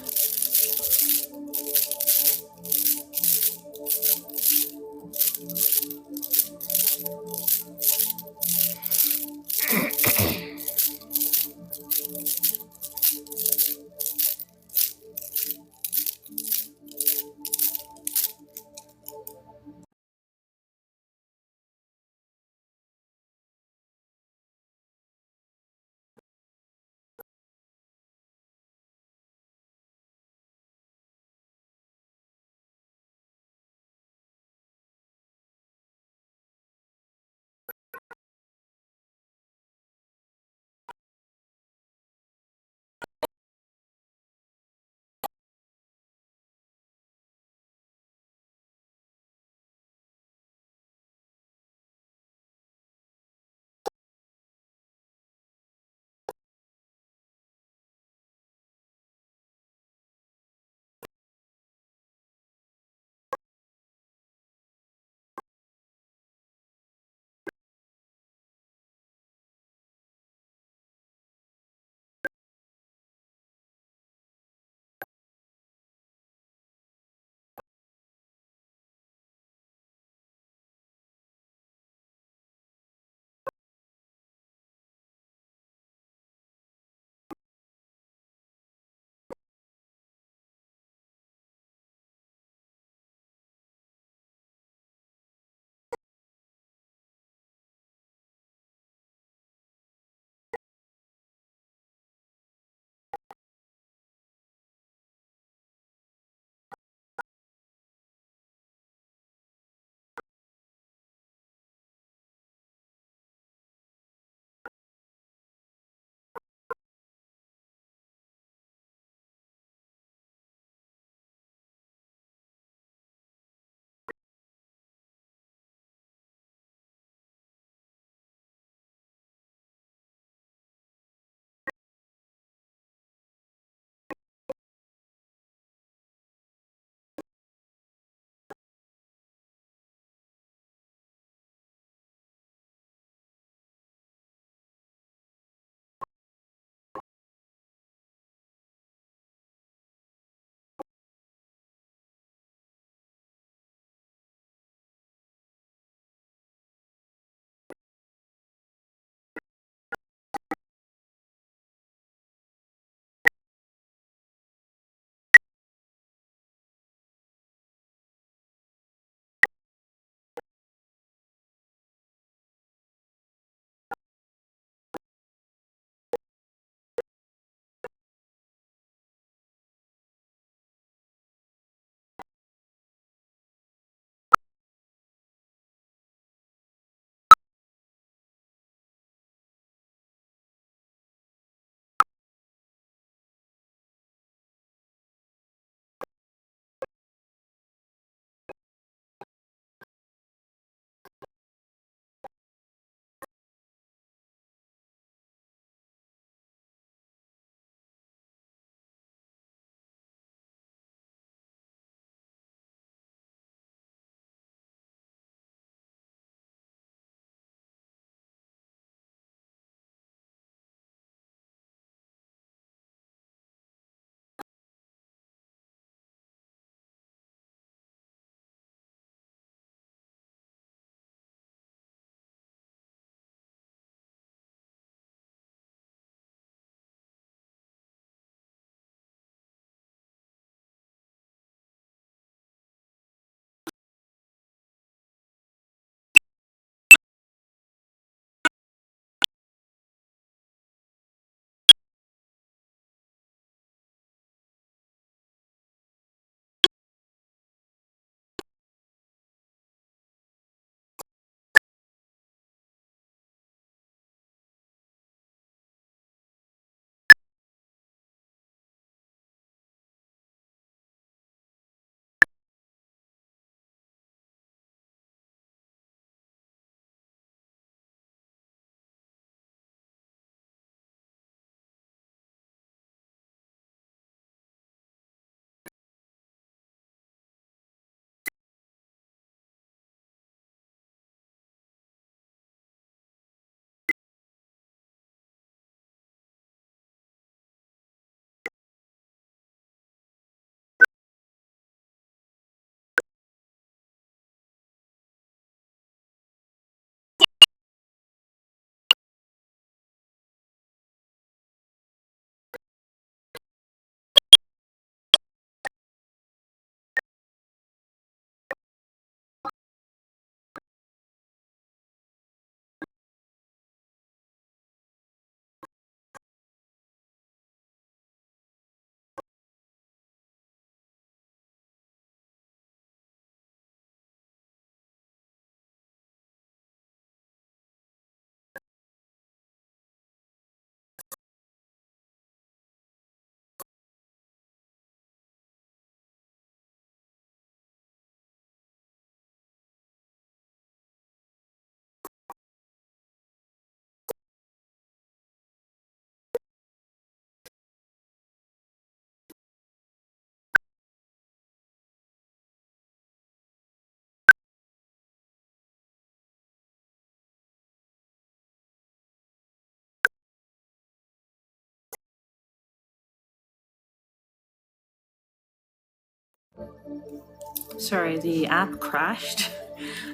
S1: Sorry, the app crashed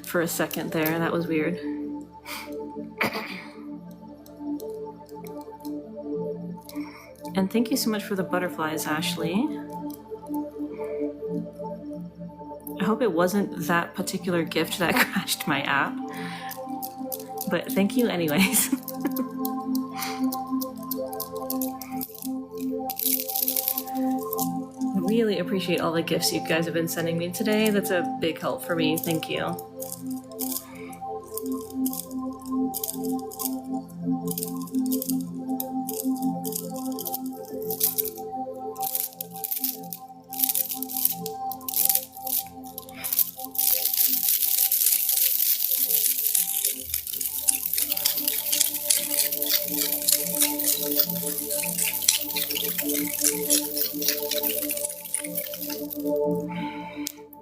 S1: for a second there. That was weird. And thank you so much for the butterflies, Ashley. I hope it wasn't that particular gift that crashed my app, but thank you anyways. I really appreciate all the gifts you guys have been sending me today. That's a big help for me. Thank you.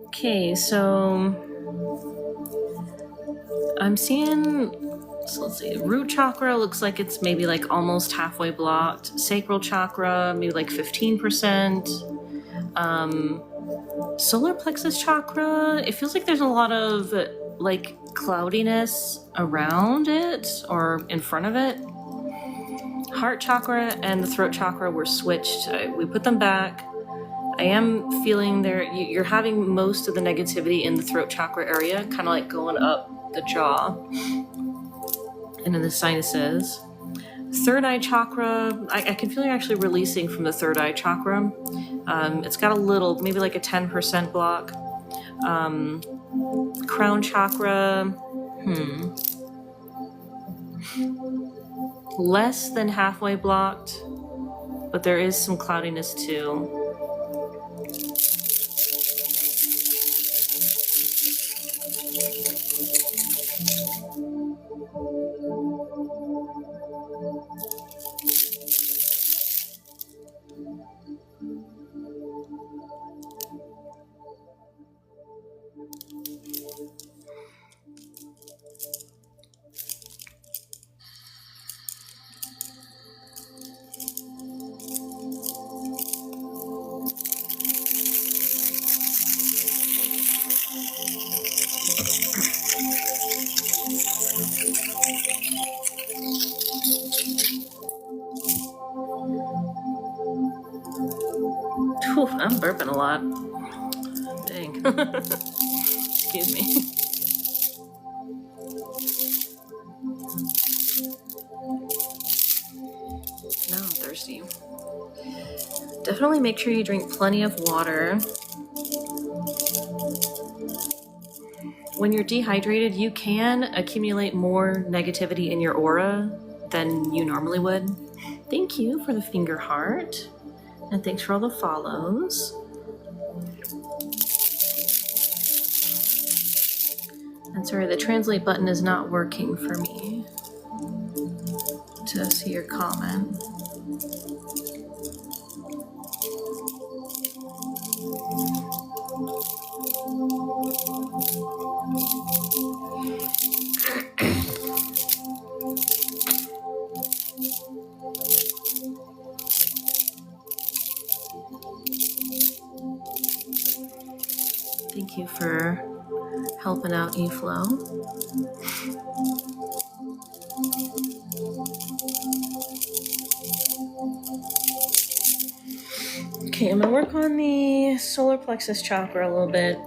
S1: Okay, so I'm seeing, so let's see, root chakra looks like it's maybe like almost halfway blocked. Sacral chakra, maybe like 15%. Solar plexus chakra, it feels like there's a lot of like cloudiness around it or in front of it. Heart chakra and the throat chakra were switched. We put them back. I am feeling you're having most of the negativity in the throat chakra area, kind of like going up the jaw and in the sinuses. Third eye chakra, I can feel you're actually releasing from the third eye chakra. It's got a little, maybe like a 10% block. Crown chakra, less than halfway blocked, but there is some cloudiness too. Whew, I'm burping a lot. Dang. Excuse me. Now I'm thirsty. Definitely make sure you drink plenty of water. When you're dehydrated, you can accumulate more negativity in your aura than you normally would. Thank you for the finger heart. And thanks for all the follows. And sorry, the translate button is not working for me to see your comment. Thank you for helping out, eFlow. Okay, I'm gonna work on the solar plexus chakra a little bit.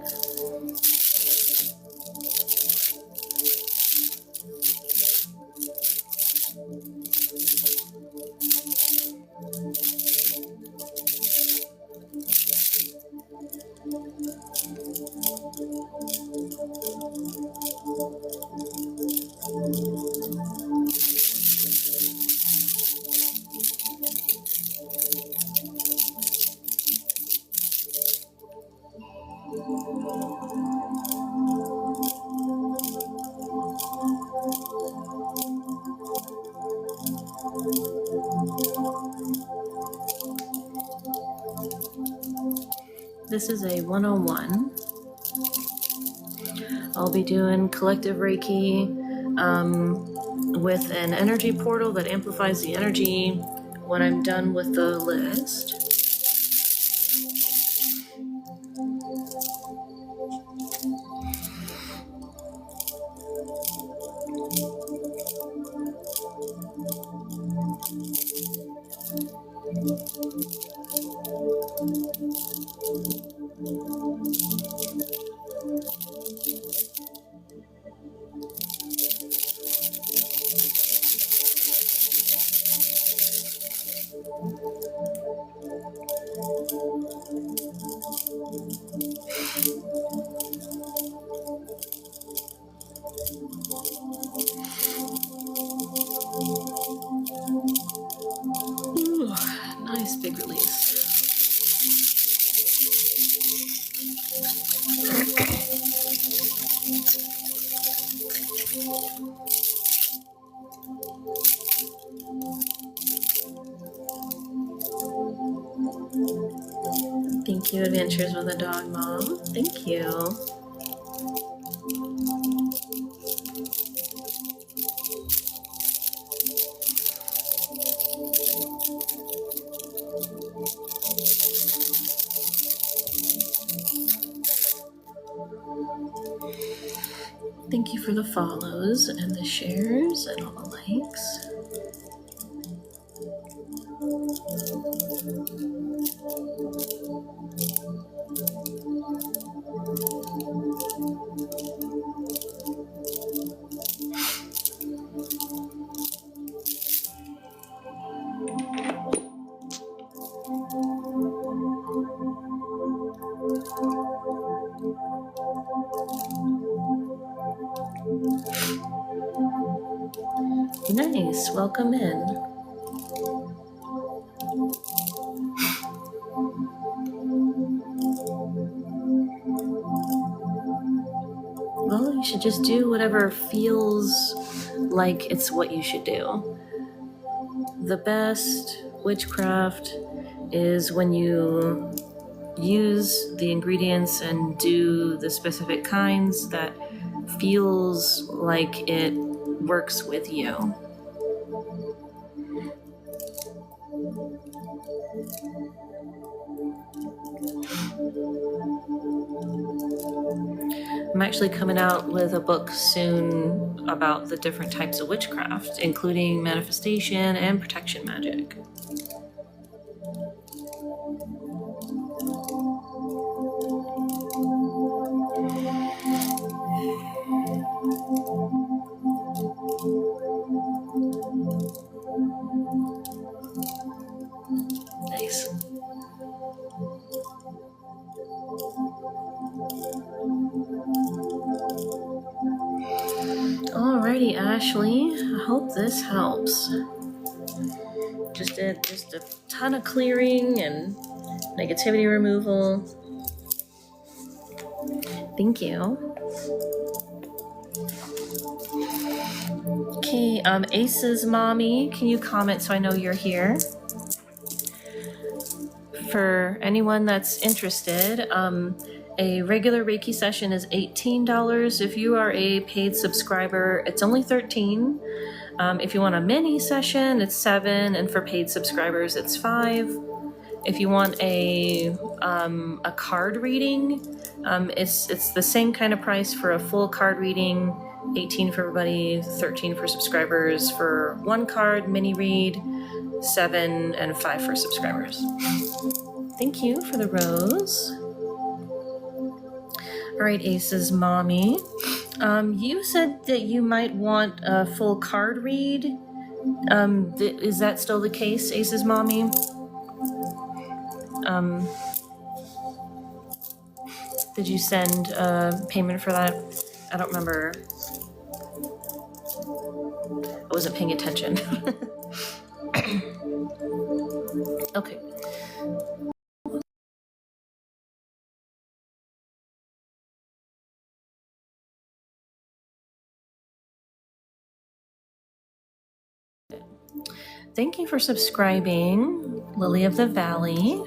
S1: This is a 101. I'll be doing collective Reiki with an energy portal that amplifies the energy when I'm done with the list. Thank you, Adventures with a Dog Mom. Thank you. Thank you for the follows and the shares and all the likes. Nice, welcome in. Well, you should just do whatever feels like it's what you should do. The best witchcraft is when you use the ingredients and do the specific kinds that feels like it works with you. I'm actually coming out with a book soon about the different types of witchcraft, including manifestation and protection magic. Nice. Alrighty, Ashley. I hope this helps. Just a ton of clearing and negativity removal. Thank you. Okay, Ace's mommy, can you comment so I know you're here? For anyone that's interested, a regular Reiki session is $18. If you are a paid subscriber, it's only $13. If you want a mini session, it's $7, and for paid subscribers, it's $5. If you want a card reading, it's the same kind of price for a full card reading. 18 for everybody, 13 for subscribers. For one card mini read, 7 and 5 for subscribers. Thank you for the rose. All right, Ace's mommy. You said that you might want a full card read. Is that still the case, Ace's mommy? Did you send payment for that? I don't remember. I wasn't paying attention. Okay. Thank you for subscribing, Lily of the Valley.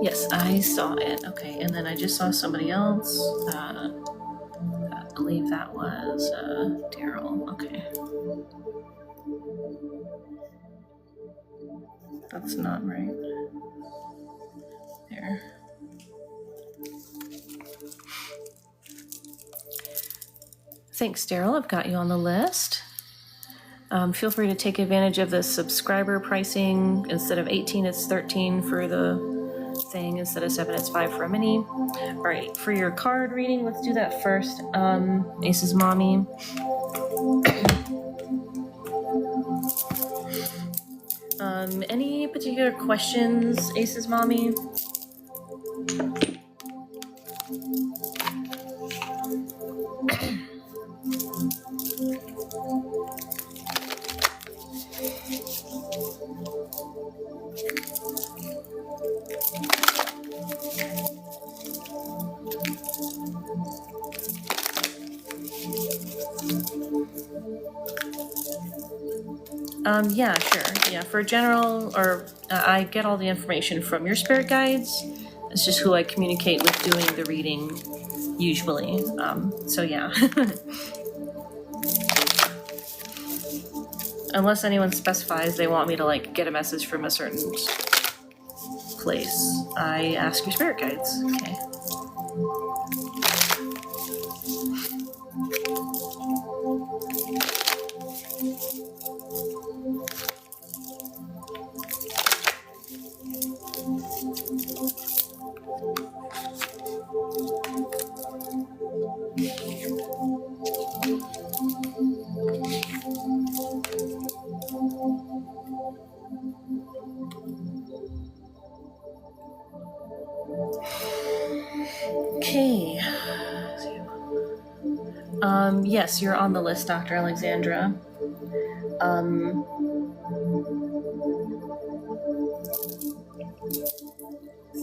S1: Yes, I saw it. Okay, and then I just saw somebody else. I believe that was Daryl. Okay. That's not right. There. Thanks, Daryl. I've got you on the list. Feel free to take advantage of the subscriber pricing. Instead of 18, it's 13 for the thing. Instead of 7, it's 5 for a mini. All right, for your card reading, let's do that first. Ace's mommy. Any particular questions, Ace's mommy? Yeah, sure. Yeah, for general, or I get all the information from your spirit guides. It's just who I communicate with doing the reading, usually. So yeah. Unless anyone specifies they want me to like get a message from a certain place, I ask your spirit guides. Okay. Okay. Yes, you're on the list, Dr. Alexandra.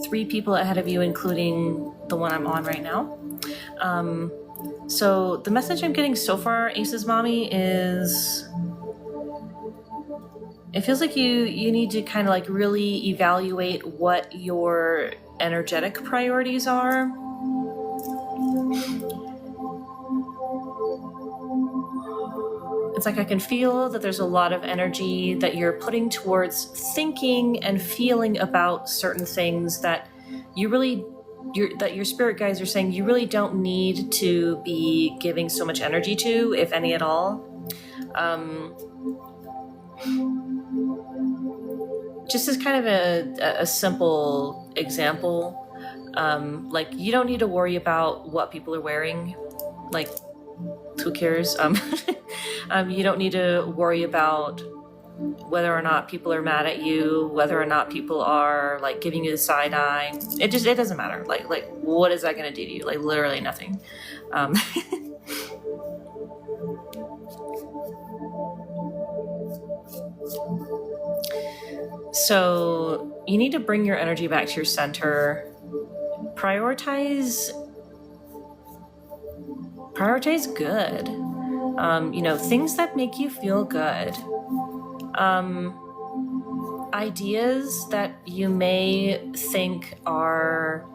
S1: 3 people ahead of you, including the one I'm on right now. So the message I'm getting so far, Ace's mommy, is it feels like you need to kind of like really evaluate what your energetic priorities are. It's like I can feel that there's a lot of energy that you're putting towards thinking and feeling about certain things that that your spirit guides are saying you really don't need to be giving so much energy to, if any at all. Just as kind of a simple example, like you don't need to worry about what people are wearing. Like, who cares? You don't need to worry about whether or not people are mad at you, whether or not people are like giving you the side eye. It doesn't matter. Like what is that going to do to you? Like literally nothing. So you need to bring your energy back to your center. Prioritize good. Things that make you feel good. Ideas that you may think are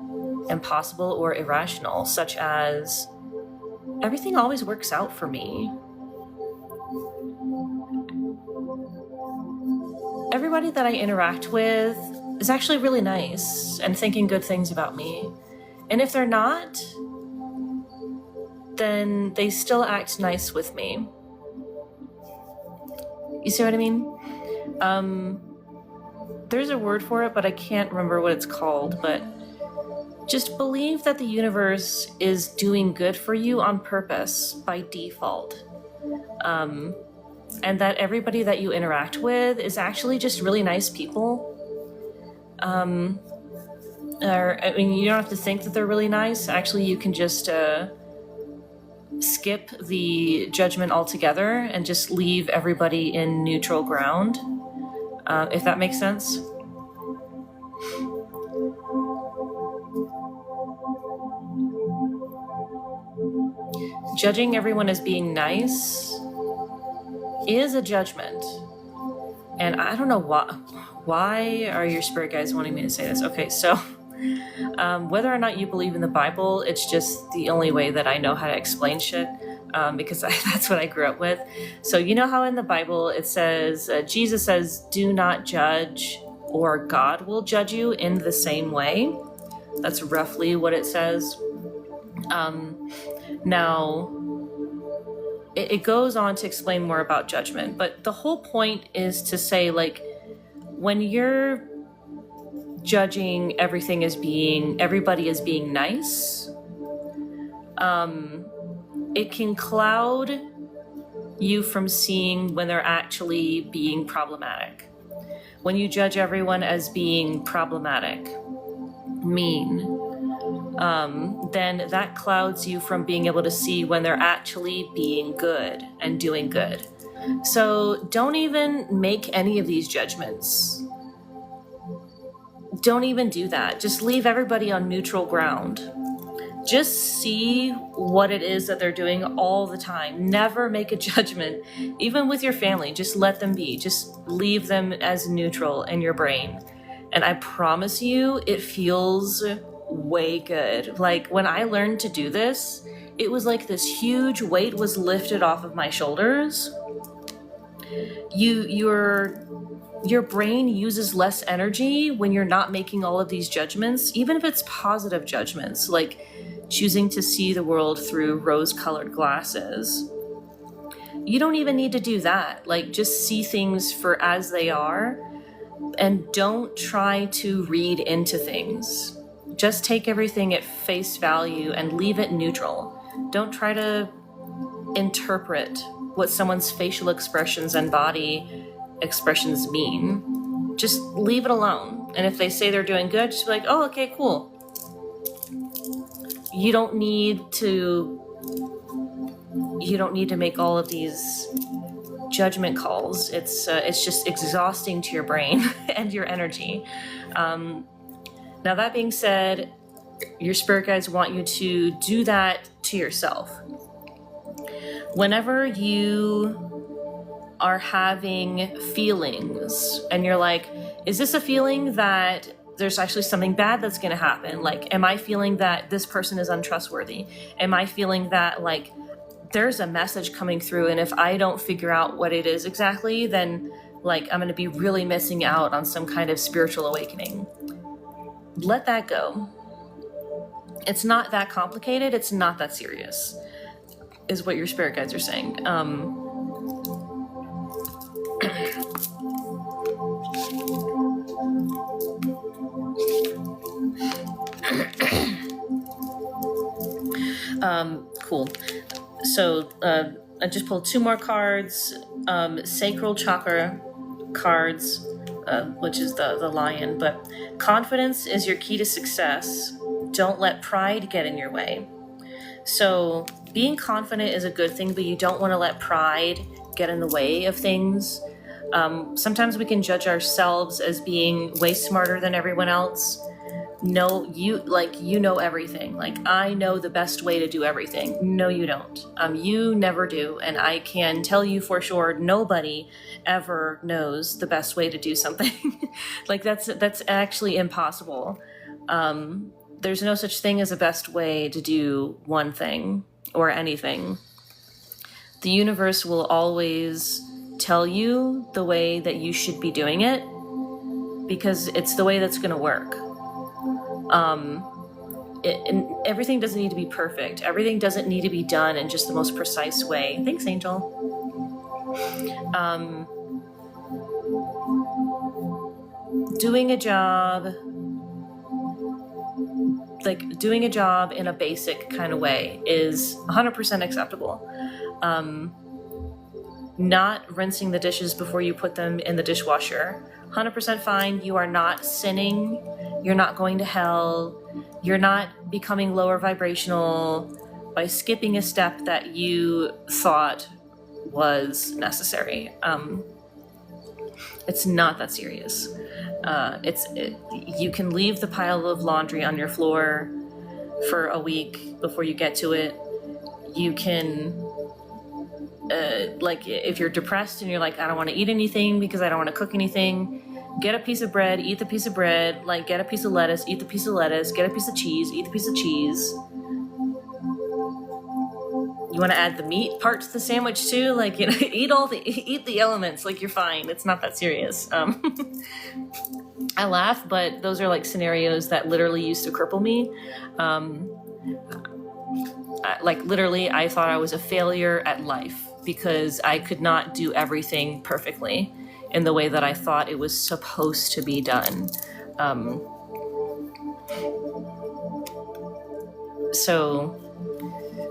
S1: impossible or irrational, such as, everything always works out for me. Everybody that I interact with is actually really nice and thinking good things about me. And if they're not, then they still act nice with me. You see what I mean? There's a word for it, but I can't remember what it's called. But just believe that the universe is doing good for you on purpose by default. And that everybody that you interact with is actually just really nice people. You don't have to think that they're really nice. Actually, you can just skip the judgment altogether and just leave everybody in neutral ground, if that makes sense. Judging everyone as being nice is a judgment. And I don't know why are your spirit guides wanting me to say this? Okay, so whether or not you believe in the Bible, it's just the only way that I know how to explain shit, because that's what I grew up with. So you know how in the Bible it says, Jesus says, do not judge or God will judge you in the same way. That's roughly what it says. Now, it goes on to explain more about judgment, but the whole point is to say, like, when you're judging everybody as being nice, it can cloud you from seeing when they're actually being problematic. When you judge everyone as being problematic, mean, then that clouds you from being able to see when they're actually being good and doing good. So don't even make any of these judgments. Don't even do that. Just leave everybody on neutral ground. Just see what it is that they're doing all the time. Never make a judgment, even with your family. Just let them be. Just leave them as neutral in your brain. And I promise you, it feels way good. Like when I learned to do this, it was like this huge weight was lifted off of my shoulders. Your brain uses less energy when you're not making all of these judgments, even if it's positive judgments, like choosing to see the world through rose-colored glasses. You don't even need to do that. Like, just see things for as they are, and don't try to read into things. Just take everything at face value and leave it neutral. Don't try to interpret what someone's facial expressions and body expressions mean. Just leave it alone. And if they say they're doing good, just be like, oh, okay, cool. You don't need to make all of these judgment calls. It's just exhausting to your brain and your energy. Now that being said, your spirit guides want you to do that to yourself. Whenever you are having feelings and you're like, is this a feeling that there's actually something bad that's going to happen? Like, am I feeling that this person is untrustworthy? Am I feeling that, like, there's a message coming through, and if I don't figure out what it is exactly, then, like, I'm going to be really missing out on some kind of spiritual awakening? Let that go. It's not that complicated. It's not that serious, is what your spirit guides are saying. Cool. So I just pulled 2 more cards, sacral chakra cards, which is the lion, but confidence is your key to success. Don't let pride get in your way. So being confident is a good thing, but you don't want to let pride get in the way of things. Sometimes we can judge ourselves as being way smarter than everyone else. No, you know everything. Like, I know the best way to do everything. No, you don't. You never do. And I can tell you for sure, nobody ever knows the best way to do something. Like, that's actually impossible. There's no such thing as a best way to do one thing or anything. The universe will always tell you the way that you should be doing it, because it's the way that's going to work. And everything doesn't need to be perfect. Everything doesn't need to be done in just the most precise way. Thanks, Angel. Doing a job in a basic kind of way is 100% acceptable. Not rinsing the dishes before you put them in the dishwasher, 100% fine. You are not sinning. You're not going to hell. You're not becoming lower vibrational by skipping a step that you thought was necessary. It's not that serious. You can leave the pile of laundry on your floor for a week before you get to it. You can, if you're depressed and you're like, I don't want to eat anything because I don't want to cook anything, get a piece of bread, eat the piece of bread, like get a piece of lettuce, eat the piece of lettuce, get a piece of cheese, eat the piece of cheese. You want to add the meat part to the sandwich too? Like, eat the elements, like you're fine. It's not that serious. I laugh, but those are like scenarios that literally used to cripple me. Literally, I thought I was a failure at life because I could not do everything perfectly in the way that I thought it was supposed to be done. So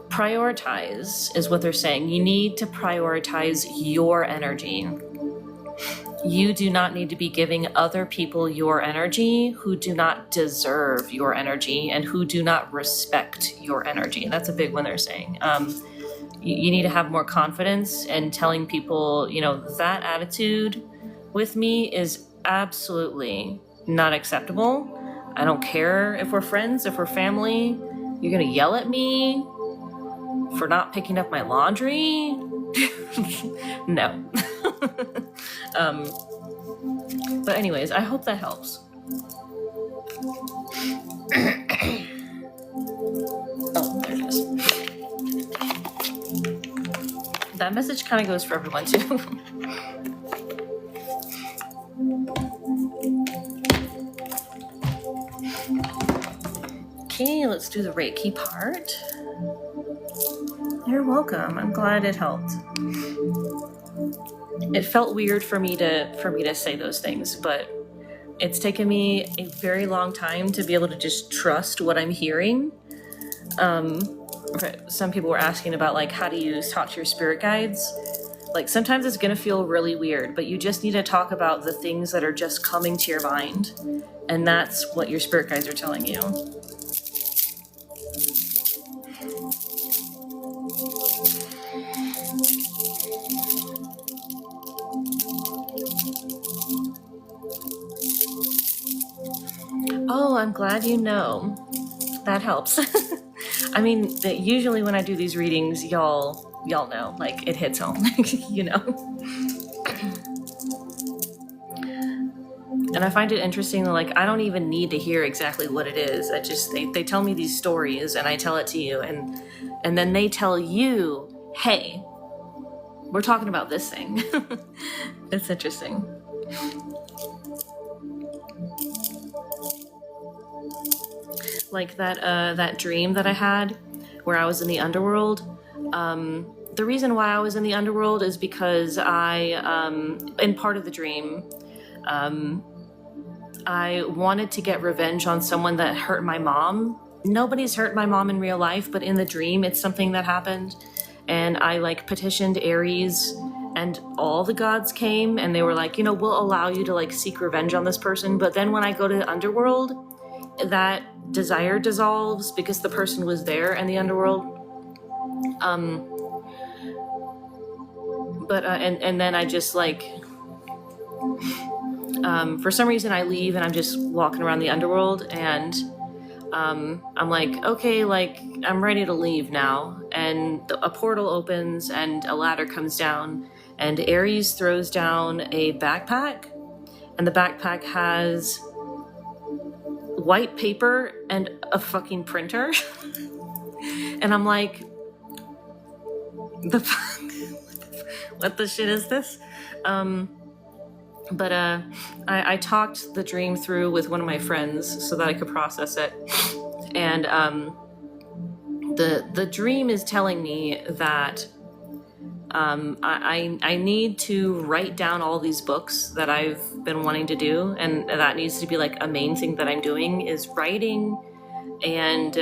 S1: prioritize is what they're saying. You need to prioritize your energy. You do not need to be giving other people your energy who do not deserve your energy and who do not respect your energy. That's a big one they're saying. You need to have more confidence in telling people, you know, that attitude with me is absolutely not acceptable. I don't care if we're friends, if we're family. You're gonna yell at me for not picking up my laundry? No. But anyways, I hope that helps. Oh, there it is. That message kind of goes for everyone too. Okay, let's do the Reiki part. You're welcome. I'm glad it helped. It felt weird for me to say those things, but it's taken me a very long time to be able to just trust what I'm hearing. Some people were asking about, like, how do you talk to your spirit guides? Like, sometimes it's gonna feel really weird, but you just need to talk about the things that are just coming to your mind, and that's what your spirit guides are telling you. Oh, I'm glad you know. That helps. I mean, usually when I do these readings, y'all know, like, it hits home, you know? And I find it interesting, like, I don't even need to hear exactly what it is. They tell me these stories and I tell it to you, and then they tell you, hey, we're talking about this thing. It's interesting. Like that dream that I had where I was in the underworld. The reason why I was in the underworld is because in part of the dream, I wanted to get revenge on someone that hurt my mom. Nobody's hurt my mom in real life, but in the dream, it's something that happened. And I, like, petitioned Aries, and all the gods came, and they were like, you know, we'll allow you to, like, seek revenge on this person. But then when I go to the underworld, that desire dissolves because the person was there in the underworld. And then I just, like, for some reason I leave and I'm just walking around the underworld, and I'm like, okay, like, I'm ready to leave now. And a portal opens and a ladder comes down, and Aries throws down a backpack, and the backpack has white paper and a fucking printer. And I'm like, the fuck? What the shit is this? But I talked the dream through with one of my friends so that I could process it. And the dream is telling me that I need to write down all these books that I've been wanting to do, and that needs to be, like, a main thing that I'm doing is writing. And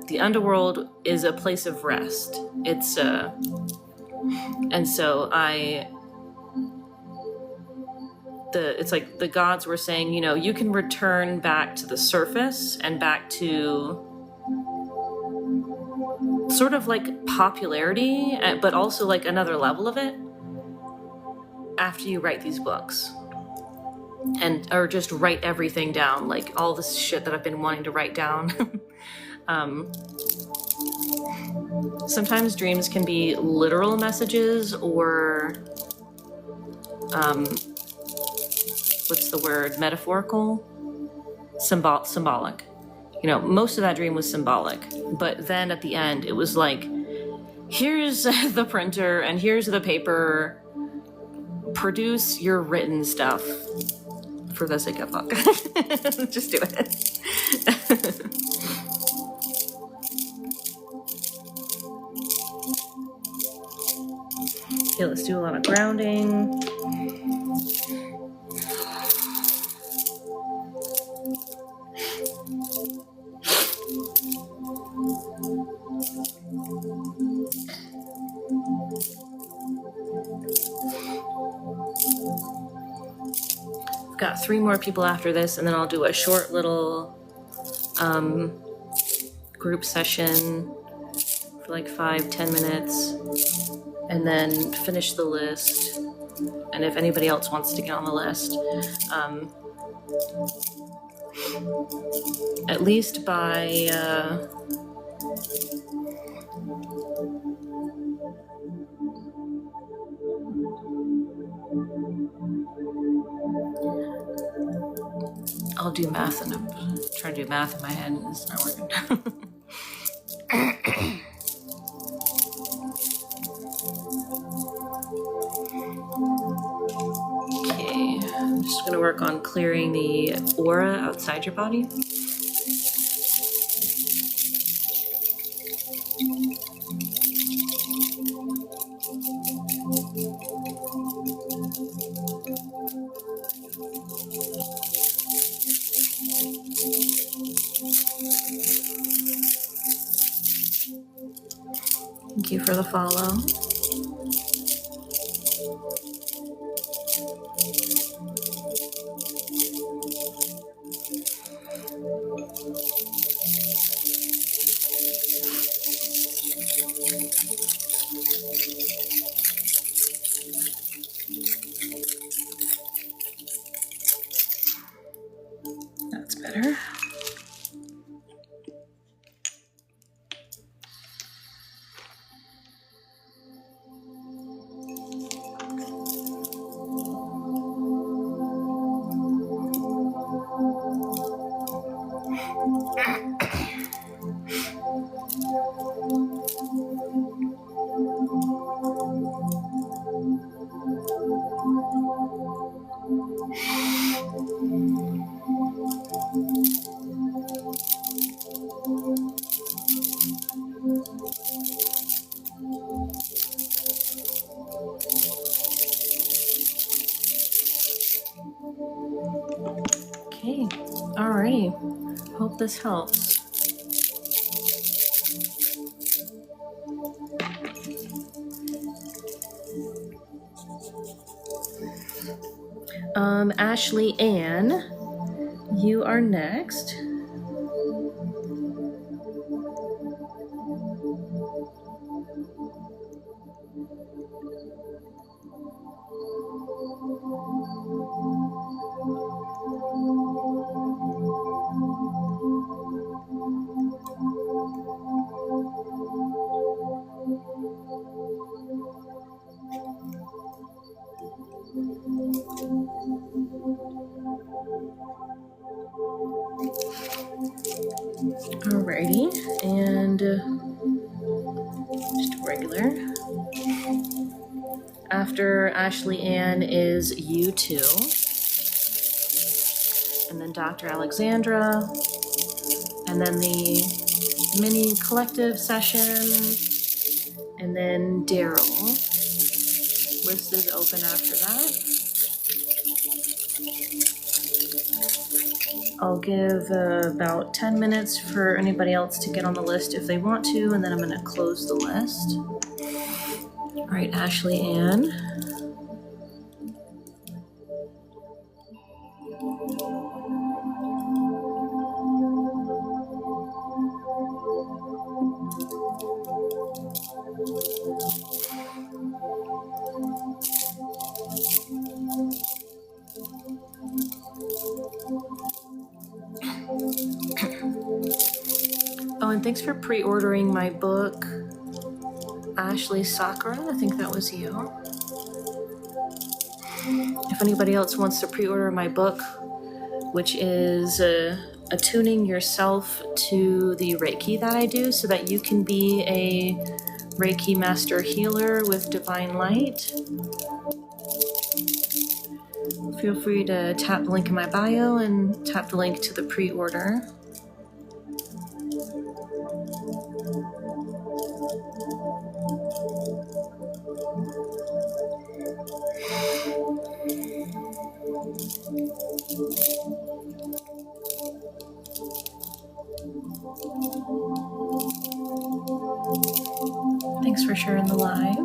S1: the underworld is a place of rest. It's and so it's like the gods were saying, you know, you can return back to the surface and back to sort of like popularity, but also like another level of it after you write these books. Or just write everything down, like all this shit that I've been wanting to write down. Sometimes dreams can be literal messages, or what's the word? Metaphorical? Symbolic. You know, most of that dream was symbolic, but then at the end it was like, here's the printer and here's the paper. Produce your written stuff. For the sake of fuck. Just do it. Okay, let's do a lot of grounding. got 3 more people after this, and then I'll do a short little group session for like 5-10 minutes, and then finish the list. And if anybody else wants to get on the list, at least by I'll do math, and I'm trying to do math in my head and it's not working. Okay, I'm just going to work on clearing the aura outside your body. Thank you for the follow. That's better. Okay, alrighty. Hope this helps. Ashley Ann, you are next. Alrighty, and just regular. After Ashley Ann is you two, and then Dr. Alexandra, and then the mini collective session, and then Daryl. List is open after that. I'll give about 10 minutes for anybody else to get on the list if they want to, and then I'm going to close the list. All right, Ashley Ann. Oh, and thanks for pre-ordering my book, Ashley Sakura. I think that was you. If anybody else wants to pre-order my book, which is attuning yourself to the Reiki that I do so that you can be a Reiki master healer with divine light, feel free to tap the link in my bio and tap the link to the pre-order. Thanks for sharing the live.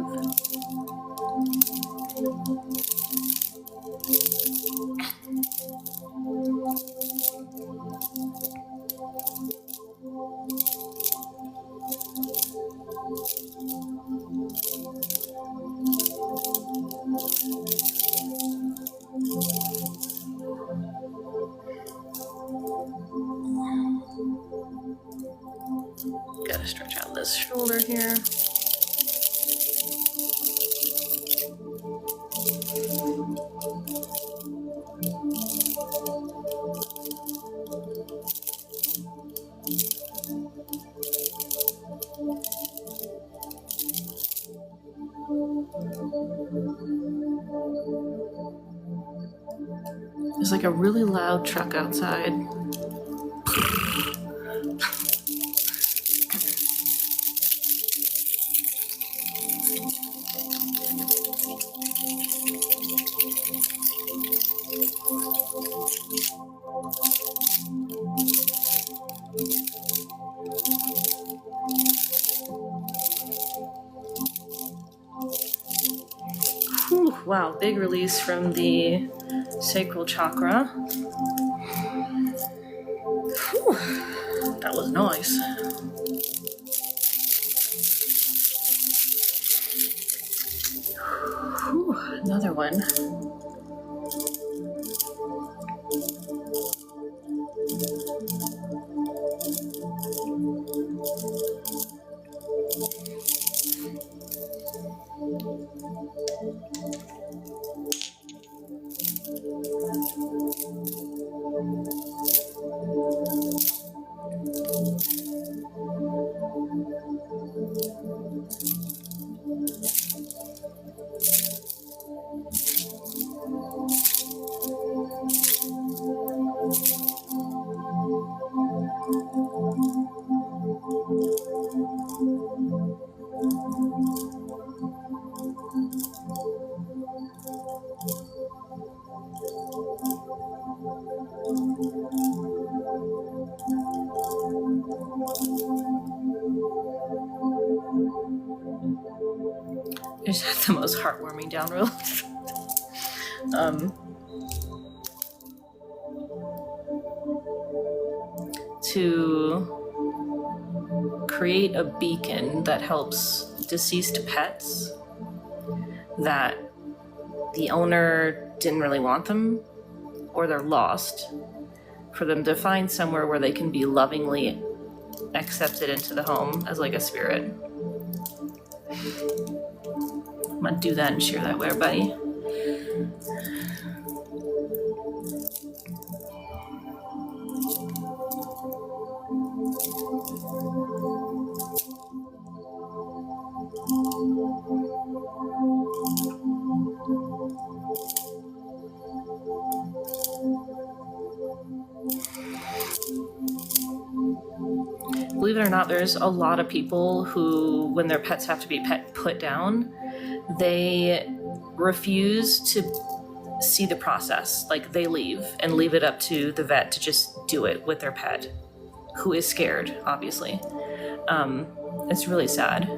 S1: There's like a really loud truck outside. Whew, wow, big release from the sacral chakra. Whew, that was nice. Whew, another one. I just had the most heartwarming download. To create a beacon that helps deceased pets that the owner didn't really want them or they're lost, for them to find somewhere where they can be lovingly accepted into the home as like a spirit. I'm gonna do that and share that with everybody. Believe it or not, there's a lot of people who, when their pets have to be put down, they refuse to see the process. Like, they leave and leave it up to the vet to just do it with their pet, who is scared, obviously. It's really sad.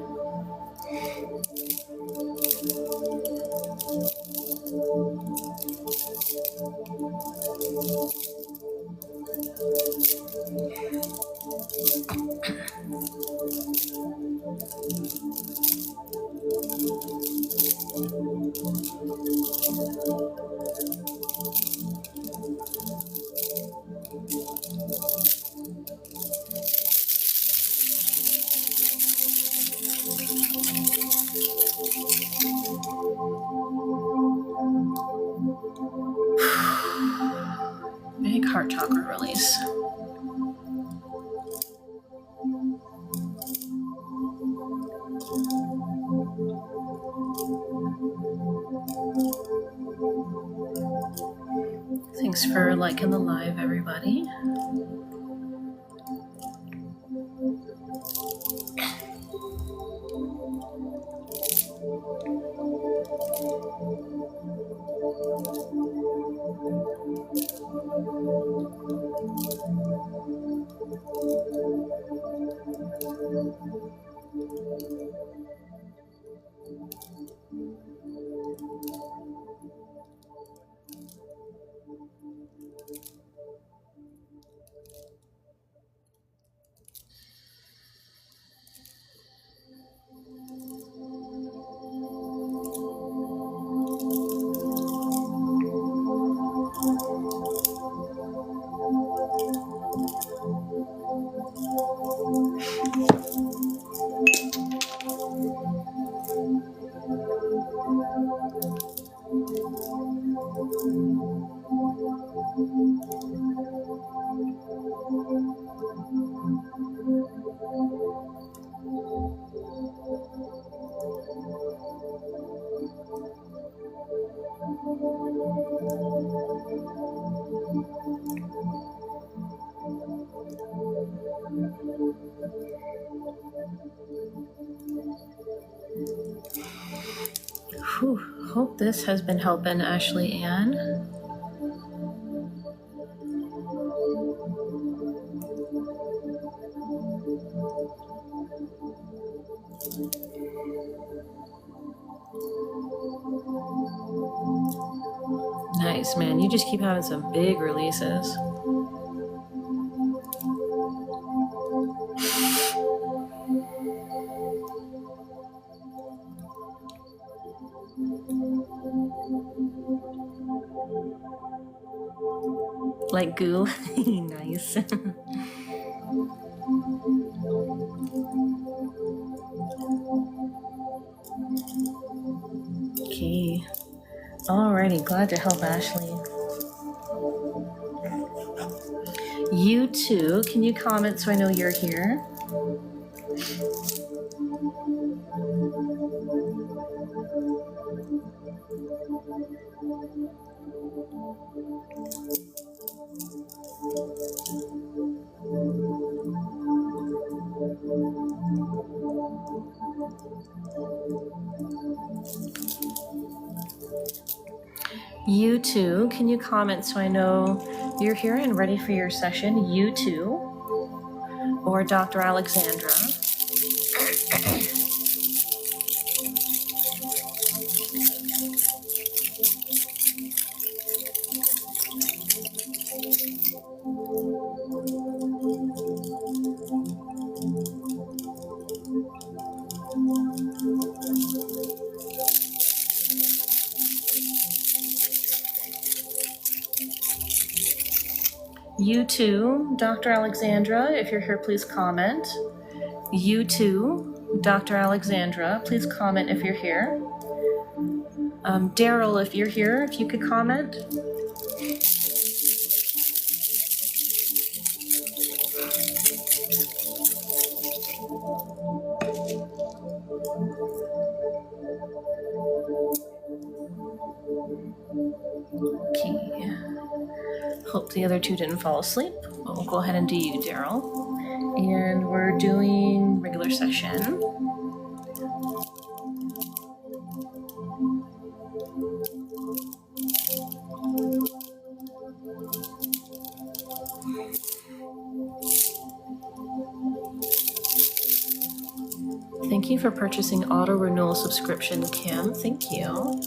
S1: Big heart chakra release. Thanks for liking the live, everybody. Whew, hope this has been helping, Ashley Ann. Nice, man. You just keep having some big releases. Like goo. Nice. Okay. Alrighty, glad to help, Ashley. You too, can you comment so I know you're here? You too, can you comment so I know you're here and ready for your session? You too, or Dr. Alexandra. You too, Dr. Alexandra, if you're here, please comment. You too, Dr. Alexandra, please comment if you're here. Daryl, if you're here, if you could comment. Okay. Hope the other two didn't fall asleep. We'll go ahead and do you, Daryl. And we're doing regular session. Thank you for purchasing auto renewal subscription, Kim. Thank you.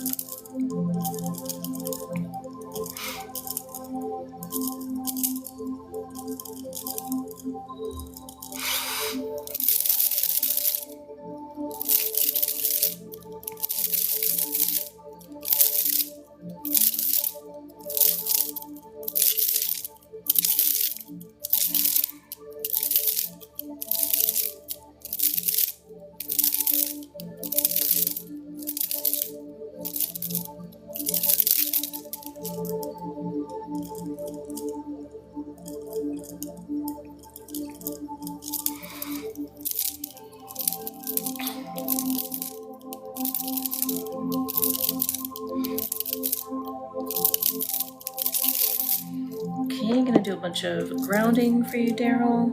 S1: Okay, I'm gonna do a bunch of grounding for you, Daryl.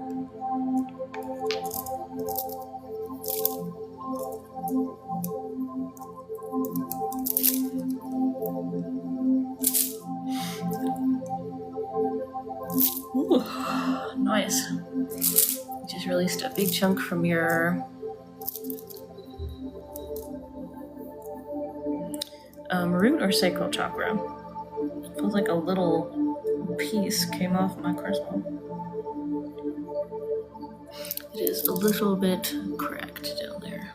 S1: Ooh, nice. Just released a big chunk from your root or sacral chakra. Feels like a little piece came off my crystal. It is a little bit cracked down there.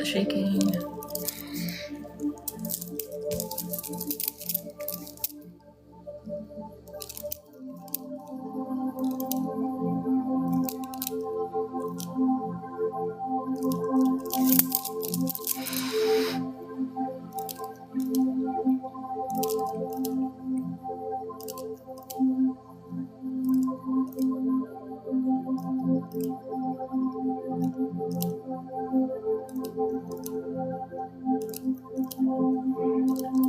S1: shaking.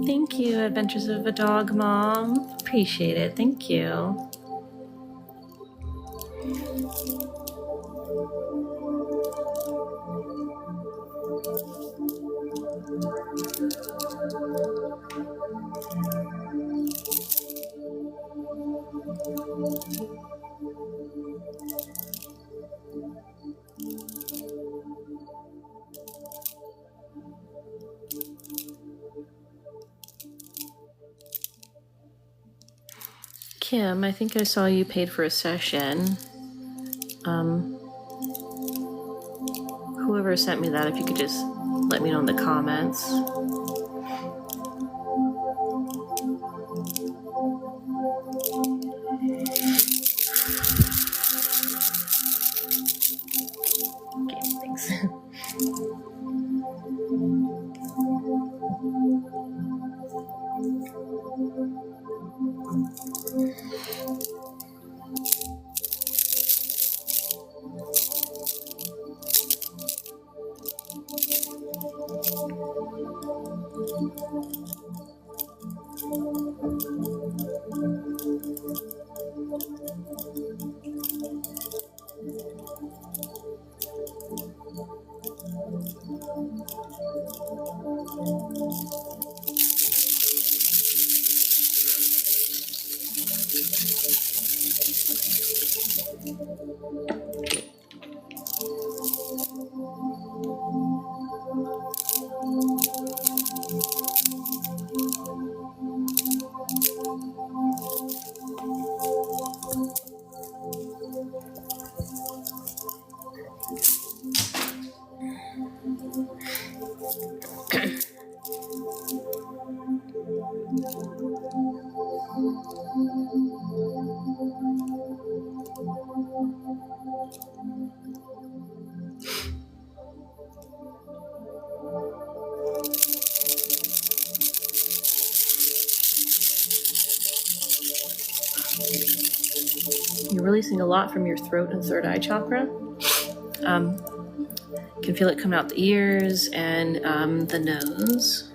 S1: Thank you, Adventures of a Dog Mom. Appreciate it. Thank you. Kim, I think I saw you paid for a session. Whoever sent me that, if you could just let me know in the comments. Okay, thanks. You're releasing a lot from your throat and third eye chakra. Can feel it coming out the ears and the nose.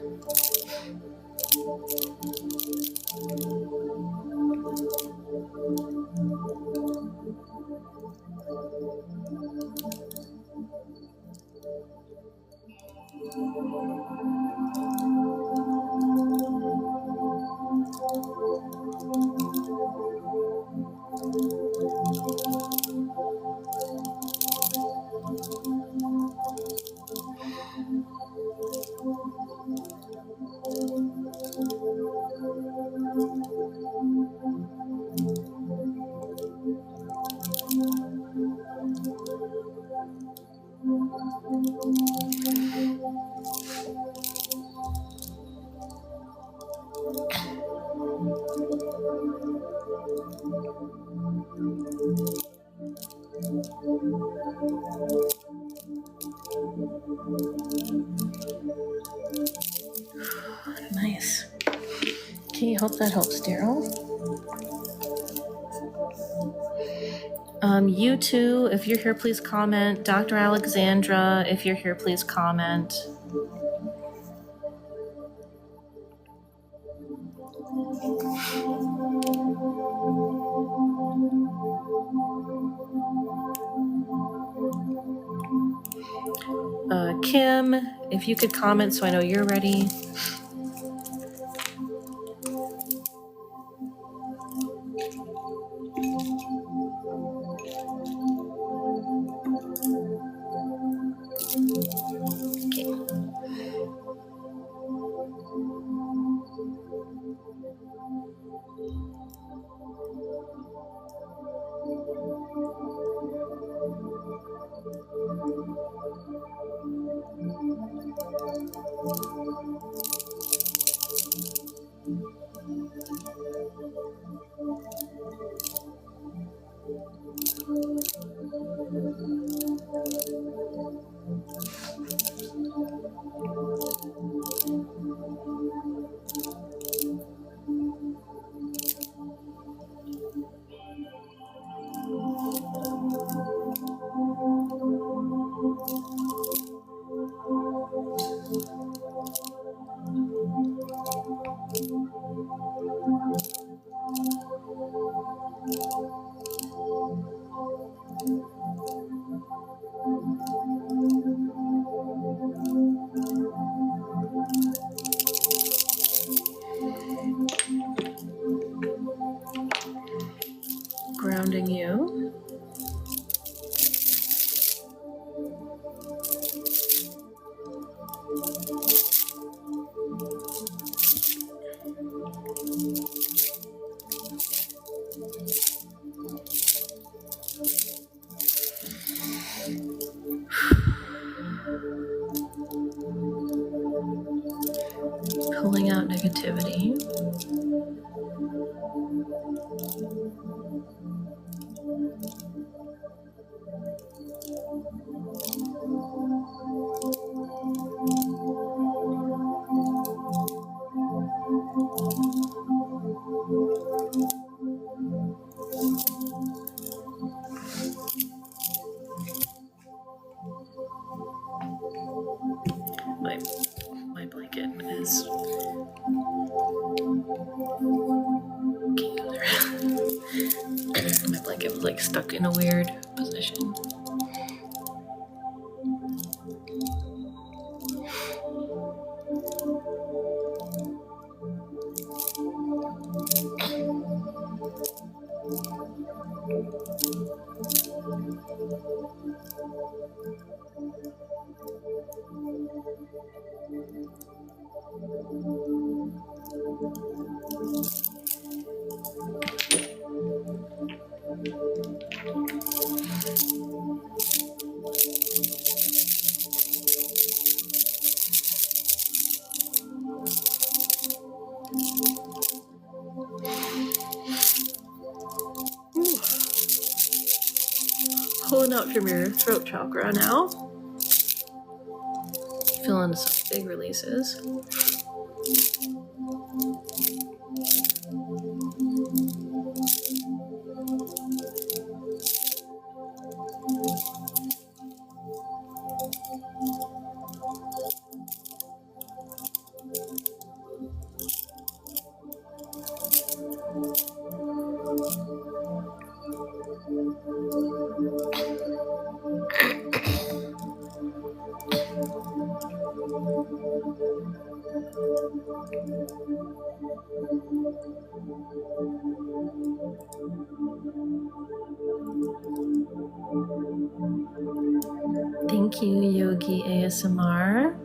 S1: Nice. Okay, hope that helps, Daryl. You too, if you're here, please comment. Dr. Alexandra, if you're here, please comment. Kim, if you could comment so I know you're ready. Grounding you. Pulling out negativity. My blanket is my blanket was like stuck in a weird position. Pulling out from your throat chakra now. Feeling some big releases. Thank you, Yogi ASMR.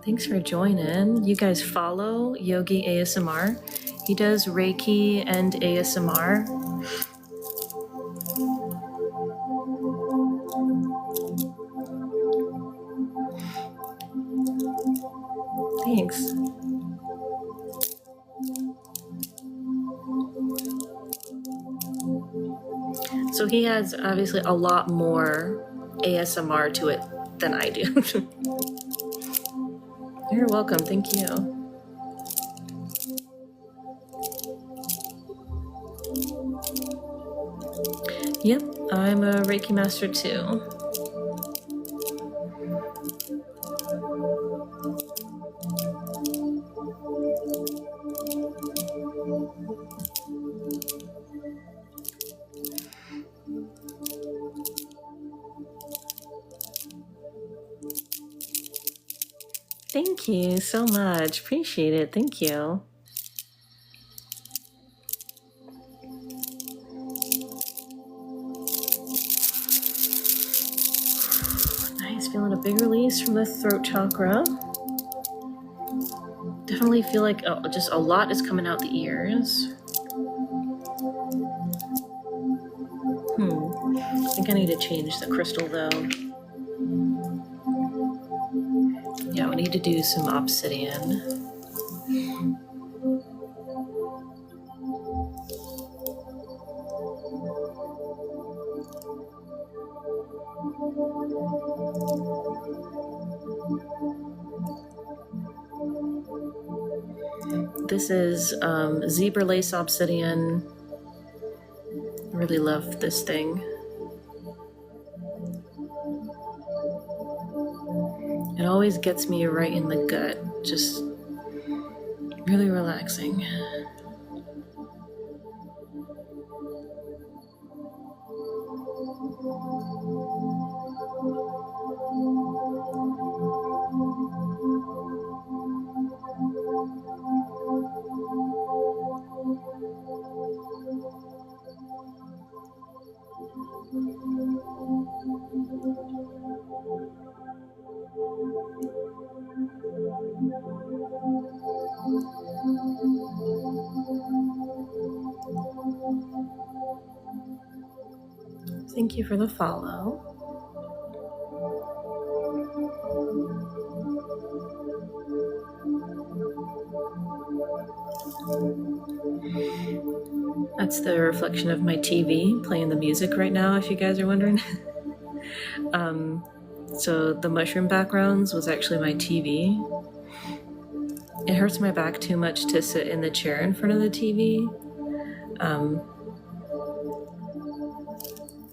S1: Thanks for joining. You guys follow Yogi ASMR. He does Reiki and ASMR. Thanks. So he has obviously a lot more ASMR to it than I do. You're welcome. Thank you. Yep, I'm a Reiki master too. Thank you so much. Appreciate it. Thank you. Nice. Feeling a big release from the throat chakra. Definitely feel like just a lot is coming out the ears. I think I need to change the crystal though. ready to do some obsidian. This is zebra lace obsidian. I really love this thing. It always gets me right in the gut, just really relaxing. Thank you for the follow. That's the reflection of my TV playing the music right now, if you guys are wondering. So the mushroom backgrounds was actually my TV. It hurts my back too much to sit in the chair in front of the TV.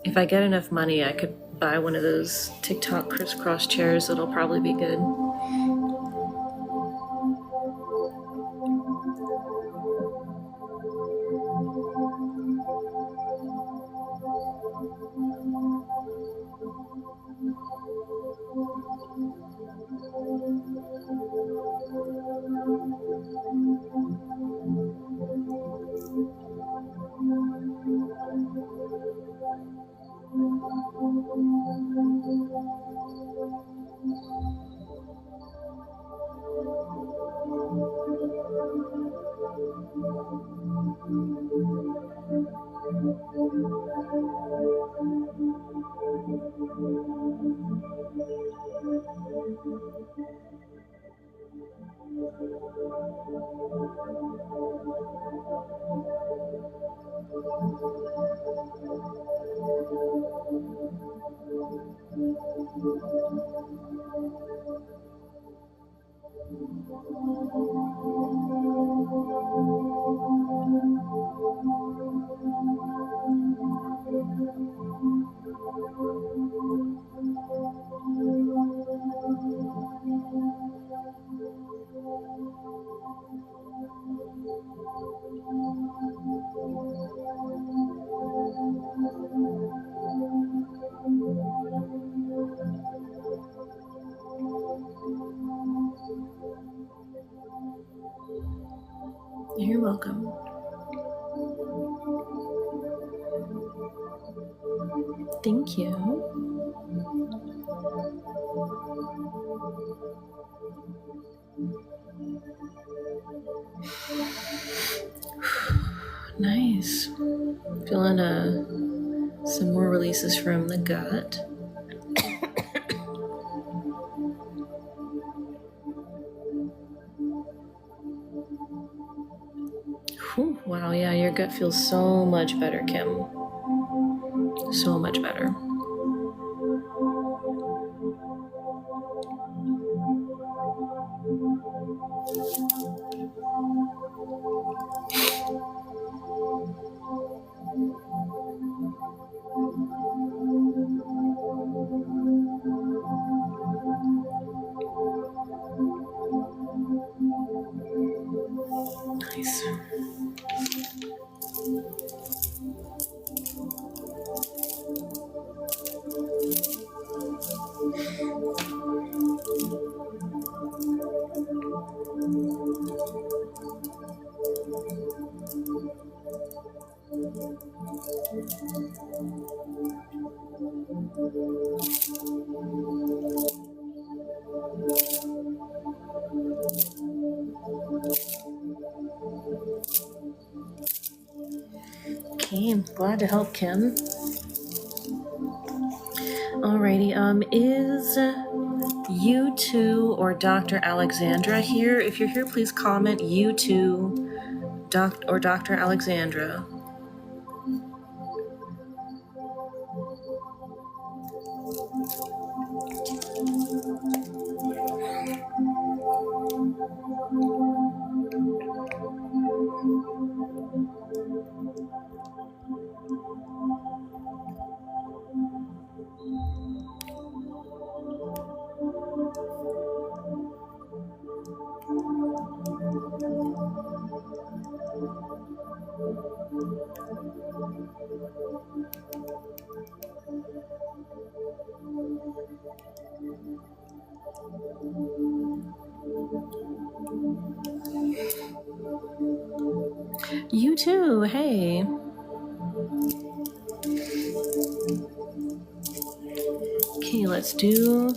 S1: If I get enough money, I could buy one of those TikTok crisscross chairs. It'll probably be good. You're welcome. Thank you. Nice. Feeling some more releases from the gut. Whew, wow, yeah, your gut feels so much better, Kim. So much better. Nice. Okay, I'm glad to help, Kim. Alrighty, is You too, or Dr. Alexandra here. If you're here, please comment you too, or Dr. Alexandra. You too, hey. Okay, let's do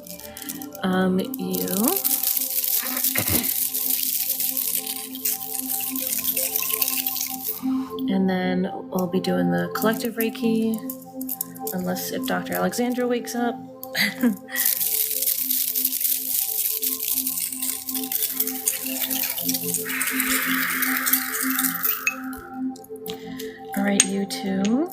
S1: you. And then we'll be doing the collective Reiki, unless if Dr. Alexandra wakes up. All right, you too.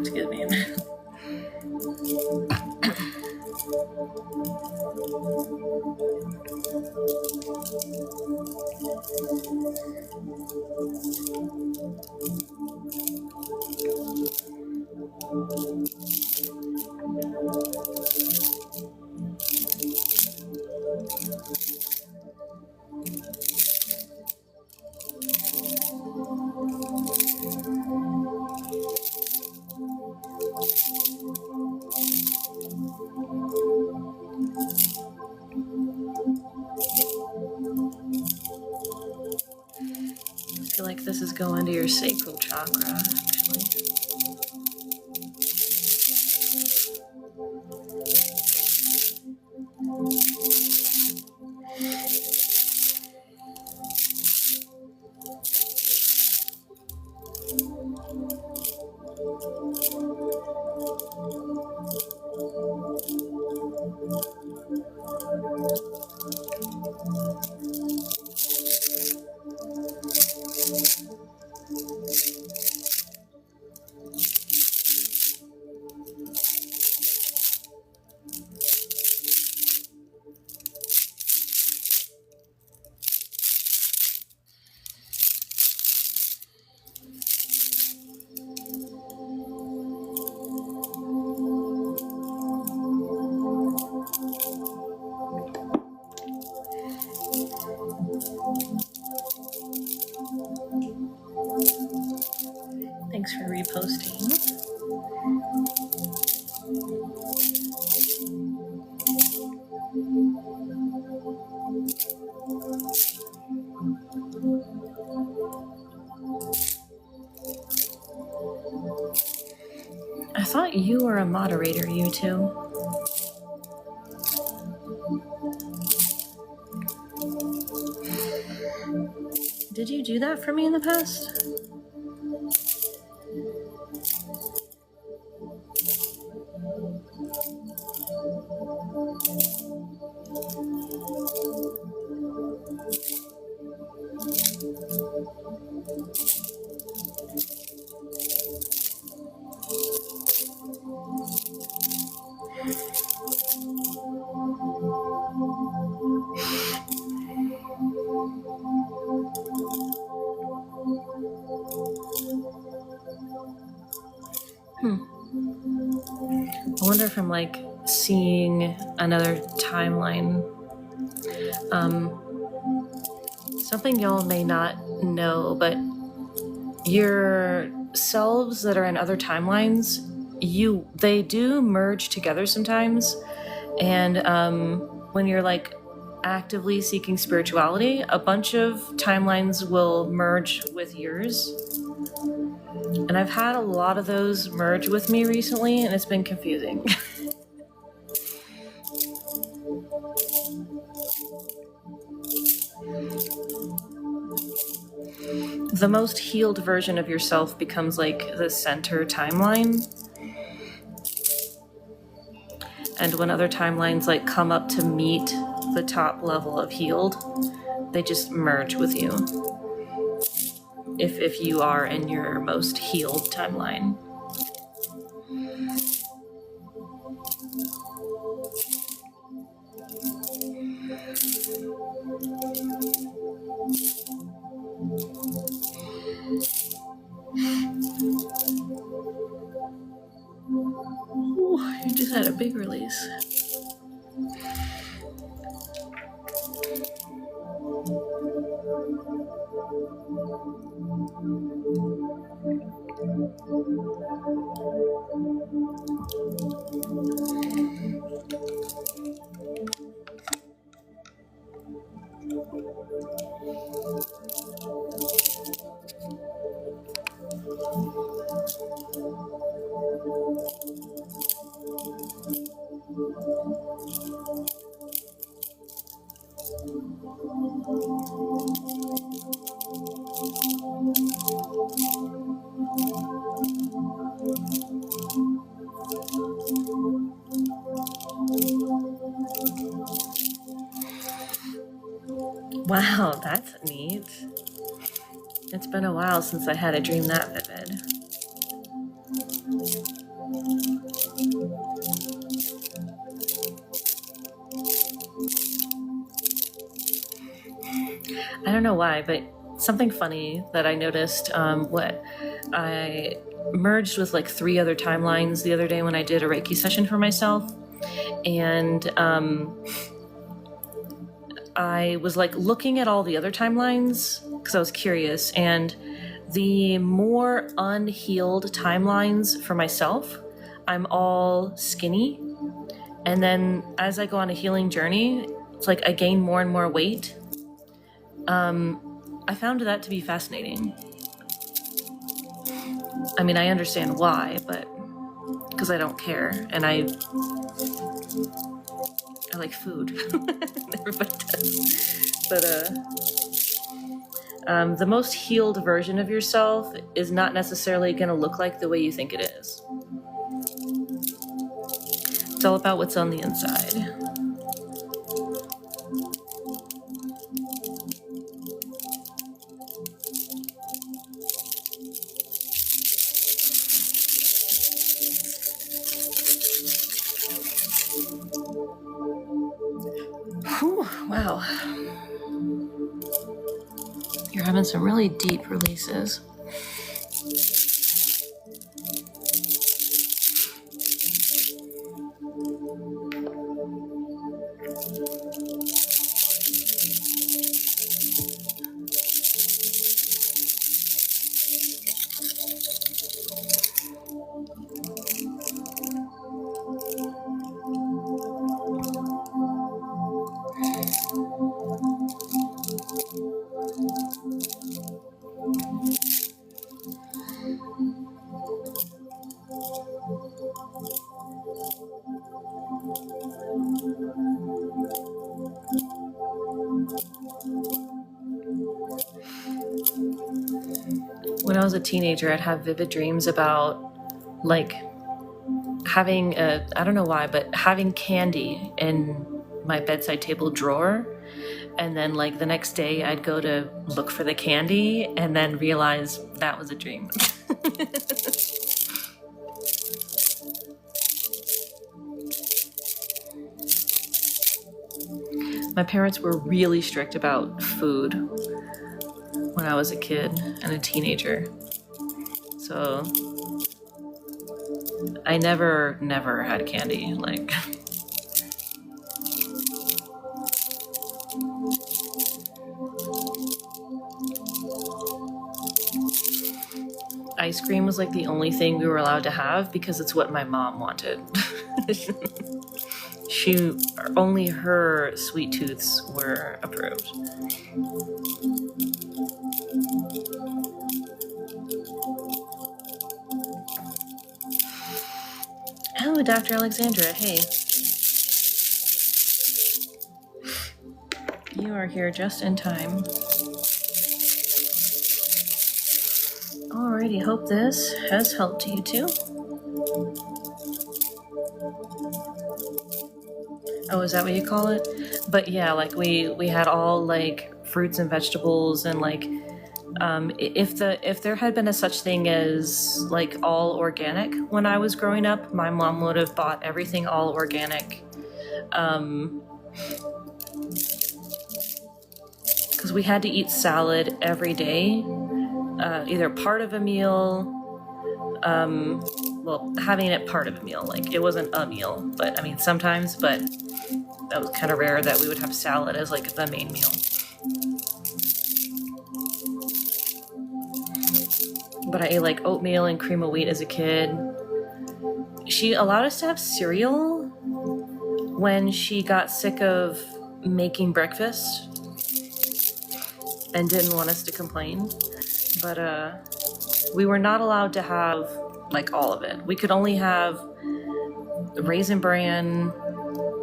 S1: Excuse me. I feel like this is going to your sacral chakra, actually. Thanks for reposting. I thought you were a moderator, you two. Did you do that for me in the past? I wonder if I'm like seeing another timeline. Something y'all may not know, but your selves that are in other timelines, they do merge together sometimes. And when you're like actively seeking spirituality, a bunch of timelines will merge with yours. And I've had a lot of those merge with me recently, and it's been confusing. the most healed version of yourself becomes like the center timeline. And when other timelines like come up to meet the top level of healed, they just merge with you. If you are in your most healed timeline. Ooh, you just had a big release. Wow, that's neat. It's been a while since I had a dream that vivid. I don't know why, but something funny that I noticed, what I merged with like 3 other timelines the other day when I did a Reiki session for myself. And I was like looking at all the other timelines because I was curious, and the more unhealed timelines for myself, I'm all skinny. And then as I go on a healing journey, it's like I gain more and more weight. I found that to be fascinating. I mean, I understand why, but because I don't care, and I like food. Everybody does. But the most healed version of yourself is not necessarily going to look like the way you think it is. It's all about what's on the inside. Whew, wow. You're having some really deep releases. When I was a teenager, I'd have vivid dreams about like having I don't know why, but having candy in my bedside table drawer. And then like the next day I'd go to look for the candy and then realize that was a dream. My parents were really strict about food when I was a kid and a teenager. So I never had candy. Like, ice cream was like the only thing we were allowed to have because it's what my mom wanted. Only her sweet tooths were approved. Oh, Dr. Alexandra, hey. You are here just in time. Alrighty, hope this has helped you too. Oh, is that what you call it? But yeah, like we had all like fruits and vegetables, and like if there had been a such thing as like all organic when I was growing up, my mom would have bought everything all organic. Because we had to eat salad every day, either part of a meal, well, having it part of a meal, like it wasn't a meal, but I mean sometimes, but that was kind of rare that we would have salad as like the main meal. But I ate like oatmeal and cream of wheat as a kid. She allowed us to have cereal when she got sick of making breakfast and didn't want us to complain. But we were not allowed to have like all of it. We could only have Raisin Bran,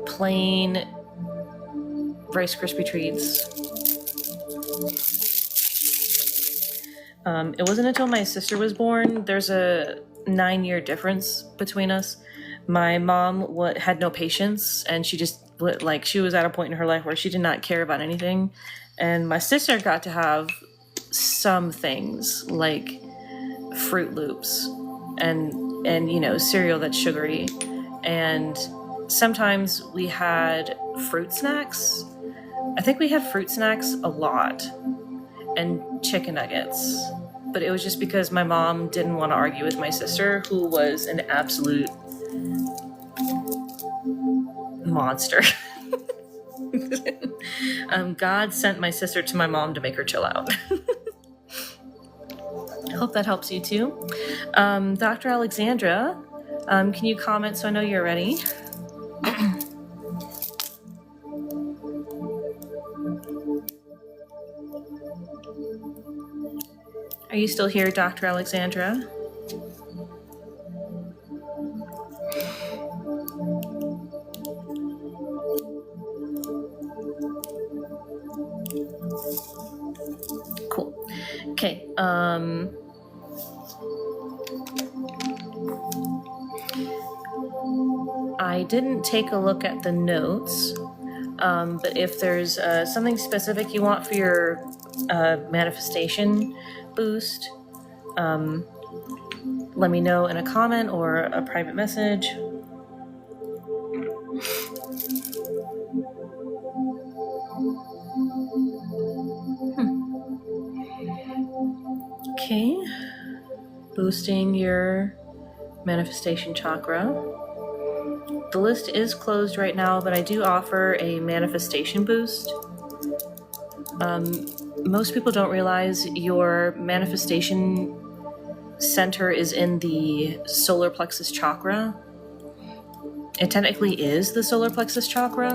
S1: plain Rice Krispie treats. It wasn't until my sister was born, there's a 9-year difference between us. My mom had no patience, and she just, like, she was at a point in her life where she did not care about anything. And my sister got to have some things, like Fruit Loops and you know, cereal that's sugary. And sometimes we had fruit snacks. I think we had fruit snacks a lot, and chicken nuggets. But it was just because my mom didn't want to argue with my sister, who was an absolute monster. God sent my sister to my mom to make her chill out. I hope that helps you too. Dr. Alexandra, can you comment so I know you're ready? Are you still here, Dr. Alexandra? Cool. Okay. I didn't take a look at the notes, but if there's something specific you want for your manifestation boost, let me know in a comment or a private message. Okay, boosting your manifestation chakra. The list is closed right now, but I do offer a manifestation boost. Most people don't realize your manifestation center is in the solar plexus chakra. It technically is the solar plexus chakra.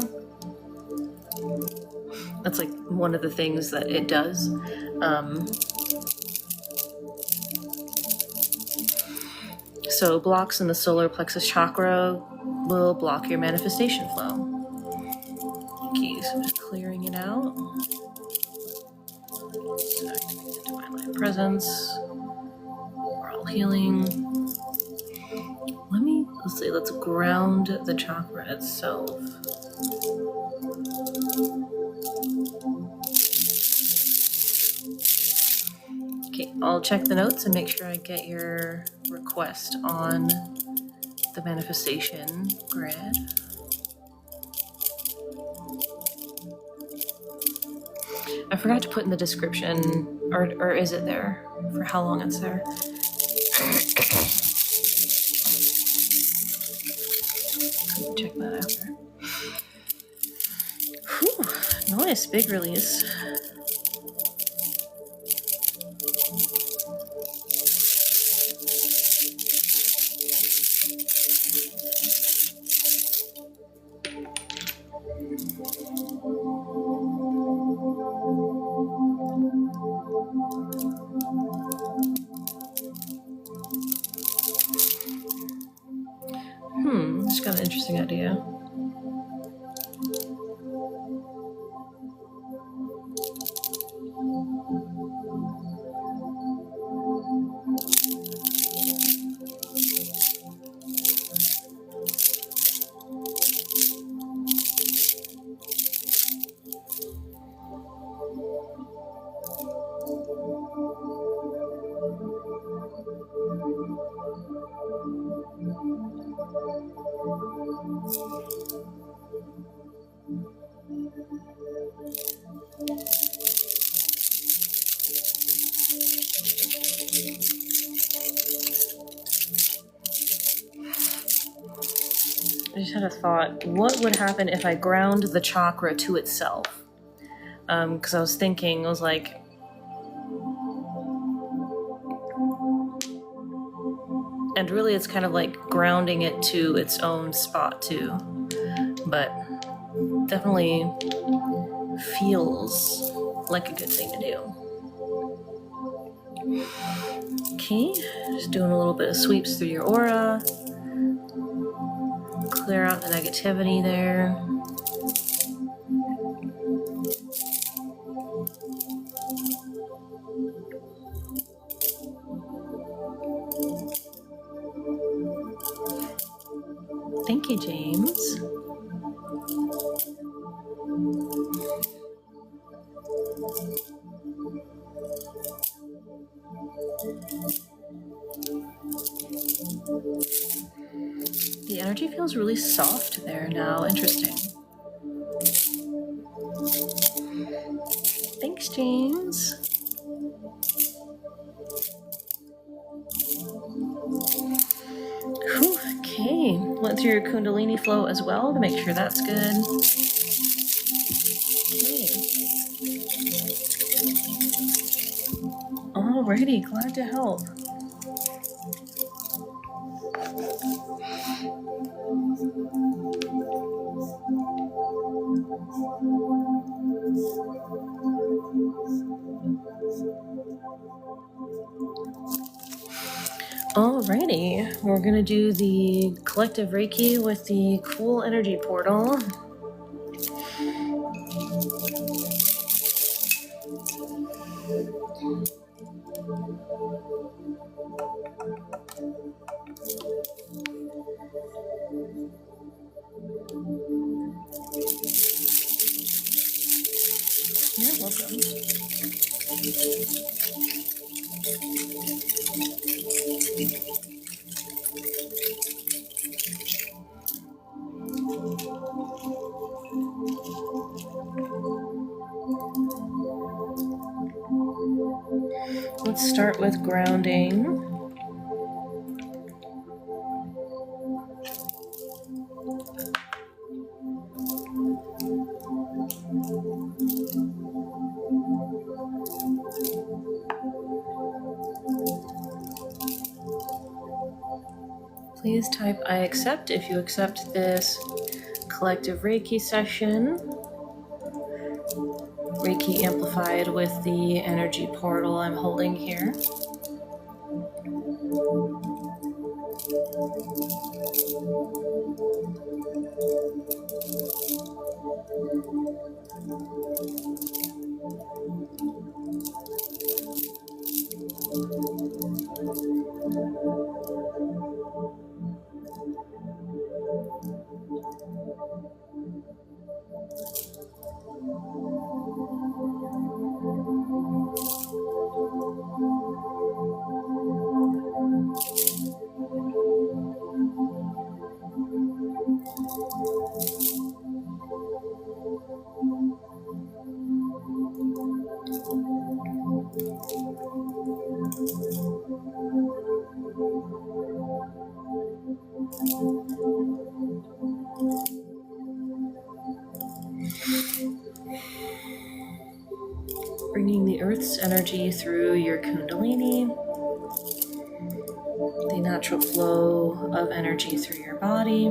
S1: That's like one of the things that it does. So blocks in the solar plexus chakra will block your manifestation flow. Okay, so I'm just clearing it out. So activate the divine light presence. Oral healing. Let's ground the chakra itself. Okay, I'll check the notes and make sure I get your request on the manifestation grid. I forgot to put in the description, or is it there? For how long it's there. Check that after. Whew, nice, big release. Just got an interesting idea. I just had a thought. What would happen if I ground the chakra to itself? Because I was thinking, I was like, and really it's kind of like grounding it to its own spot too. But definitely feels like a good thing to do. Okay, just doing a little bit of sweeps through your aura. Clear out the negativity there. Thank you, James. The energy feels really soft there now. Interesting. Thanks, James. Whew, okay, went through your Kundalini flow as well to make sure that's good. Okay. Alrighty, glad to help. Alrighty, we're gonna do the collective Reiki with the cool energy portal. You're welcome. Let's start with grounding. Please type I accept if you accept this collective Reiki session. Reiki amplified with the energy portal I'm holding here. Bringing the Earth's energy through your Kundalini, the natural flow of energy through your body.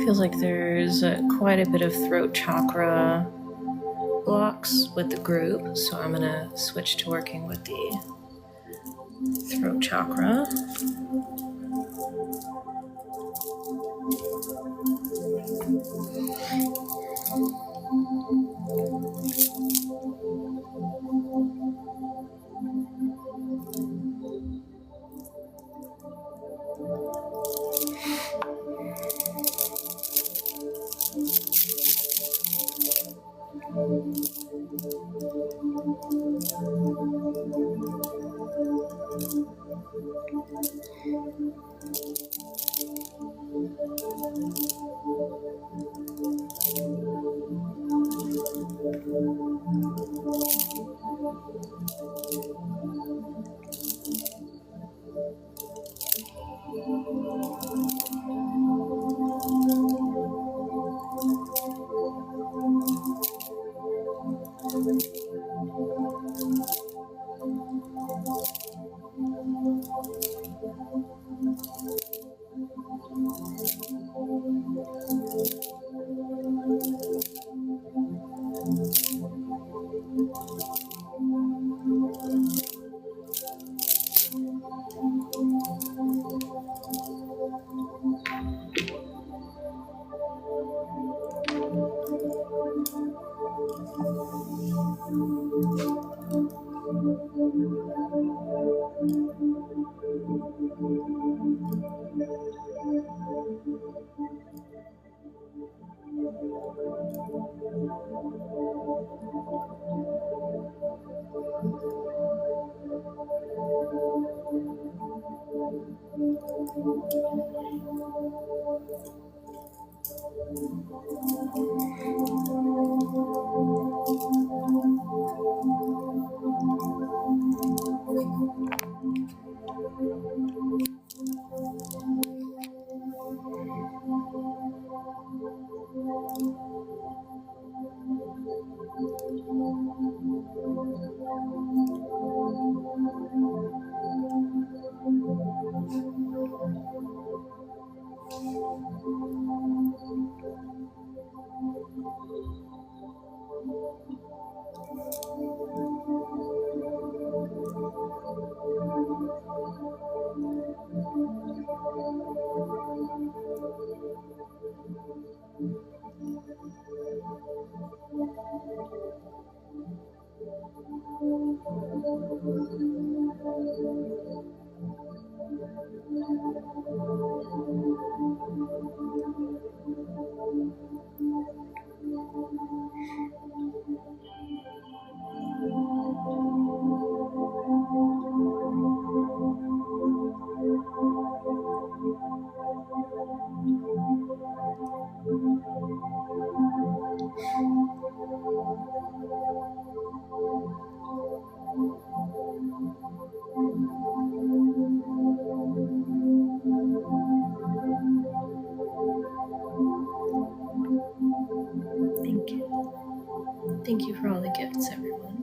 S1: feels like there's quite a bit of throat chakra blocks with the group, so I'm gonna switch to working with the throat chakra. Thank you. Thank you for all the gifts, everyone.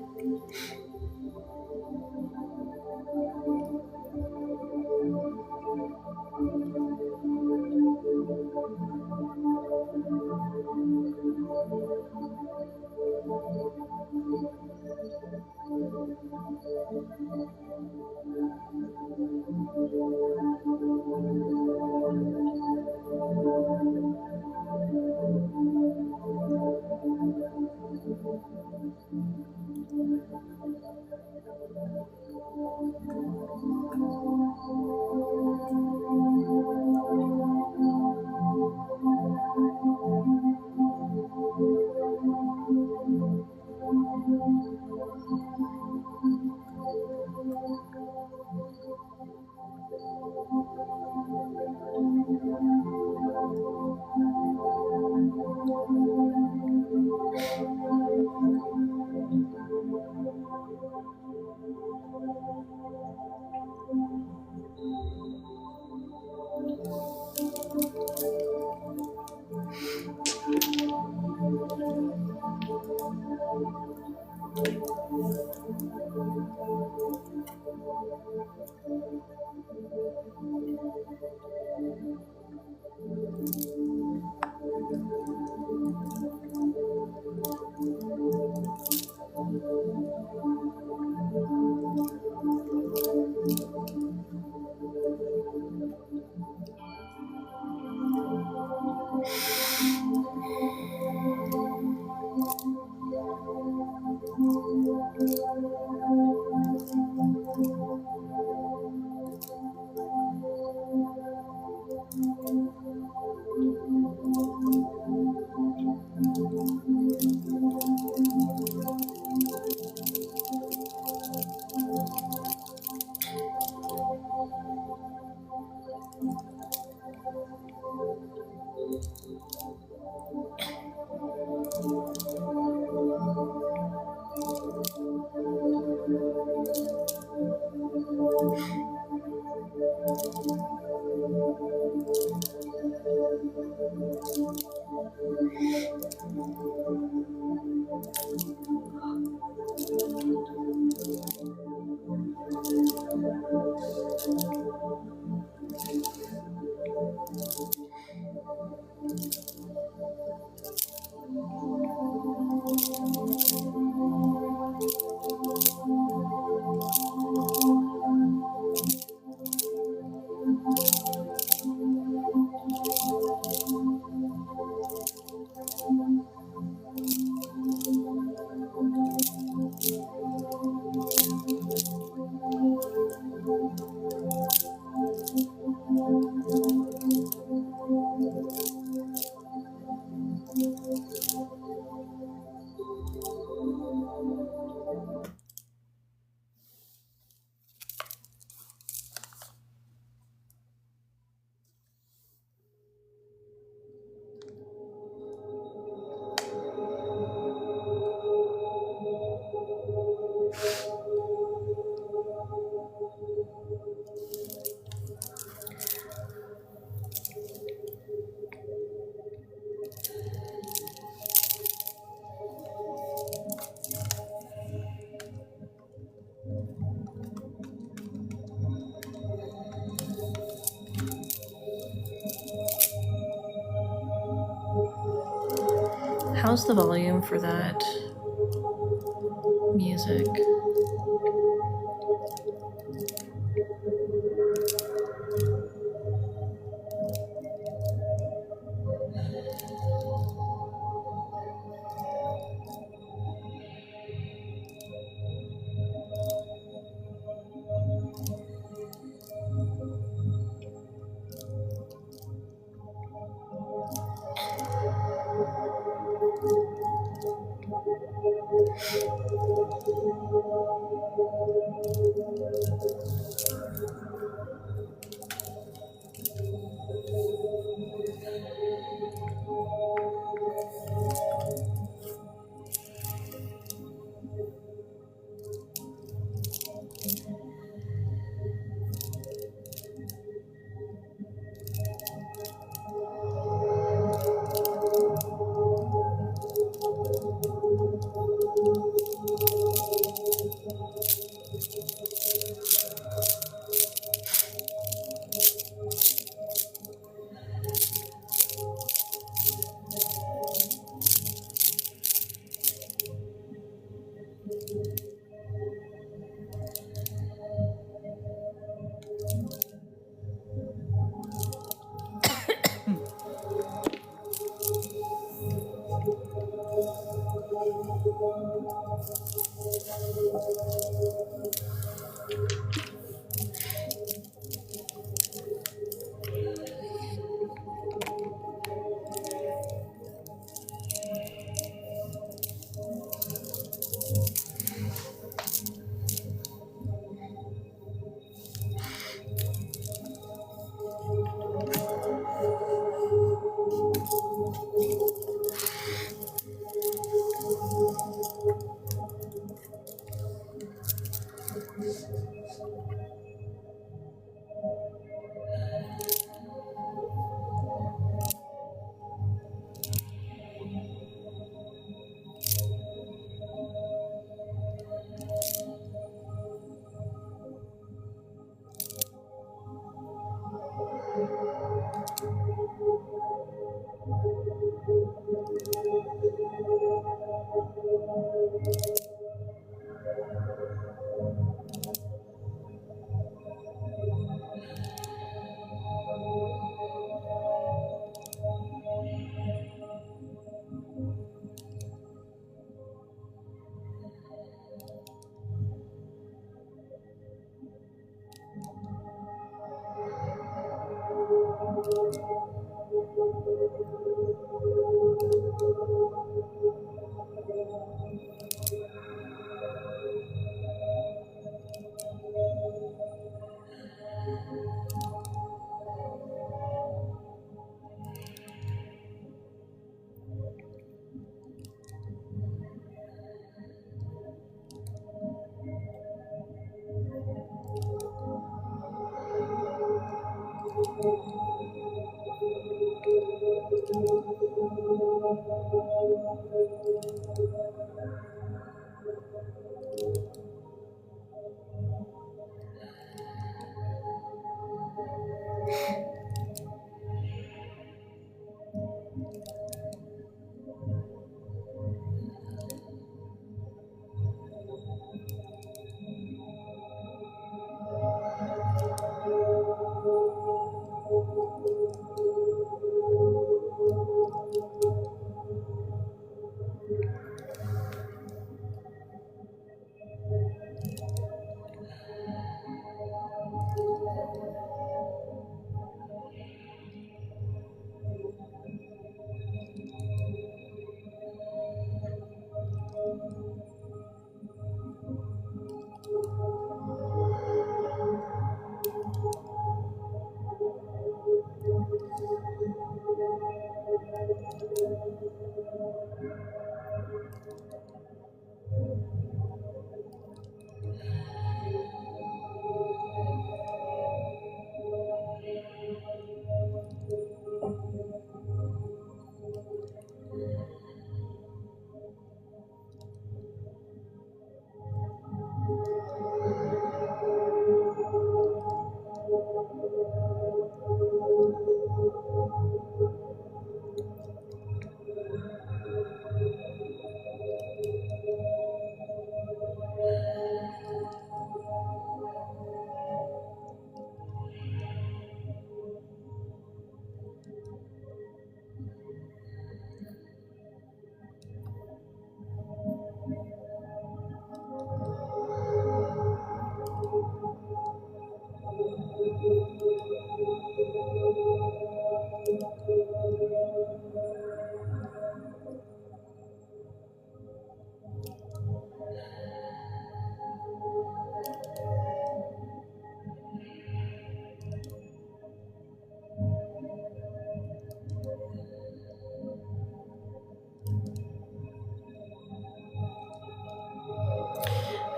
S1: how's the volume for that music?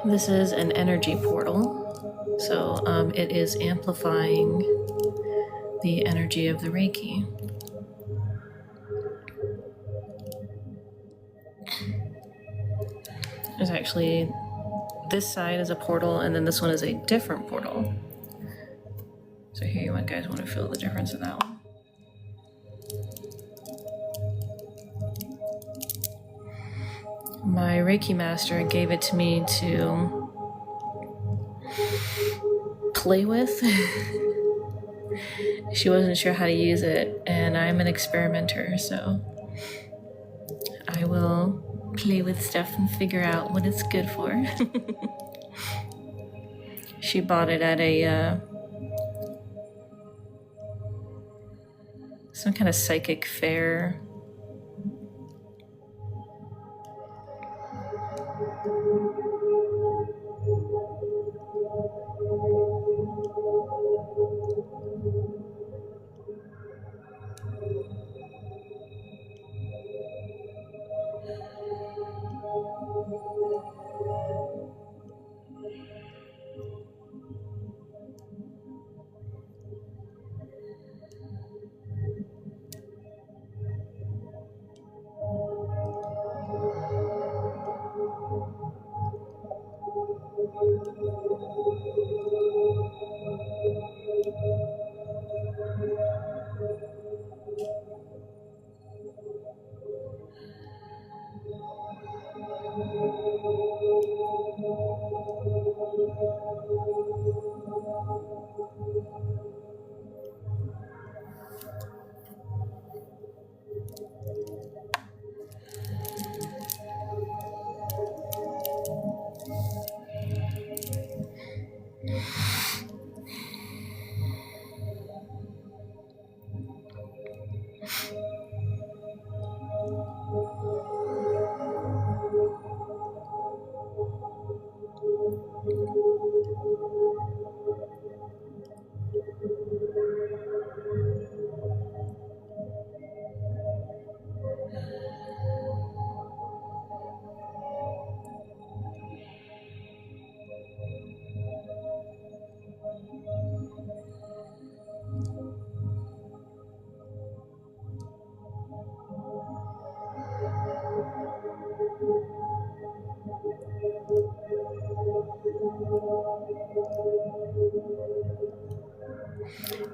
S1: This is an energy portal, so it is amplifying the energy of the Reiki. There's actually, this side is a portal, and then this one is a different portal. So here you guys want to feel the difference of that one. My Reiki master gave it to me to play with. She wasn't sure how to use it, and I'm an experimenter, so I will play with stuff and figure out what it's good for. She bought it at a some kind of psychic fair.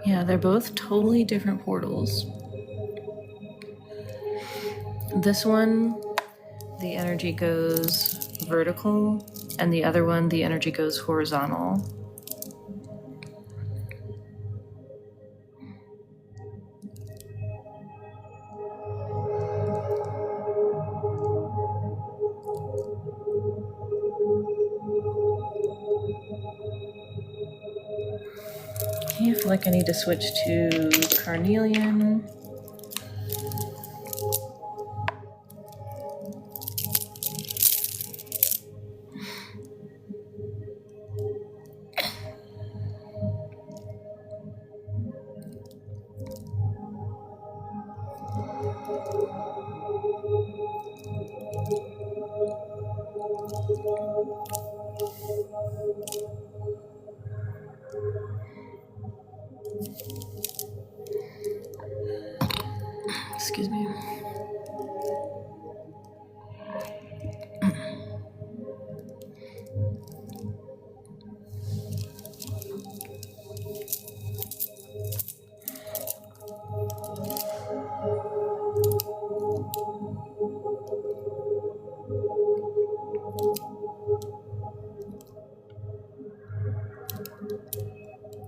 S1: Yeah, they're both totally different portals. This one, the energy goes vertical, and the other one, the energy goes horizontal. Okay, I feel like I need to switch to carnelian. Excuse me.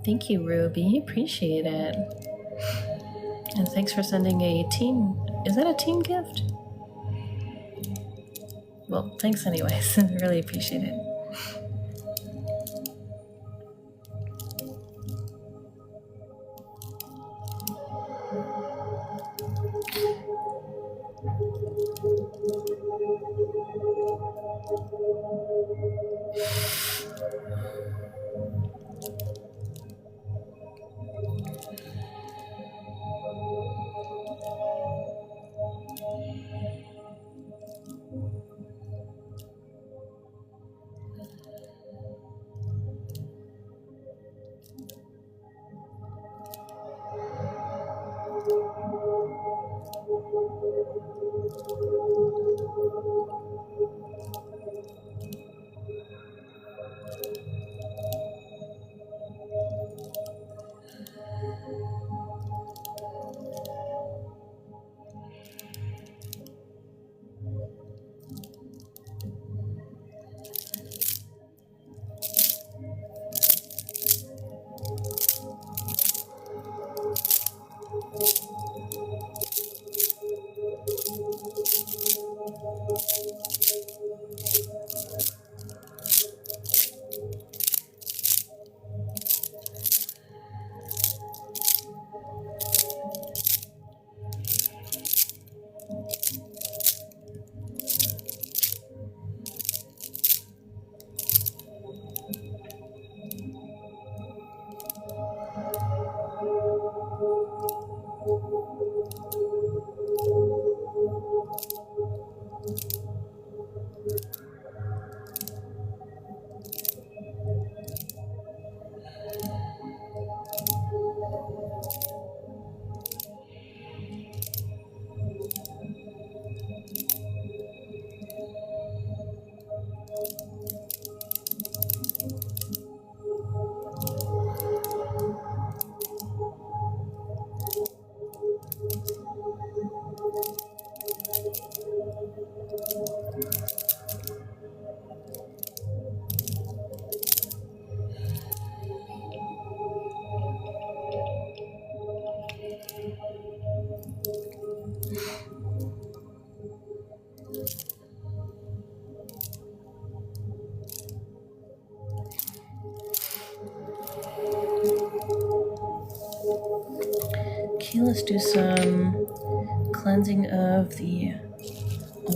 S1: Thank you, Ruby. Appreciate it. And thanks for sending a team. Is that a team gift? Well, thanks anyways. I really appreciate it. let's do some cleansing of the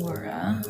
S1: aura.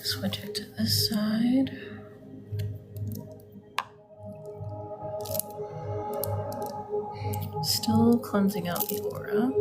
S1: Switch it to this side. Still cleansing out the aura.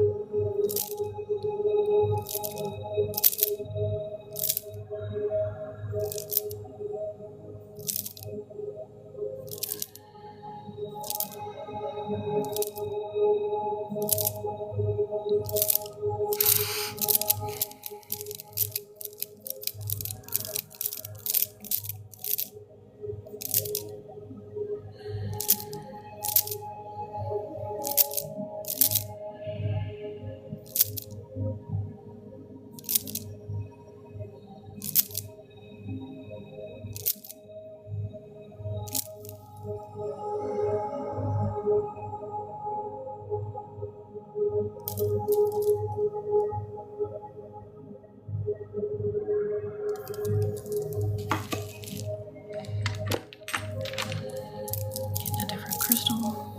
S1: Get a different crystal.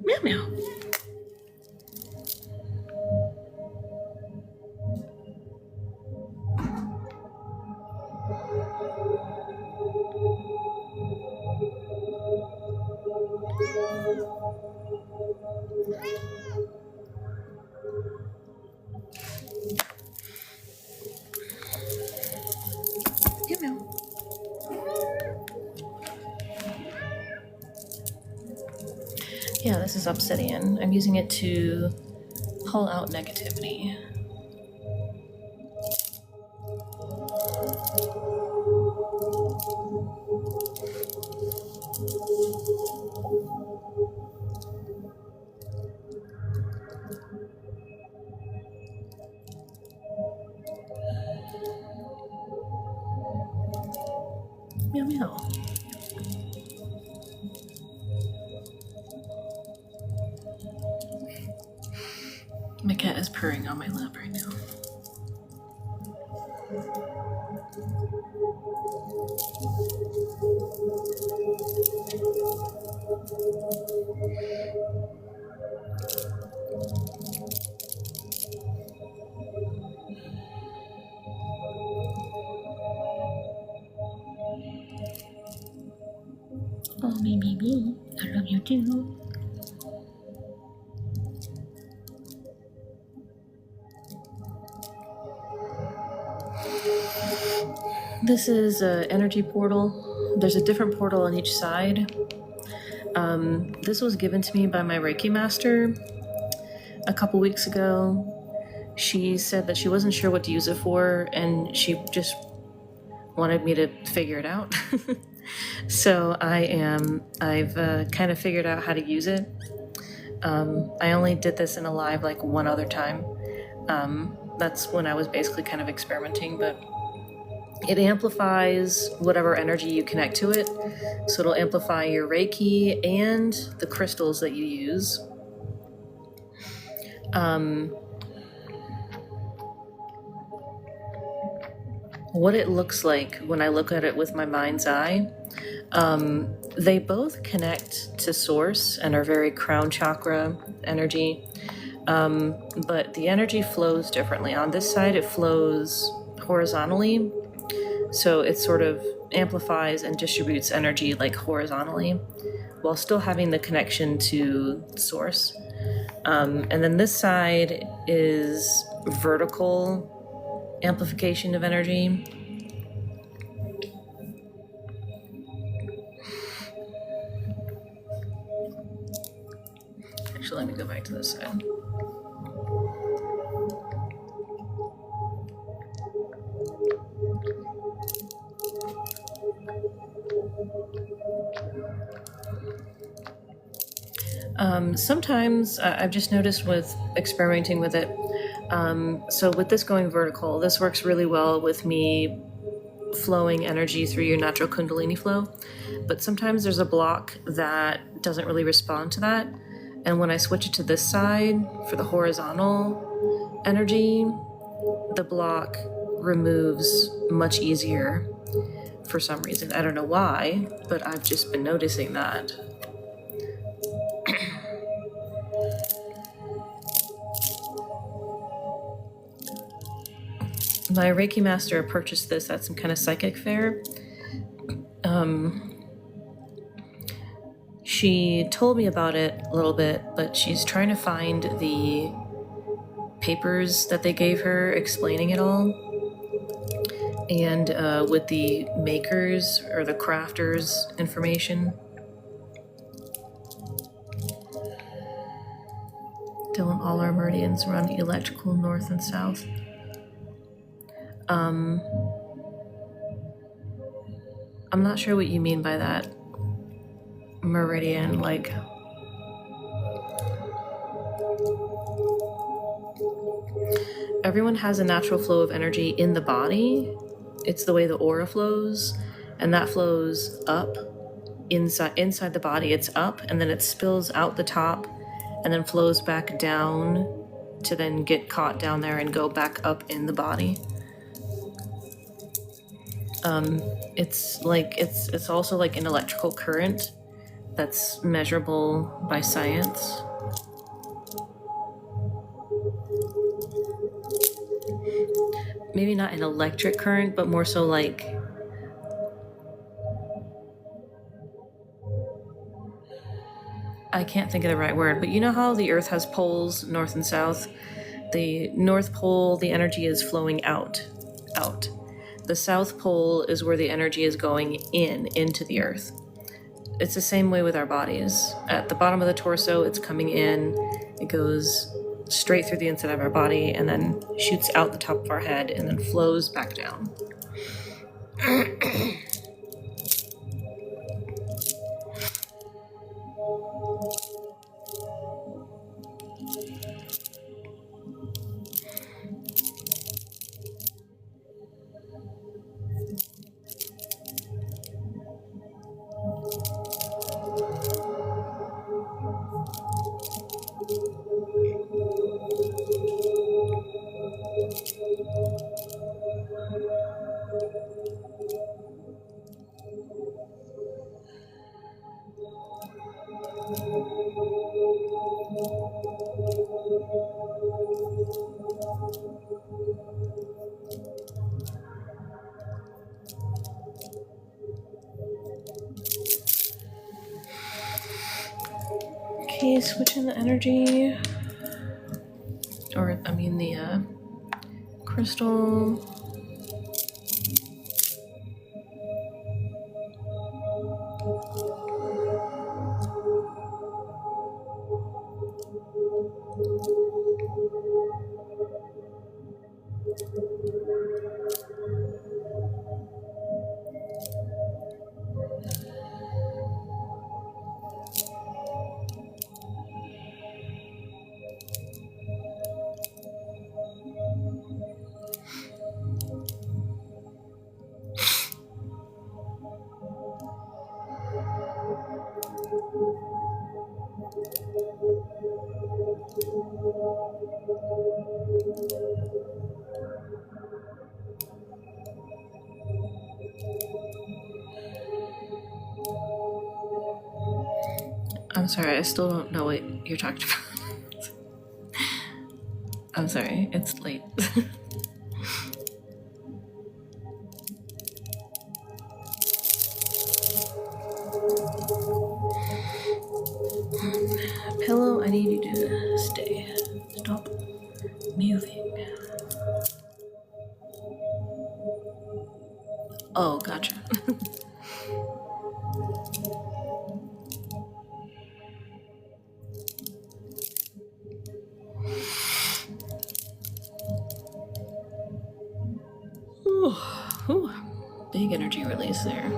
S1: Meow meow. Meow meow. Yeah, this is obsidian. I'm using it to pull out negativity. meow. My cat is purring on my lap right now. Oh, me. I love you too. This is an energy portal. There's a different portal on each side. This was given to me by my Reiki master a couple weeks ago. She said that she wasn't sure what to use it for, and she just wanted me to figure it out. So I've kind of figured out how to use it. I only did this in a live like one other time. That's when I was basically kind of experimenting, but it amplifies whatever energy you connect to it. So it'll amplify your Reiki and the crystals that you use. What it looks like when I look at it with my mind's eye, they both connect to source and are very crown chakra energy, but the energy flows differently. On this side, it flows horizontally, so it sort of amplifies and distributes energy like horizontally, while still having the connection to source. And then this side is vertical amplification of energy. Actually, let me go back to this side. Sometimes I've just noticed with experimenting with it, so with this going vertical, this works really well with me flowing energy through your natural Kundalini flow, but sometimes there's a block that doesn't really respond to that, and when I switch it to this side for the horizontal energy, the block removes much easier for some reason. I don't know why, but I've just been noticing that. My Reiki master purchased this at some kind of psychic fair. She told me about it a little bit, but she's trying to find the papers that they gave her explaining it all. And with the makers or the crafters information. Dylan, all our meridians run electrical north and south. I'm not sure what you mean by that. Meridian, like... Everyone has a natural flow of energy in the body. It's the way the aura flows, and that flows up inside the body. It's up, and then it spills out the top, and then flows back down to then get caught down there and go back up in the body. It's also like an electrical current that's measurable by science. Maybe not an electric current, but more so like... I can't think of the right word, but you know how the Earth has poles, north and south? The North Pole, the energy is flowing out. The South Pole is where the energy is going into the Earth. It's the same way with our bodies. At the bottom of the torso, it's coming in, it goes straight through the inside of our body, and then shoots out the top of our head, and then flows back down. Okay, switching the energy. Or, I mean, the crystal. I'm sorry, I still don't know what you're talking about. I'm sorry, it's late. Pillow, I need you to stay. Stop moving. Oh, gotcha. Ooh, big energy release there.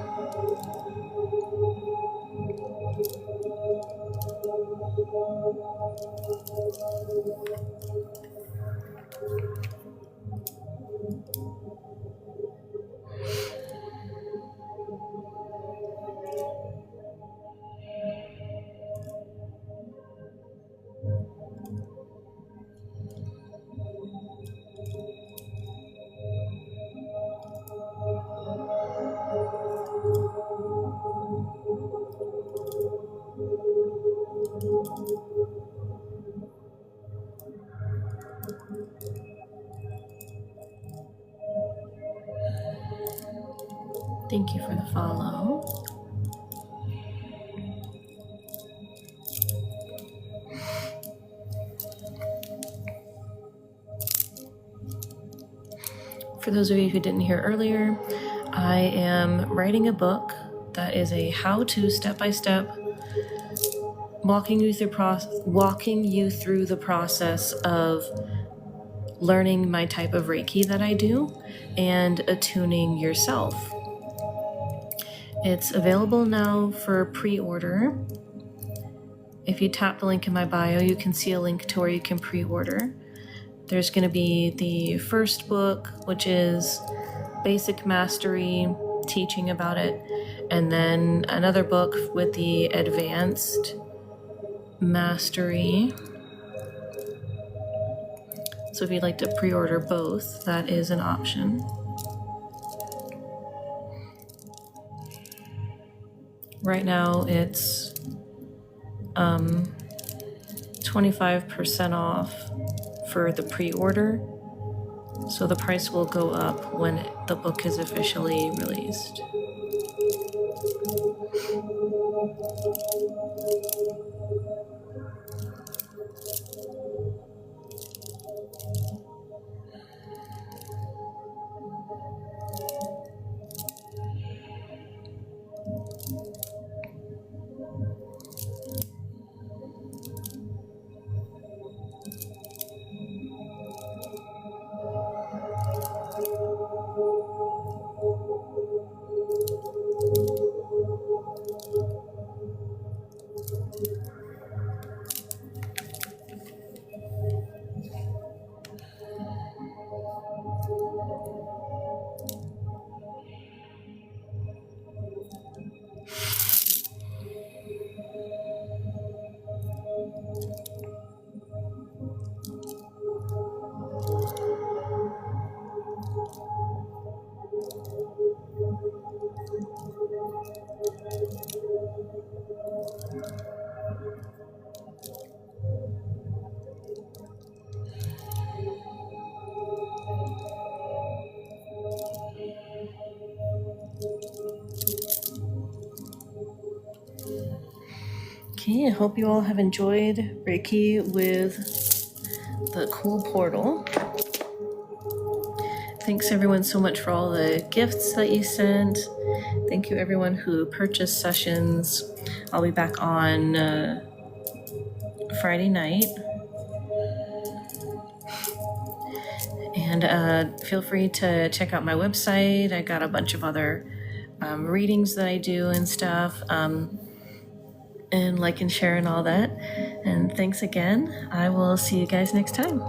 S1: Thank you for the follow. For those of you who didn't hear earlier, I am writing a book that is a how-to step-by-step walking you through the process of learning my type of Reiki that I do and attuning yourself. It's available now for pre-order. If you tap the link in my bio, you can see a link to where you can pre-order. There's going to be the first book, which is Basic Mastery, teaching about it, and then another book with the Advanced Mastery. So if you'd like to pre-order both, that is an option. Right now it's 25% off for the pre-order, so the price will go up when the book is officially released. Okay, I hope you all have enjoyed Reiki with the cool portal. Thanks everyone so much for all the gifts that you sent. Thank you everyone who purchased sessions. I'll be back on Friday night. And feel free to check out my website. I got a bunch of other readings that I do and stuff. And like and share and all that. And thanks again. I will see you guys next time.